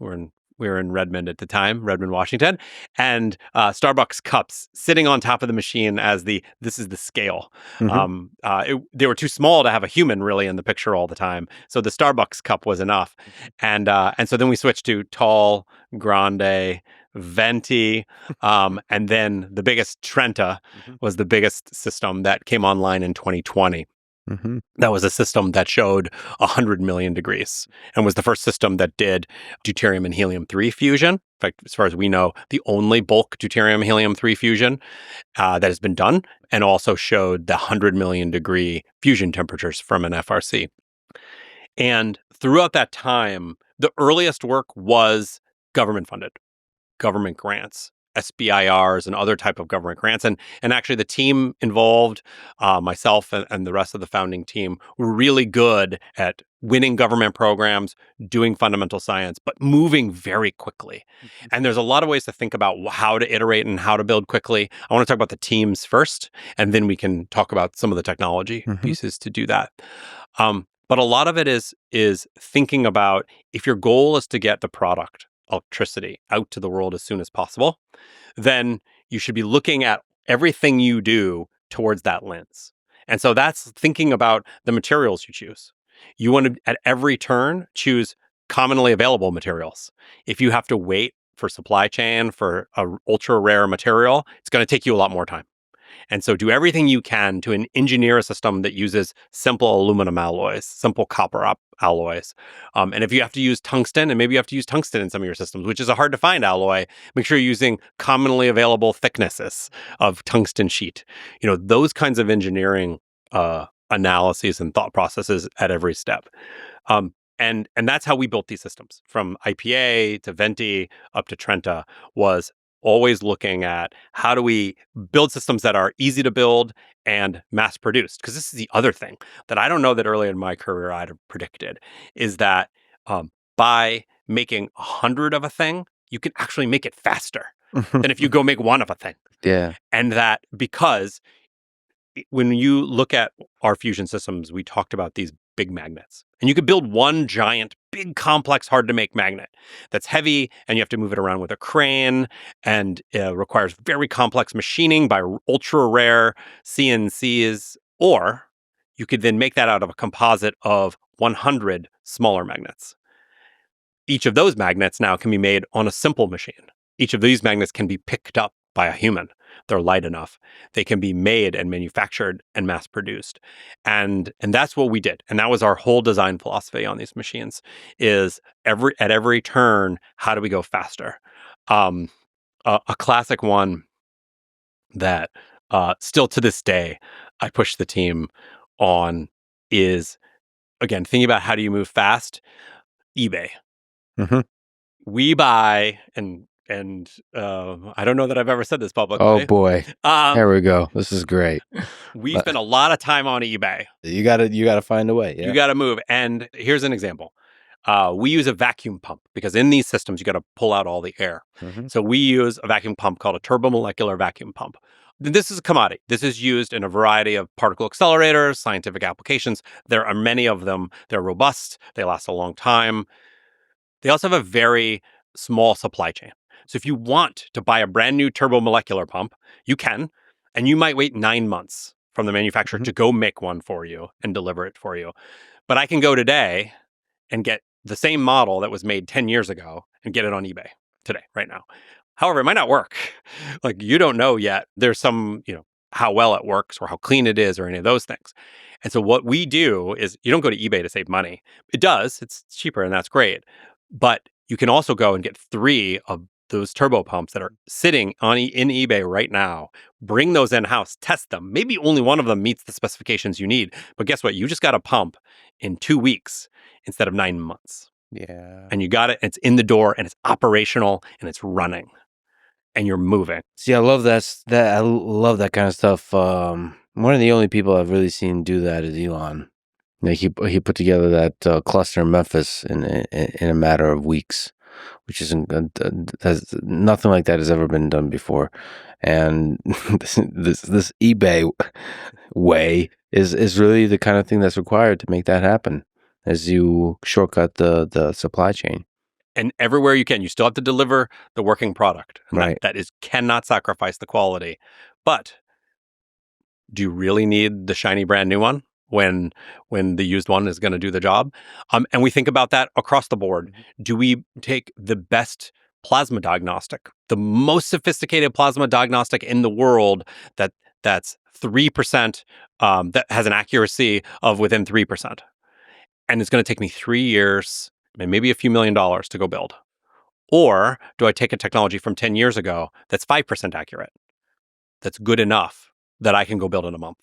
We were in Redmond at the time, Redmond, Washington, and Starbucks cups sitting on top of the machine as this is the scale. They were too small to have a human really in the picture all the time, so the Starbucks cup was enough. And so then we switched to tall, grande, venti, and then the biggest Trenta was the biggest system that came online in 2020. That was a system that showed 100 million degrees and was the first system that did deuterium and helium-3 fusion. In fact, as far as we know, the only bulk deuterium helium-3 fusion that has been done, and also showed the 100 million degree fusion temperatures from an FRC. And throughout that time, the earliest work was government funded, government grants, SBIRs and other type of government grants. And actually the team involved, myself and the rest of the founding team, were really good at winning government programs, doing fundamental science, but moving very quickly. And there's a lot of ways to think about how to iterate and how to build quickly. I want to talk about the teams first, and then we can talk about some of the technology pieces to do that. But a lot of it is thinking about, if your goal is to get the product, electricity, out to the world as soon as possible, then you should be looking at everything you do towards that lens. And so that's thinking about the materials you choose. You want to, at every turn, choose commonly available materials. If you have to wait for supply chain for an ultra rare material, it's going to take you a lot more time. And so do everything you can to engineer a system that uses simple aluminum alloys, simple copper alloys. And if you have to use tungsten, and maybe you have to use tungsten in some of your systems, which is a hard to find alloy, make sure you're using commonly available thicknesses of tungsten sheet. Those kinds of engineering analyses and thought processes at every step. And that's how we built these systems, from IPA to Venti up to Trenta, was always looking at how do we build systems that are easy to build and mass produced. Because this is the other thing that I don't know that early in my career I'd have predicted, is that by making 100 of a thing, you can actually make it faster than if you go make one of a thing. Yeah. And that because when you look at our fusion systems, we talked about these big magnets. And you could build one giant, big, complex, hard-to-make magnet that's heavy, and you have to move it around with a crane, and requires very complex machining by ultra-rare CNCs. Or you could then make that out of a composite of 100 smaller magnets. Each of those magnets now can be made on a simple machine. Each of these magnets can be picked up by a human. They're light enough. They can be made and manufactured and mass produced. And that's what we did. And that was our whole design philosophy on these machines, is at every turn, how do we go faster? A classic one that still to this day I push the team on is, again, thinking about how do you move fast? eBay. We buy, and I don't know that I've ever said this publicly. Oh boy, here we go. This is great. We spend a lot of time on eBay. You gotta find a way. Yeah. You gotta move. And here's an example. We use a vacuum pump, because in these systems you got to pull out all the air. So we use a vacuum pump called a turbomolecular vacuum pump. This is a commodity. This is used in a variety of particle accelerators, scientific applications. There are many of them. They're robust. They last a long time. They also have a very small supply chain. So if you want to buy a brand new turbomolecular pump, you can, and you might wait 9 months from the manufacturer to go make one for you and deliver it for you. But I can go today and get the same model that was made 10 years ago and get it on eBay today, right now. However, it might not work. Like, you don't know yet. There's some, how well it works or how clean it is or any of those things. And so what we do is, you don't go to eBay to save money. It does. It's cheaper, and that's great. But you can also go and get 3 of those turbo pumps that are sitting in eBay right now. Bring those in-house, test them. Maybe only one of them meets the specifications you need. But guess what? You just got a pump in 2 weeks instead of 9 months. Yeah. And you got it, and it's in the door, and it's operational, and it's running, and you're moving. See, I love that. I love that kind of stuff. One of the only people I've really seen do that is Elon. Like, he put together that cluster in Memphis in a matter of weeks. which isn't has nothing like that has ever been done before. And this eBay way is really the kind of thing that's required to make that happen, as you shortcut the supply chain. And everywhere you can, you still have to deliver the working product. And Right. that cannot sacrifice the quality. But do you really need the shiny brand new one when the used one is going to do the job? And we think about that across the board. Do we take the best plasma diagnostic, the most sophisticated plasma diagnostic in the world that's 3%, that has an accuracy of within 3%? And it's going to take me 3 years and maybe a few $1 million to go build. Or do I take a technology from 10 years ago that's 5% accurate, that's good enough that I can go build in a month?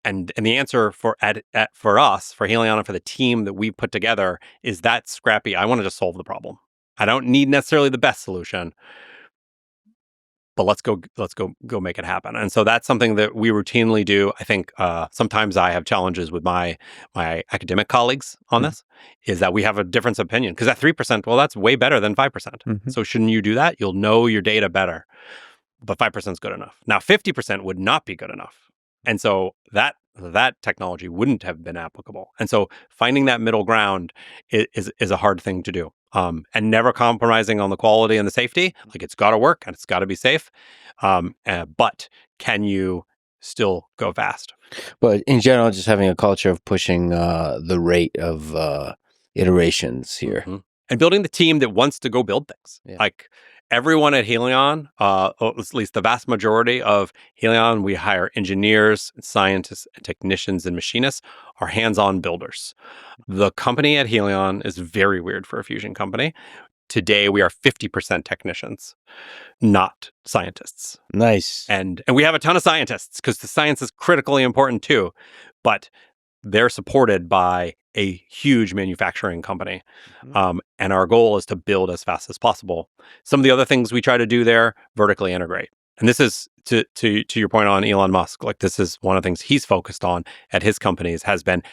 And the answer for us, for Helion, and for the team that we put together is that scrappy. I want to just solve the problem. I don't need necessarily the best solution, but let's go make it happen. And so that's something that we routinely do. I think sometimes I have challenges with my academic colleagues on this, is that we have a difference of opinion. Because at 3%, well, that's way better than 5%. So shouldn't you do that? You'll know your data better. But 5% is good enough. Now, 50% would not be good enough. And so that technology wouldn't have been applicable. And so finding that middle ground is a hard thing to do. And never compromising on the quality and the safety. Like, it's got to work and it's got to be safe. But can you still go fast? But in general, just having a culture of pushing the rate of iterations here. And building the team that wants to go build things. Yeah. Like, everyone at Helion, at least the vast majority of Helion, we hire engineers, scientists, and technicians and machinists, are hands-on builders. The company at Helion is very weird for a fusion company. Today, we are 50% technicians, not scientists. Nice. And we have a ton of scientists, because the science is critically important too. But they're supported by a huge manufacturing company. And our goal is to build as fast as possible. Some of the other things we try to do there, vertically integrate. And this is to your point on Elon Musk. Like, this is one of the things he's focused on at his companies, has been,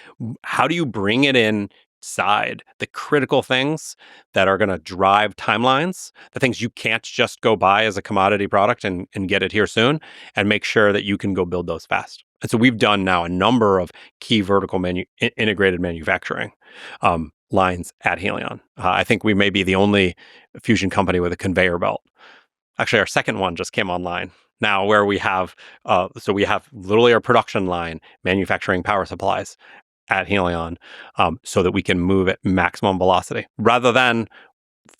how do you bring it inside the critical things that are going to drive timelines, the things you can't just go buy as a commodity product and get it here soon, and make sure that you can go build those fast. And so we've done now a number of key vertical integrated manufacturing lines at Helion. I think we may be the only fusion company with a conveyor belt. Actually, our second one just came online now, where we have we have literally our production line manufacturing power supplies at Helion, so that we can move at maximum velocity, rather than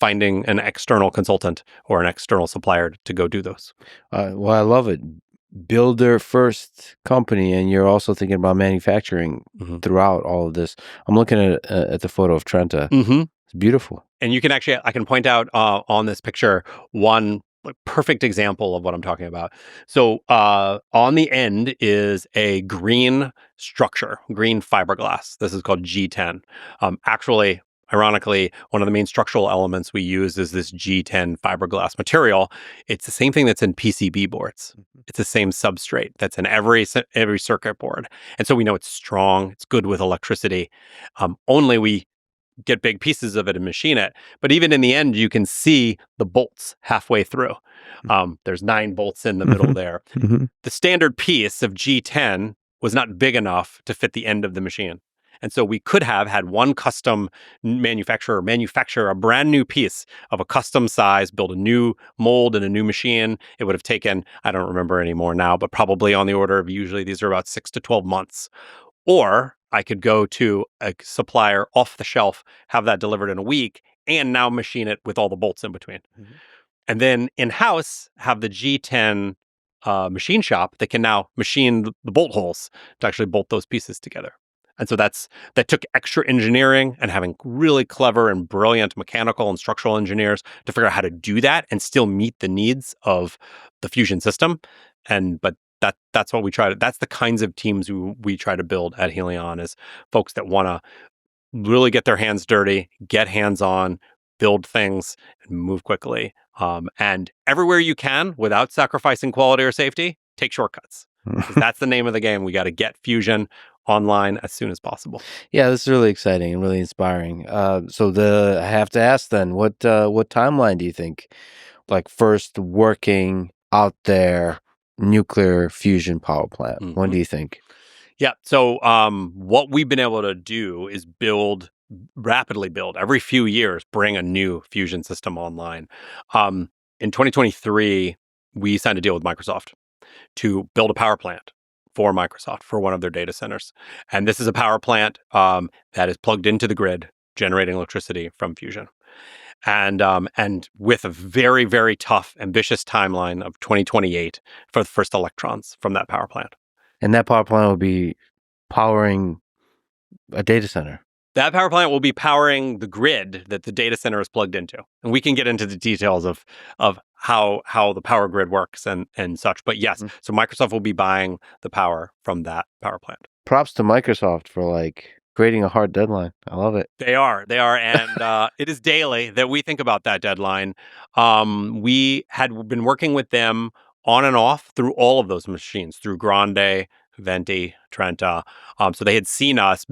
finding an external consultant or an external supplier to go do those. Well, I love it. Builder first company, and you're also thinking about manufacturing throughout all of this. I'm looking at the photo of Trenta. It's beautiful. And you can actually, I can point out on this picture one perfect example of what I'm talking about. So on the end is a green structure, green fiberglass. This is called G10. Actually, ironically, one of the main structural elements we use is this G10 fiberglass material. It's the same thing that's in PCB boards. It's the same substrate that's in every circuit board. And so we know it's strong, it's good with electricity. Only we get big pieces of it and machine it. But even in the end, you can see the bolts halfway through. There's 9 bolts in the middle there. The standard piece of G10 was not big enough to fit the end of the machine. And so we could have had one custom manufacturer manufacture a brand new piece of a custom size, build a new mold and a new machine. It would have taken, I don't remember anymore now, but probably on the order of, usually these are about 6 to 12 months. Or I could go to a supplier off the shelf, have that delivered in a week, and now machine it with all the bolts in between. And then in-house, have the G10 machine shop that can now machine the bolt holes to actually bolt those pieces together. And so that took extra engineering and having really clever and brilliant mechanical and structural engineers to figure out how to do that and still meet the needs of the fusion system. But that's what we try to. That's the kinds of teams we try to build at Helion, is folks that want to really get their hands dirty, get hands on, build things, and move quickly. And everywhere you can, without sacrificing quality or safety, take shortcuts. Because that's the name of the game. We got to get fusion online as soon as possible. Yeah, this is really exciting and really inspiring. I have to ask then, what timeline do you think? Like first working out there nuclear fusion power plant. When Mm-hmm. do you think? Yeah. So what we've been able to do is rapidly build every few years, bring a new fusion system online. In 2023, we signed a deal with Microsoft to build a power plant for Microsoft for one of their data centers. And this is a power plant that is plugged into the grid, generating electricity from fusion. And with a very, very tough, ambitious timeline of 2028 for the first electrons from that power plant. And that power plant will be powering a data center. That power plant will be powering the grid that the data center is plugged into. And we can get into the details of how the power grid works and such. But yes, so Microsoft will be buying the power from that power plant. Props to Microsoft for creating a hard deadline. I love it. They are. And it is daily that we think about that deadline. We had been working with them on and off through all of those machines, through Grande, Venti, Trenta. So they had seen us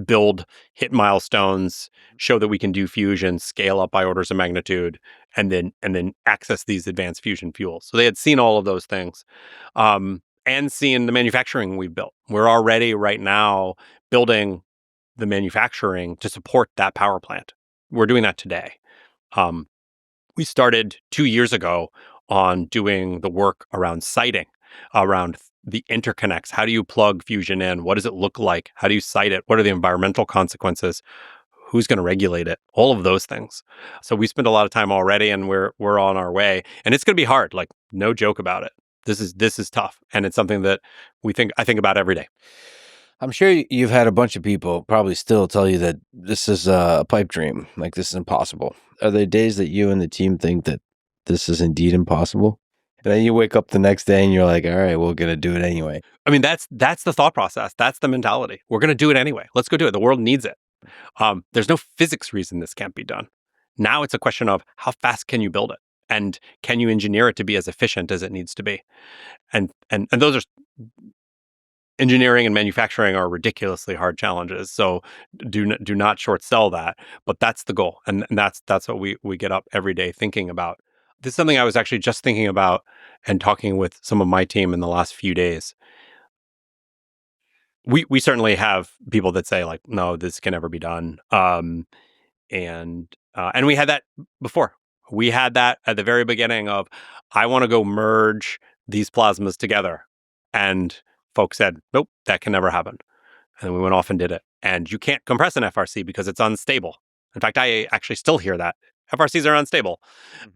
hit milestones, show that we can do fusion, scale up by orders of magnitude, and then access these advanced fusion fuels. So they had seen all of those things, and seen the manufacturing we've built. We're already right now building the manufacturing to support that power plant. We're doing that today. We started 2 years ago on doing the work around siting, around the interconnects. How do you plug fusion in? What does it look like? How do you site it? What are the environmental consequences? Who's going to regulate it? All of those things. So we spent a lot of time already, and we're on our way. And it's going to be hard. No joke about it. This is tough, and it's something that I think about every day. I'm sure you've had a bunch of people probably still tell you that this is a pipe dream, like this is impossible. Are there days that you and the team think that this is indeed impossible? And then you wake up the next day and you're like, all right, we're going to do it anyway. I mean, that's the thought process. That's the mentality. We're going to do it anyway. Let's go do it. The world needs it. There's no physics reason this can't be done. Now it's a question of how fast can you build it? And can you engineer it to be as efficient as it needs to be? And those are engineering and manufacturing are ridiculously hard challenges. So do not short sell that. But that's the goal, and that's what we get up every day thinking about. This is something I was actually just thinking about and talking with some of my team in the last few days. We certainly have people that say no, this can never be done. And we had that before. We had that at the very beginning of, I want to go merge these plasmas together, and folks said, nope, that can never happen. And we went off and did it. And you can't compress an FRC because it's unstable. In fact, I actually still hear that. FRCs are unstable.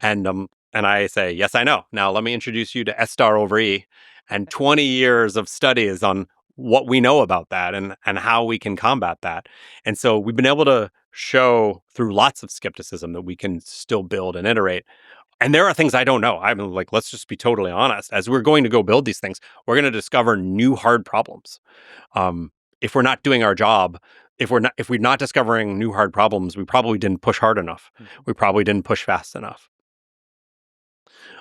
Mm-hmm. And I say, yes, I know. Now let me introduce you to S star over E and 20 years of studies on what we know about that and how we can combat that. And so we've been able to show through lots of skepticism that we can still build and iterate. And there are things I don't know. I'm like, let's just be totally honest. As we're going to go build these things, we're going to discover new hard problems. If we're not doing our job, if we're not discovering new hard problems, we probably didn't push hard enough. Mm-hmm. We probably didn't push fast enough.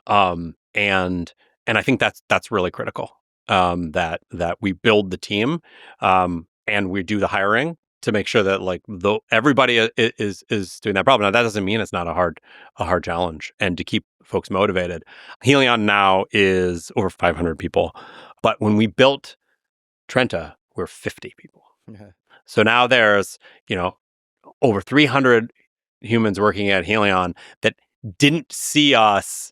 And I think that's really critical. That we build the team, and we do the hiring to make sure that everybody is doing that problem. Now that doesn't mean it's not a hard challenge, and to keep folks motivated. Helion now is over 500 people, but when we built Trenta, we're 50 people. Okay. So now there's over 300 humans working at Helion that didn't see us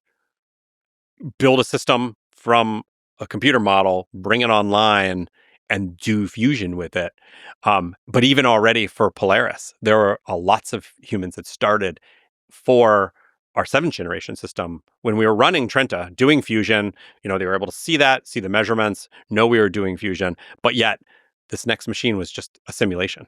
build a system from a computer model, bring it online, and do fusion with it. But even already for Polaris, there are lots of humans that started for our 7th generation system. When we were running Trenta, doing fusion, they were able to see the measurements, know we were doing fusion, but yet this next machine was just a simulation.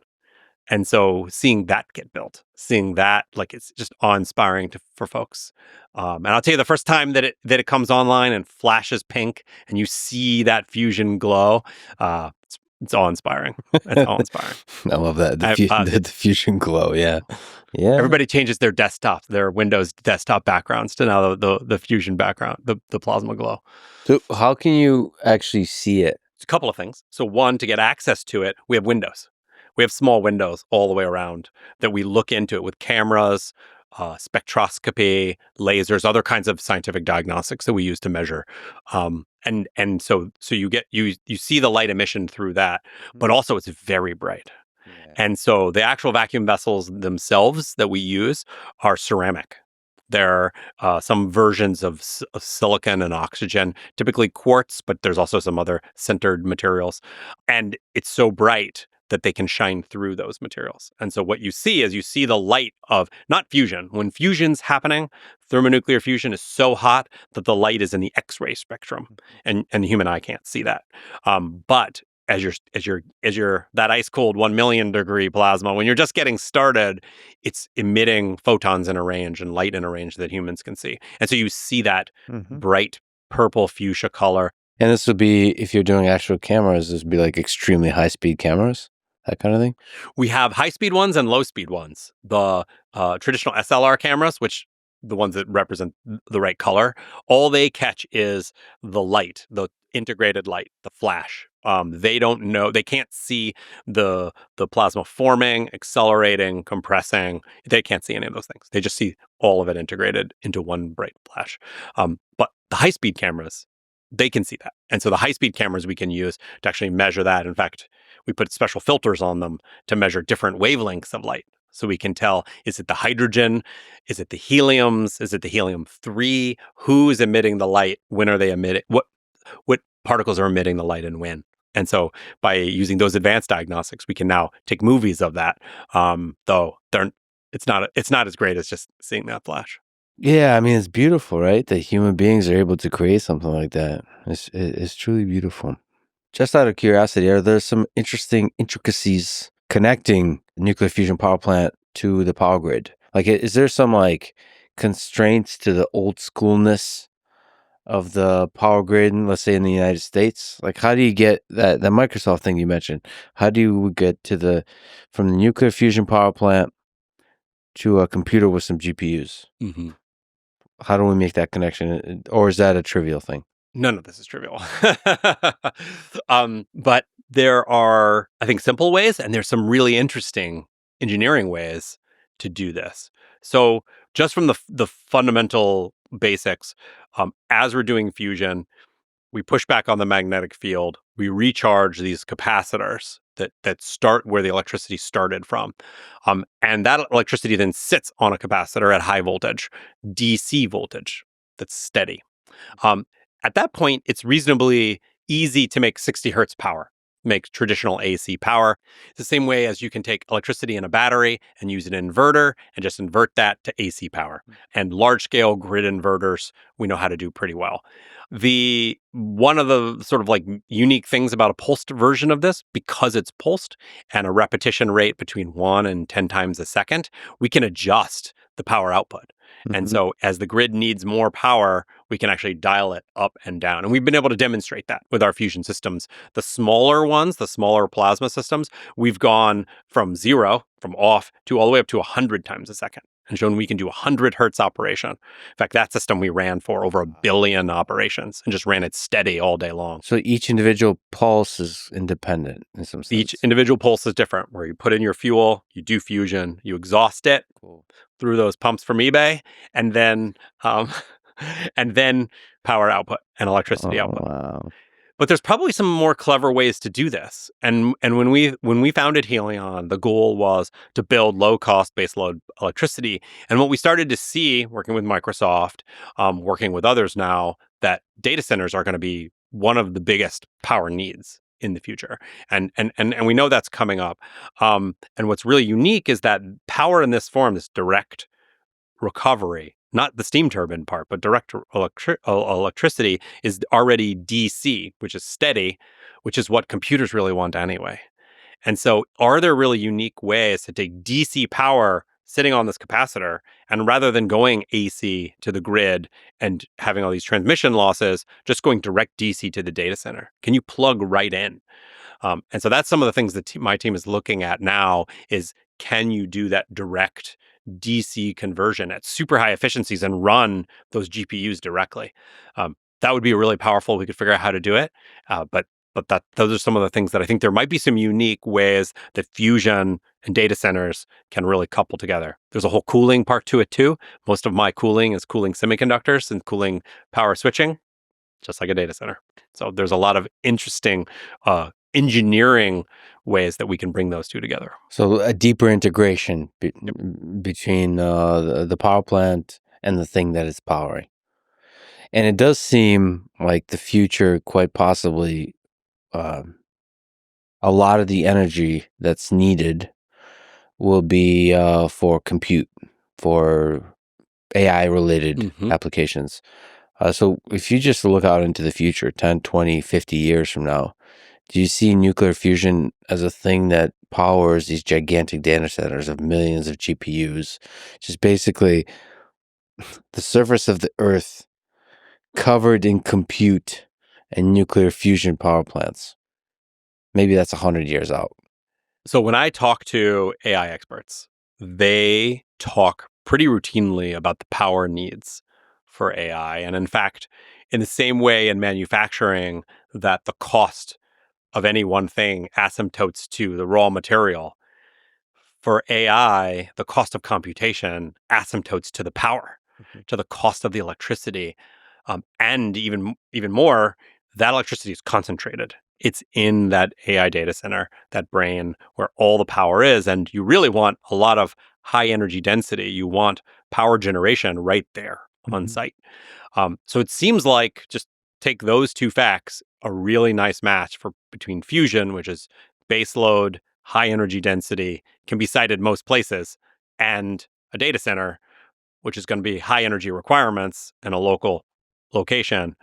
And so seeing that get built, it's just awe-inspiring for folks. And I'll tell you, the first time that it comes online and flashes pink and you see that fusion glow, it's awe-inspiring. It's awe-inspiring. I love that. The fusion glow, yeah. Yeah. Everybody changes their desktop, their Windows desktop backgrounds to now the fusion background, the plasma glow. So how can you actually see it? a couple of things. So one, to get access to it, we have windows. We have small windows all the way around that we look into it with cameras, spectroscopy, lasers, other kinds of scientific diagnostics that we use to measure. So you see the light emission through that, but also it's very bright. Yeah. And so the actual vacuum vessels themselves that we use are ceramic. There are some versions of silicon and oxygen, typically quartz, but there's also some other sintered materials. And it's so bright that they can shine through those materials. And so what you see is the light of not fusion. When fusion's happening, thermonuclear fusion is so hot that the light is in the X-ray spectrum, and the human eye can't see that. But as you're that ice cold 1 million degree plasma, when you're just getting started, it's emitting photons in a range and light in a range that humans can see. And so you see that bright purple fuchsia color. And this would be, if you're doing actual cameras, this would be like extremely high speed cameras, that kind of thing? We have high speed ones and low speed ones. The traditional SLR cameras, which the ones that represent the right color, all they catch is the light, the integrated light, the flash. They can't see the plasma forming, accelerating, compressing. They can't see any of those things. They just see all of it integrated into one bright flash. But the high speed cameras, they can see that. And so the high speed cameras we can use to actually measure that. In fact, we put special filters on them to measure different wavelengths of light. So we can tell, is it the hydrogen? Is it the heliums? Is it the helium-3? Who is emitting the light? When are they emitting? What particles are emitting the light and when? And so by using those advanced diagnostics, we can now take movies of that. Though it's not as great as just seeing that flash. Yeah, I mean, it's beautiful, right? That human beings are able to create something like that. It's truly beautiful. Just out of curiosity, are there some interesting intricacies connecting nuclear fusion power plant to the power grid? Like, is there some like constraints to the old schoolness of the power grid, let's say in the United States? Like, how do you get that Microsoft thing you mentioned? How do you get from the nuclear fusion power plant to a computer with some GPUs? Mm-hmm. How do we make that connection? Or is that a trivial thing? None of this is trivial. But there are, I think, simple ways, and there's some really interesting engineering ways to do this. So just from the fundamental basics, as we're doing fusion, we push back on the magnetic field. We recharge these capacitors that start where the electricity started from. And that electricity then sits on a capacitor at high voltage, DC voltage that's steady. At that point, it's reasonably easy to make 60 hertz power, make traditional AC power. It's the same way as you can take electricity in a battery and use an inverter and just invert that to AC power. And large-scale grid inverters, we know how to do pretty well. One of the sort of like unique things about a pulsed version of this, because it's pulsed and a repetition rate between 1 and 10 times a second, we can adjust the power output. And so as the grid needs more power, we can actually dial it up and down. And we've been able to demonstrate that with our fusion systems. The smaller ones, the smaller plasma systems, we've gone from off, to all the way up to 100 times a second, and shown we can do 100 hertz operation. In fact, that system we ran for over 1 billion operations and just ran it steady all day long. So each individual pulse is independent in some sense. Each individual pulse is different, where you put in your fuel, you do fusion, you exhaust it through those pumps from eBay, and then power output and electricity output. Wow. But there's probably some more clever ways to do this. And when we founded Helion, the goal was to build low-cost baseload electricity. And what we started to see, working with Microsoft, working with others now, that data centers are going to be one of the biggest power needs in the future. And we know that's coming up. And what's really unique is that power in this form, this direct recovery, not the steam turbine part, but direct electricity, is already DC, which is steady, which is what computers really want anyway. And so are there really unique ways to take DC power sitting on this capacitor, and rather than going AC to the grid and having all these transmission losses, just going direct DC to the data center? Can you plug right in? And so that's some of the things that my team is looking at now is, can you do that direct DC conversion at super high efficiencies and run those GPUs directly? That would be really powerful. We could figure out how to do it. But But those are some of the things that I think there might be some unique ways that fusion and data centers can really couple together. There's a whole cooling part to it too. Most of my cooling is cooling semiconductors and cooling power switching, just like a data center. So there's a lot of interesting engineering ways that we can bring those two together. So a deeper integration between the power plant and the thing that it's powering. And it does seem like the future, quite possibly, a lot of the energy that's needed will be for compute, for AI-related applications. So if you just look out into the future, 10, 20, 50 years from now, do you see nuclear fusion as a thing that powers these gigantic data centers of millions of GPUs? Just basically the surface of the Earth covered in compute and nuclear fusion power plants. Maybe that's 100 years out. So when I talk to AI experts, they talk pretty routinely about the power needs for AI. And in fact, in the same way in manufacturing that the cost of any one thing asymptotes to the raw material, for AI, the cost of computation asymptotes to the power, to the cost of the electricity. And even more, that electricity is concentrated. It's in that AI data center, that brain where all the power is. And you really want a lot of high energy density. You want power generation right there on site. So it seems like, just take those two facts, a really nice match between fusion, which is base load, high energy density, can be sited most places, and a data center, which is going to be high energy requirements in a local location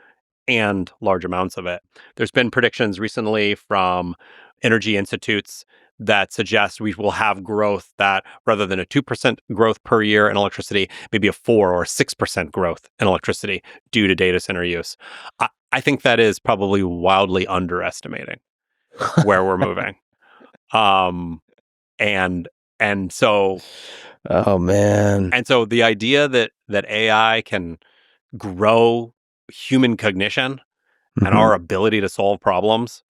and large amounts of it. There's been predictions recently from energy institutes that suggest we will have growth that, rather than a 2% growth per year in electricity, maybe a 4 or 6% growth in electricity due to data center use. I think that is probably wildly underestimating where we're moving. And so, oh man. And so the idea that AI can grow human cognition and our ability to solve problems,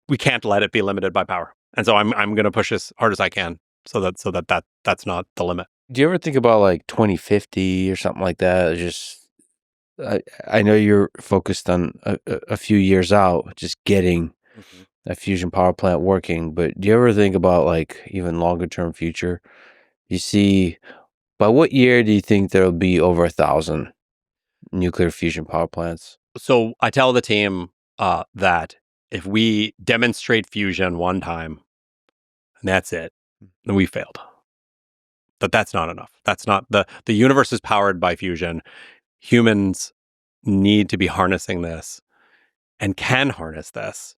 we can't let it be limited by power. And so I'm going to push as hard as I can so that's not the limit. Do you ever think about like 2050 or something like that? Just I know you're focused on a few years out, just getting a fusion power plant working, but do you ever think about like even longer term future? You see, by what year do you think there'll be over 1,000 nuclear fusion power plants? So I tell the team that if we demonstrate fusion one time, and that's it, then we failed. That's not enough. That's not the universe is powered by fusion. Humans need to be harnessing this and can harness this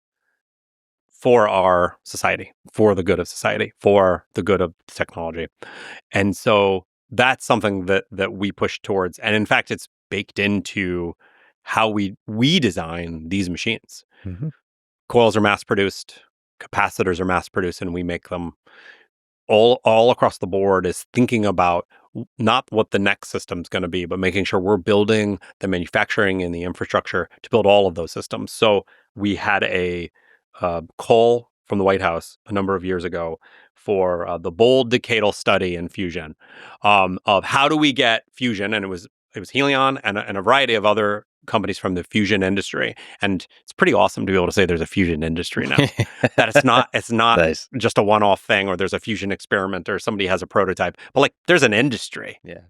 for our society, for the good of society, for the good of technology. And so that's something that we push towards. And in fact, it's baked into how we design these machines. Coils are mass produced, capacitors are mass produced, and we make them all across the board. Is thinking about not what the next system's going to be, but making sure we're building the manufacturing and the infrastructure to build all of those systems. So we had a call from the White House a number of years ago for the bold decadal study in fusion of how do we get fusion, and it was Helion and a variety of other companies from the fusion industry. And it's pretty awesome to be able to say there's a fusion industry now. That it's not Nice. just a one-off thing, or there's a fusion experiment, or somebody has a prototype, but like there's an industry. Yeah.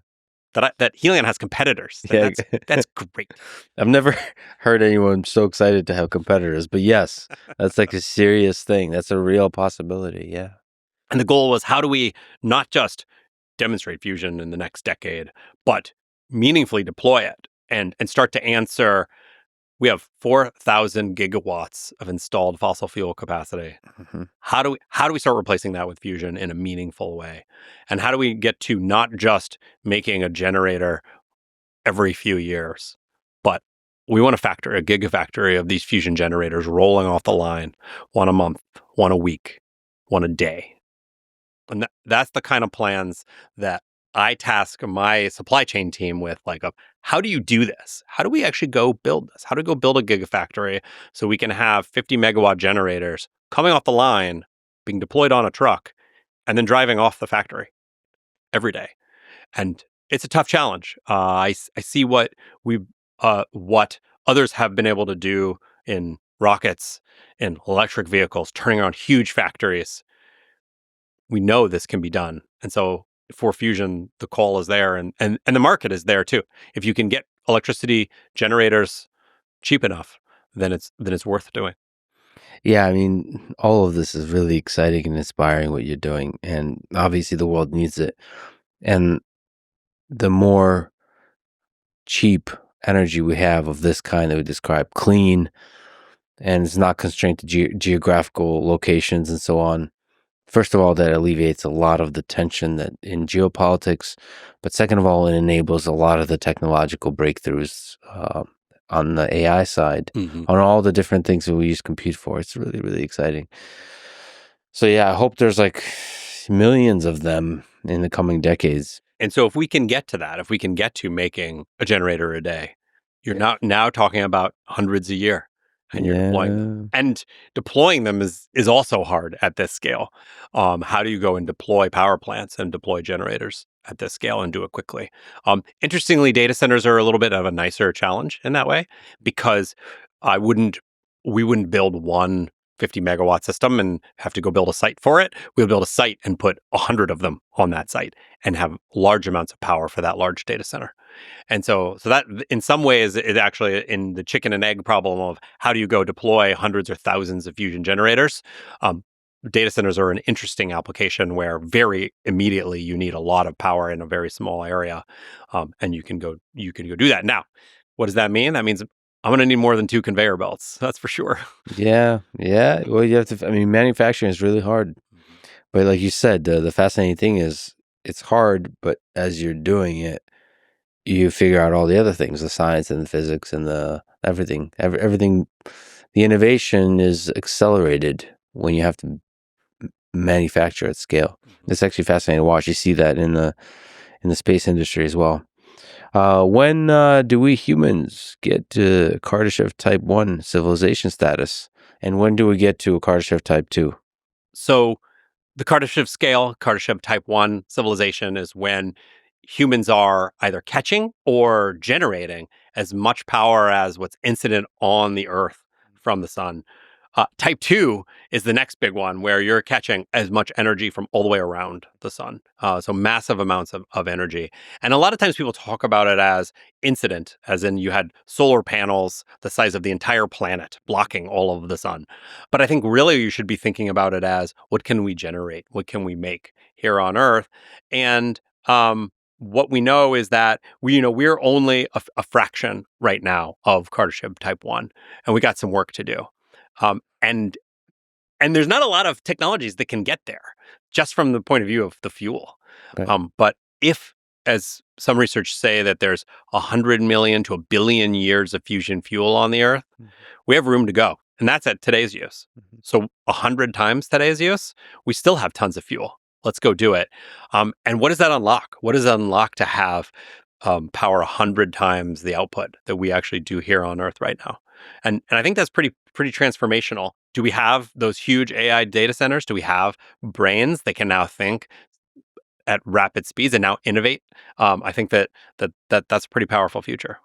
That Helion has competitors. Yeah. That's great. I've never heard anyone so excited to have competitors, but yes, that's like a serious thing. That's a real possibility. Yeah. And the goal was, how do we not just demonstrate fusion in the next decade, but meaningfully deploy it and start to answer. We have 4,000 gigawatts of installed fossil fuel capacity. How do we start replacing that with fusion in a meaningful way? And how do we get to not just making a generator every few years, but we want a gigafactory of these fusion generators rolling off the line, one a month, one a week, one a day. And that's the kind of plans that I task my supply chain team with, like, of how do you do this? How do we actually go build this? How do we go build a gigafactory so we can have 50 megawatt generators coming off the line, being deployed on a truck, and then driving off the factory every day? And it's a tough challenge. I see what others have been able to do in rockets, in electric vehicles, turning on huge factories. We know this can be done, and so for fusion, the call is there, and the market is there too. If you can get electricity generators cheap enough, then it's worth doing. Yeah, I mean, all of this is really exciting and inspiring what you're doing, and obviously the world needs it. And the more cheap energy we have of this kind that we describe, clean, and it's not constrained to geographical locations and so on. First of all, that alleviates a lot of the tension that in geopolitics, but second of all, it enables a lot of the technological breakthroughs on the AI side, on all the different things that we use compute for. It's really, really exciting. So yeah, I hope there's like millions of them in the coming decades. And so if we can get to that, if we can get to making a generator a day, you're not now talking about hundreds a year, and you're deploying them. And deploying them is also hard at this scale. How do you go and deploy power plants and deploy generators at this scale and do it quickly? Interestingly, data centers are a little bit of a nicer challenge in that way, because we wouldn't build one 50 megawatt system and have to go build a site for it. We'll build a site and put 100 of them on that site and have large amounts of power for that large data center. And so that in some ways is actually in the chicken and egg problem of how do you go deploy hundreds or thousands of fusion generators. Data centers are an interesting application where very immediately you need a lot of power in a very small area, and you can go do that. Now, what does that mean? That means I'm going to need more than 2 conveyor belts. That's for sure. Yeah. Well, you have to. I mean, manufacturing is really hard, but like you said, the fascinating thing is it's hard, but as you're doing it, you figure out all the other things, the science and the physics and the everything. Everything, the innovation is accelerated when you have to manufacture at scale. It's actually fascinating to watch. You see that in the space industry as well. When do we humans get to Kardashev Type 1 civilization status? And when do we get to a Kardashev Type 2? So the Kardashev scale, Kardashev Type 1 civilization, is when humans are either catching or generating as much power as what's incident on the Earth from the sun. Type 2 is the next big one, where you're catching as much energy from all the way around the sun. So massive amounts of energy. And a lot of times people talk about it as incident, as in you had solar panels the size of the entire planet blocking all of the sun. But I think really you should be thinking about it as, what can we generate? What can we make here on Earth? And what we know is that we're only a fraction right now of Kardashev Type 1, and we got some work to do. And there's not a lot of technologies that can get there, just from the point of view of the fuel. Right. But if, as some research say, that there's 100 million to 1 billion years of fusion fuel on the Earth, we have room to go. And that's at today's use. So 100 times today's use, we still have tons of fuel. Let's go do it. And what does that unlock? What does that unlock to have power 100 times the output that we actually do here on Earth right now? And I think that's pretty transformational. Do we have those huge AI data centers? Do we have brains that can now think at rapid speeds and now innovate? I think that's a pretty powerful future.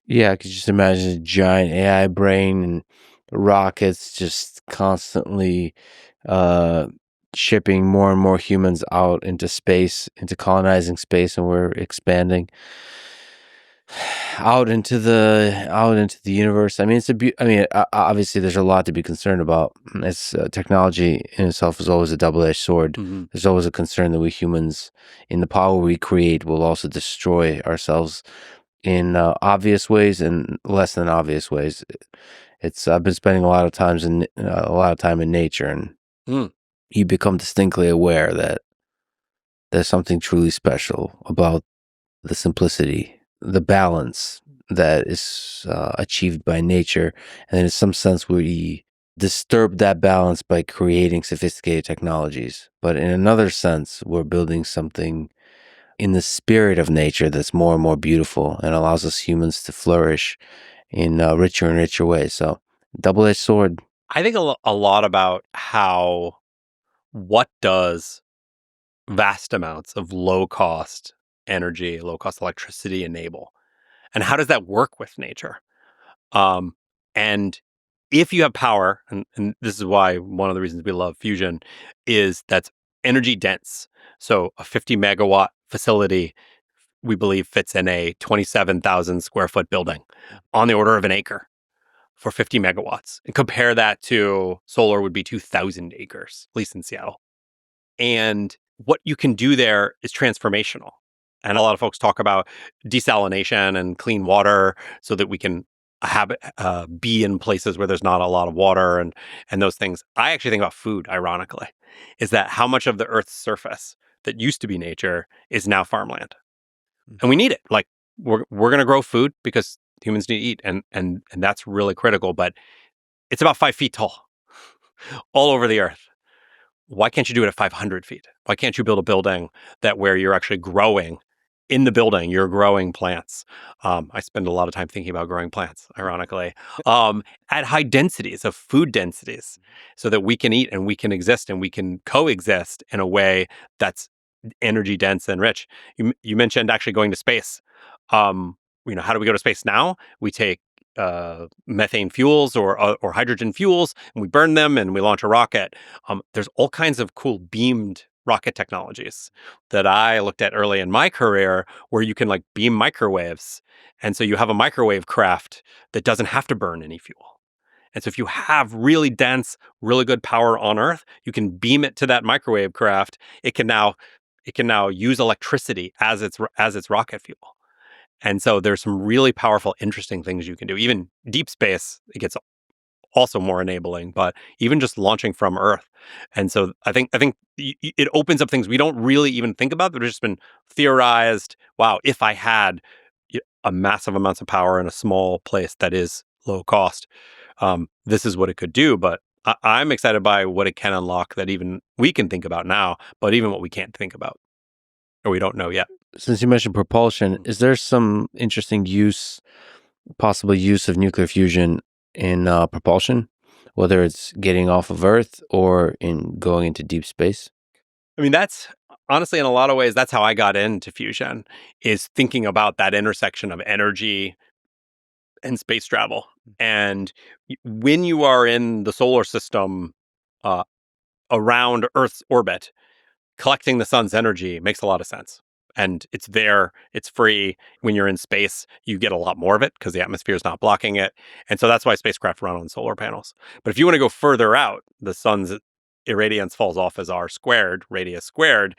Yeah, I could just imagine a giant AI brain and rockets just constantly shipping more and more humans out into space, into colonizing space, and we're expanding out into the universe. I mean, obviously, there's a lot to be concerned about. It's technology in itself is always a double-edged sword. There's always a concern that we humans, in the power we create, will also destroy ourselves in obvious ways and less than obvious ways. I've been spending a lot of time in nature, and you become distinctly aware that there's something truly special about the simplicity, the balance that is achieved by nature. And in some sense, we disturb that balance by creating sophisticated technologies. But in another sense, we're building something in the spirit of nature that's more and more beautiful and allows us humans to flourish in richer and richer ways. So, double-edged sword. I think a lot about what does vast amounts of low-cost energy, low-cost electricity enable, and how does that work with nature? Um, and if you have power, and this is why one of the reasons we love fusion is that's energy dense. So a 50 megawatt facility, we believe, fits in a 27,000 square foot building on the order of an acre for 50 megawatts. And compare that to solar would be 2,000 acres, at least in Seattle. And what you can do there is transformational. And a lot of folks talk about desalination and clean water so that we can be in places where there's not a lot of water and those things. I actually think about food, ironically, is that how much of the Earth's surface that used to be nature is now farmland. And we need it. Like we're going to grow food because humans need to eat. And that's really critical. But it's about 5 feet tall all over the Earth. Why can't you do it at 500 feet? Why can't you build a building where you're actually growing in the building, you're growing plants? I spend a lot of time thinking about growing plants, ironically, at high densities of food densities so that we can eat and we can exist and we can coexist in a way that's energy dense and rich. You mentioned actually going to space. How do we go to space now? We take methane fuels or hydrogen fuels, and we burn them and we launch a rocket. There's all kinds of cool beamed rocket technologies that I looked at early in my career where you can like beam microwaves. And so you have a microwave craft that doesn't have to burn any fuel. And so if you have really dense, really good power on Earth, you can beam it to that microwave craft. It can now use electricity as its rocket fuel. And so there's some really powerful, interesting things you can do. Even deep space, it gets also more enabling, but even just launching from Earth. And so I think it opens up things we don't really even think about that have just been theorized. Wow, if I had a massive amounts of power in a small place that is low cost, this is what it could do. But I'm excited by what it can unlock that even we can think about now, but even what we can't think about or we don't know yet. Since you mentioned propulsion, is there some interesting possible use of nuclear fusion in propulsion, whether it's getting off of Earth or in going into deep space? I mean, that's honestly, in a lot of ways, that's how I got into fusion, is thinking about that intersection of energy and space travel. And when you are in the solar system uh, around Earth's orbit, collecting the sun's energy makes a lot of sense. And it's there, it's free. When you're in space, you get a lot more of it because the atmosphere is not blocking it. And so that's why spacecraft run on solar panels. But if you want to go further out, the sun's irradiance falls off as r squared, radius squared,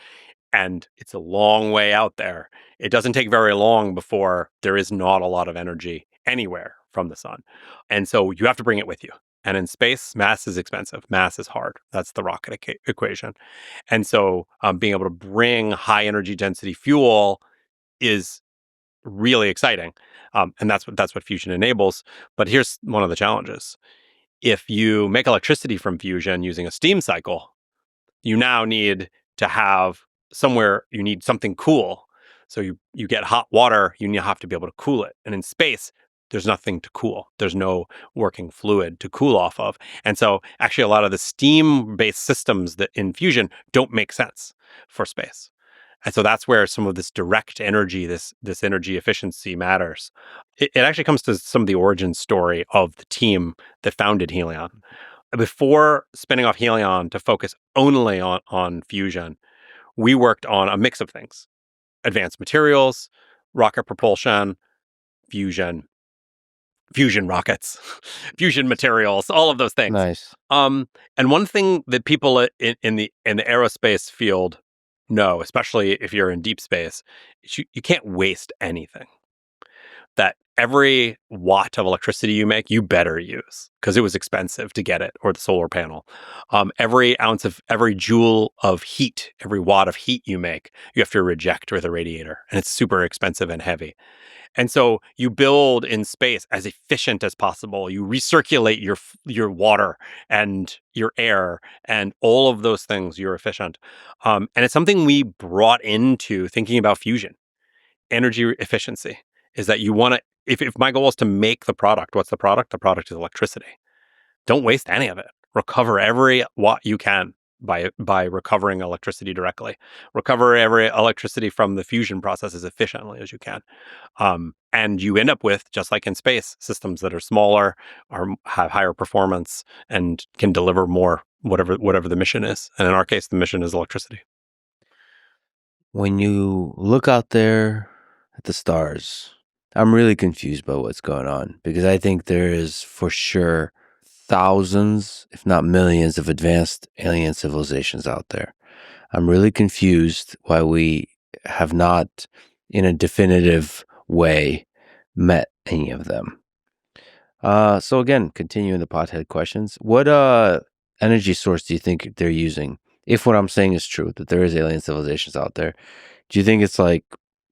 and it's a long way out there. It doesn't take very long before there is not a lot of energy anywhere from the sun. And so you have to bring it with you. And in space, mass is expensive. Mass is hard. That's the rocket equation. And so being able to bring high energy density fuel is really exciting. And that's what fusion enables. But here's one of the challenges. If you make electricity from fusion using a steam cycle, you now need to have you need something cool. So you get hot water, you have to be able to cool it. And in space, there's nothing to cool. There's no working fluid to cool off of. And so actually a lot of the steam-based systems that in fusion don't make sense for space. And so that's where some of this direct energy, this energy efficiency matters. It actually comes to some of the origin story of the team that founded Helion. Before spinning off Helion to focus only on fusion, we worked on a mix of things: advanced materials, rocket propulsion, fusion rockets, fusion materials, all of those things. Nice. And one thing that people in the aerospace field know, especially if you're in deep space, you can't waste anything. That every watt of electricity you make, you better use because it was expensive to get it, or the solar panel. Every joule of heat, every watt of heat you make, you have to reject with a radiator, and it's super expensive and heavy. And so you build in space as efficient as possible. You recirculate your water and your air and all of those things. You're efficient, and it's something we brought into thinking about fusion. Energy efficiency is that you want to. If my goal is to make the product, what's the product? The product is electricity. Don't waste any of it. Recover every watt you can by recovering electricity directly. Recover every electricity from the fusion process as efficiently as you can. And you end up with, just like in space, systems that are smaller, have higher performance, and can deliver more, whatever the mission is. And in our case, the mission is electricity. When you look out there at the stars, I'm really confused by what's going on, because I think there is for sure thousands, if not millions, of advanced alien civilizations out there. I'm really confused why we have not, in a definitive way, met any of them. So again, continuing the pothead questions, what energy source do you think they're using? If what I'm saying is true, that there is alien civilizations out there, do you think it's like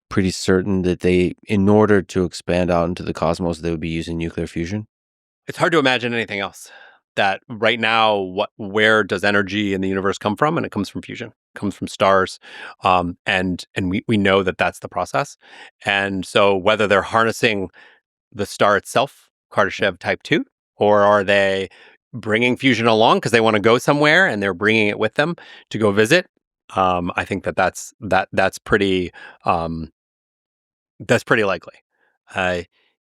pretty certain that they, in order to expand out into the cosmos, they would be using nuclear fusion? It's hard to imagine anything else. That right now, where does energy in the universe come from? And it comes from fusion. It comes from stars, and we know that that's the process. And so, whether they're harnessing the star itself, Kardashev Type 2, or are they bringing fusion along because they want to go somewhere and they're bringing it with them to go visit? I think that's pretty likely.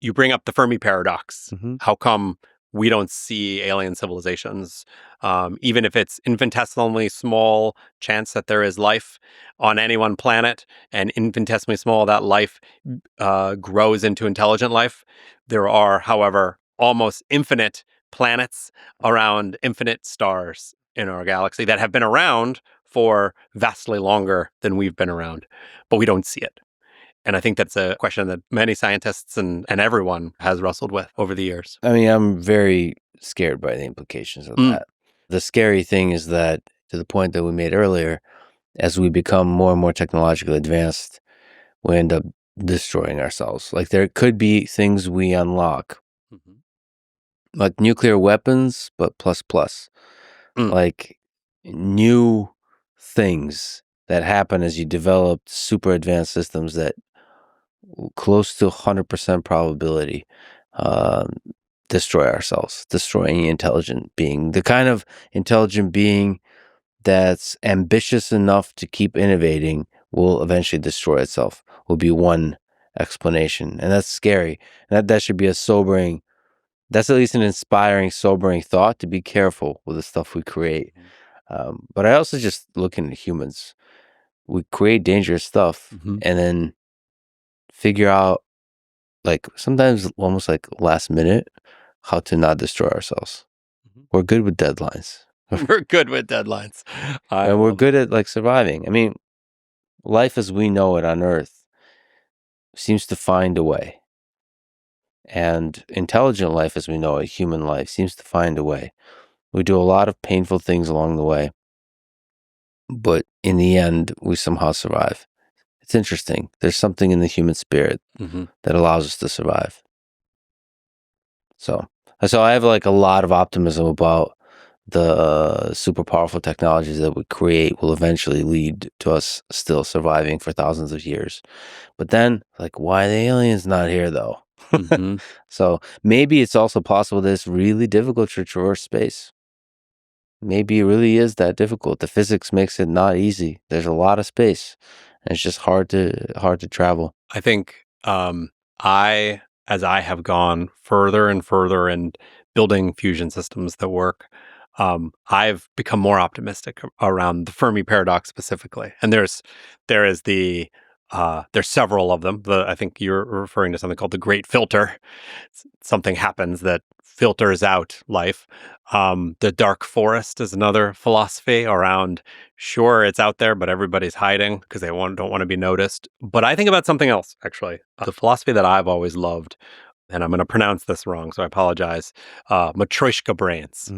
You bring up the Fermi Paradox. Mm-hmm. How come we don't see alien civilizations, even if it's infinitesimally small chance that there is life on any one planet, and infinitesimally small that life grows into intelligent life? There are, however, almost infinite planets around infinite stars in our galaxy that have been around for vastly longer than we've been around, but we don't see it. And I think that's a question that many scientists and everyone has wrestled with over the years. I mean, I'm very scared by the implications of that. The scary thing is that, to the point that we made earlier, as we become more and more technologically advanced, we end up destroying ourselves. Like, there could be things we unlock, like nuclear weapons, but plus. Like new things that happen as you develop super advanced systems that close to 100% probability destroy ourselves, destroy any intelligent being. The kind of intelligent being that's ambitious enough to keep innovating will eventually destroy itself, will be one explanation. And that's scary. And that should be a sobering, that's at least an inspiring, sobering thought, to be careful with the stuff we create. But I also just looking at humans. We create dangerous stuff and then figure out, like, sometimes almost like last minute, how to not destroy ourselves. We're good with deadlines. We're good with deadlines. And we're good at, like, surviving. I mean, life as we know it on Earth seems to find a way. And intelligent life as we know it, human life, seems to find a way. We do a lot of painful things along the way, but in the end, we somehow survive. It's interesting. There's something in the human spirit that allows us to survive. So I have, like, a lot of optimism about the super powerful technologies that we create will eventually lead to us still surviving for thousands of years. But then, like, why the aliens not here, though? So maybe it's also possible that it's really difficult to traverse space. Maybe it really is that difficult. The physics makes it not easy. There's a lot of space, and it's just hard to travel. I think as I have gone further and further in building fusion systems that work, I've become more optimistic around the Fermi Paradox specifically. And there is the There's several of them. I think you're referring to something called the Great Filter. Something happens that filters out life. The dark forest is another philosophy around, sure, it's out there, but everybody's hiding because they don't want to be noticed. But I think about something else, actually. The philosophy that I've always loved, and I'm going to pronounce this wrong, so I apologize, Matryoshka brains,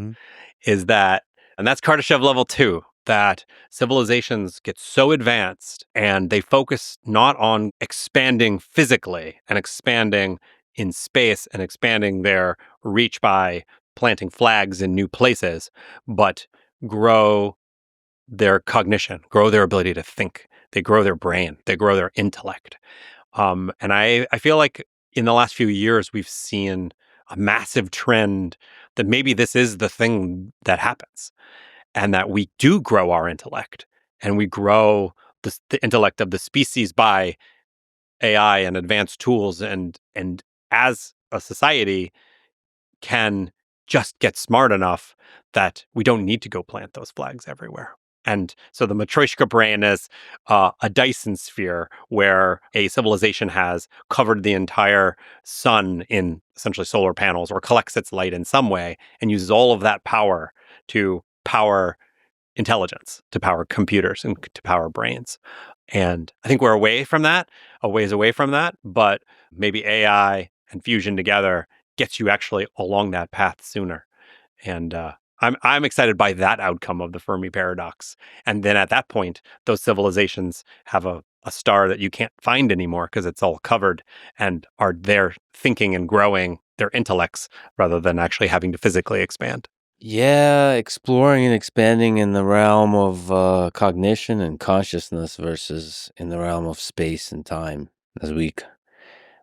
is that, and that's Kardashev level 2, that civilizations get so advanced and they focus not on expanding physically and expanding in space and expanding their reach by planting flags in new places, but grow their cognition, grow their ability to think. They grow their brain, they grow their intellect. And I feel like in the last few years, we've seen a massive trend that maybe this is the thing that happens, and that we do grow our intellect, and we grow the intellect of the species by AI and advanced tools, and as a society can just get smart enough that we don't need to go plant those flags everywhere. And so the Matryoshka brain is a Dyson sphere where a civilization has covered the entire sun in essentially solar panels or collects its light in some way and uses all of that power to power intelligence, to power computers, and to power brains. And I think we're a ways away from that, but maybe AI and fusion together gets you actually along that path sooner. And I'm excited by that outcome of the Fermi Paradox. And then at that point, those civilizations have a star that you can't find anymore because it's all covered, and are there thinking and growing their intellects rather than actually having to physically expand. Yeah, exploring and expanding in the realm of cognition and consciousness versus in the realm of space and time. As we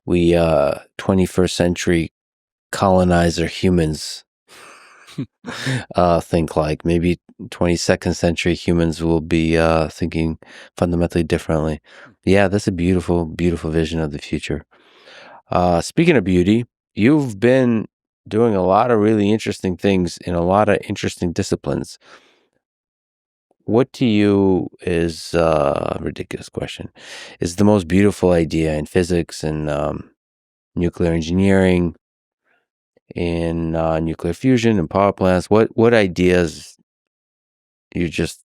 21st century colonizer humans think like. Maybe 22nd century humans will be thinking fundamentally differently. Yeah, that's a beautiful, beautiful vision of the future. Speaking of beauty, you've been doing a lot of really interesting things in a lot of interesting disciplines. What to you is a ridiculous question, is the most beautiful idea in physics and nuclear engineering, in nuclear fusion and power plants? What ideas you just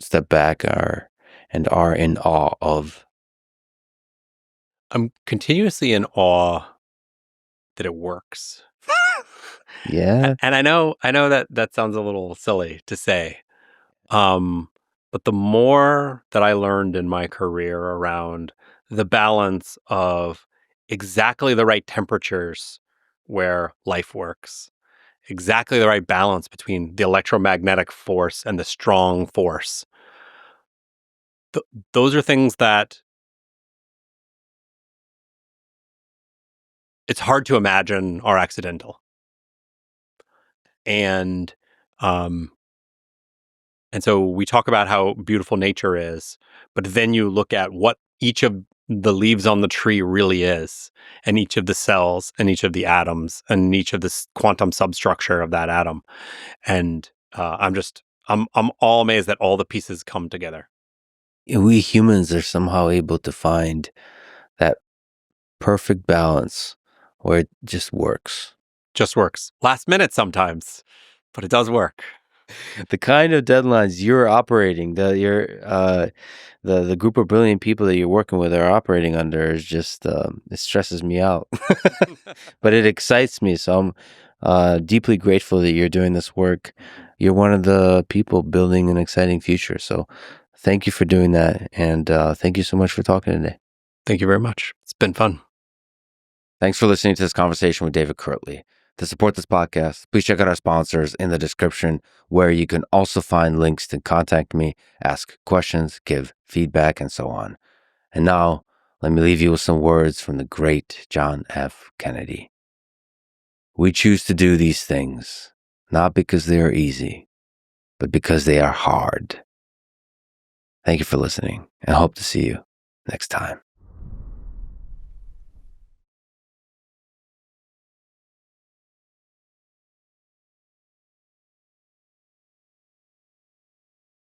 step back and are in awe of? I'm continuously in awe that it works. Yeah. And I know that sounds a little silly to say. But the more that I learned in my career around the balance of exactly the right temperatures where life works, exactly the right balance between the electromagnetic force and the strong force, those are things that it's hard to imagine are accidental. And um, And so we talk about how beautiful nature is, but then you look at what each of the leaves on the tree really is, and each of the cells, and each of the atoms, and each of the quantum substructure of that atom. And I'm all amazed that all the pieces come together. We humans are somehow able to find that perfect balance where it just works. Just works. Last minute sometimes, but it does work. The kind of deadlines you're operating, the group of brilliant people that you're working with are operating under is just it stresses me out, but it excites me. So I'm deeply grateful that you're doing this work. You're one of the people building an exciting future. So thank you for doing that, and thank you so much for talking today. Thank you very much. It's been fun. Thanks for listening to this conversation with David Kirtley. To support this podcast, please check out our sponsors in the description, where you can also find links to contact me, ask questions, give feedback, and so on. And now, let me leave you with some words from the great John F. Kennedy. We choose to do these things, not because they are easy, but because they are hard. Thank you for listening, and hope to see you next time.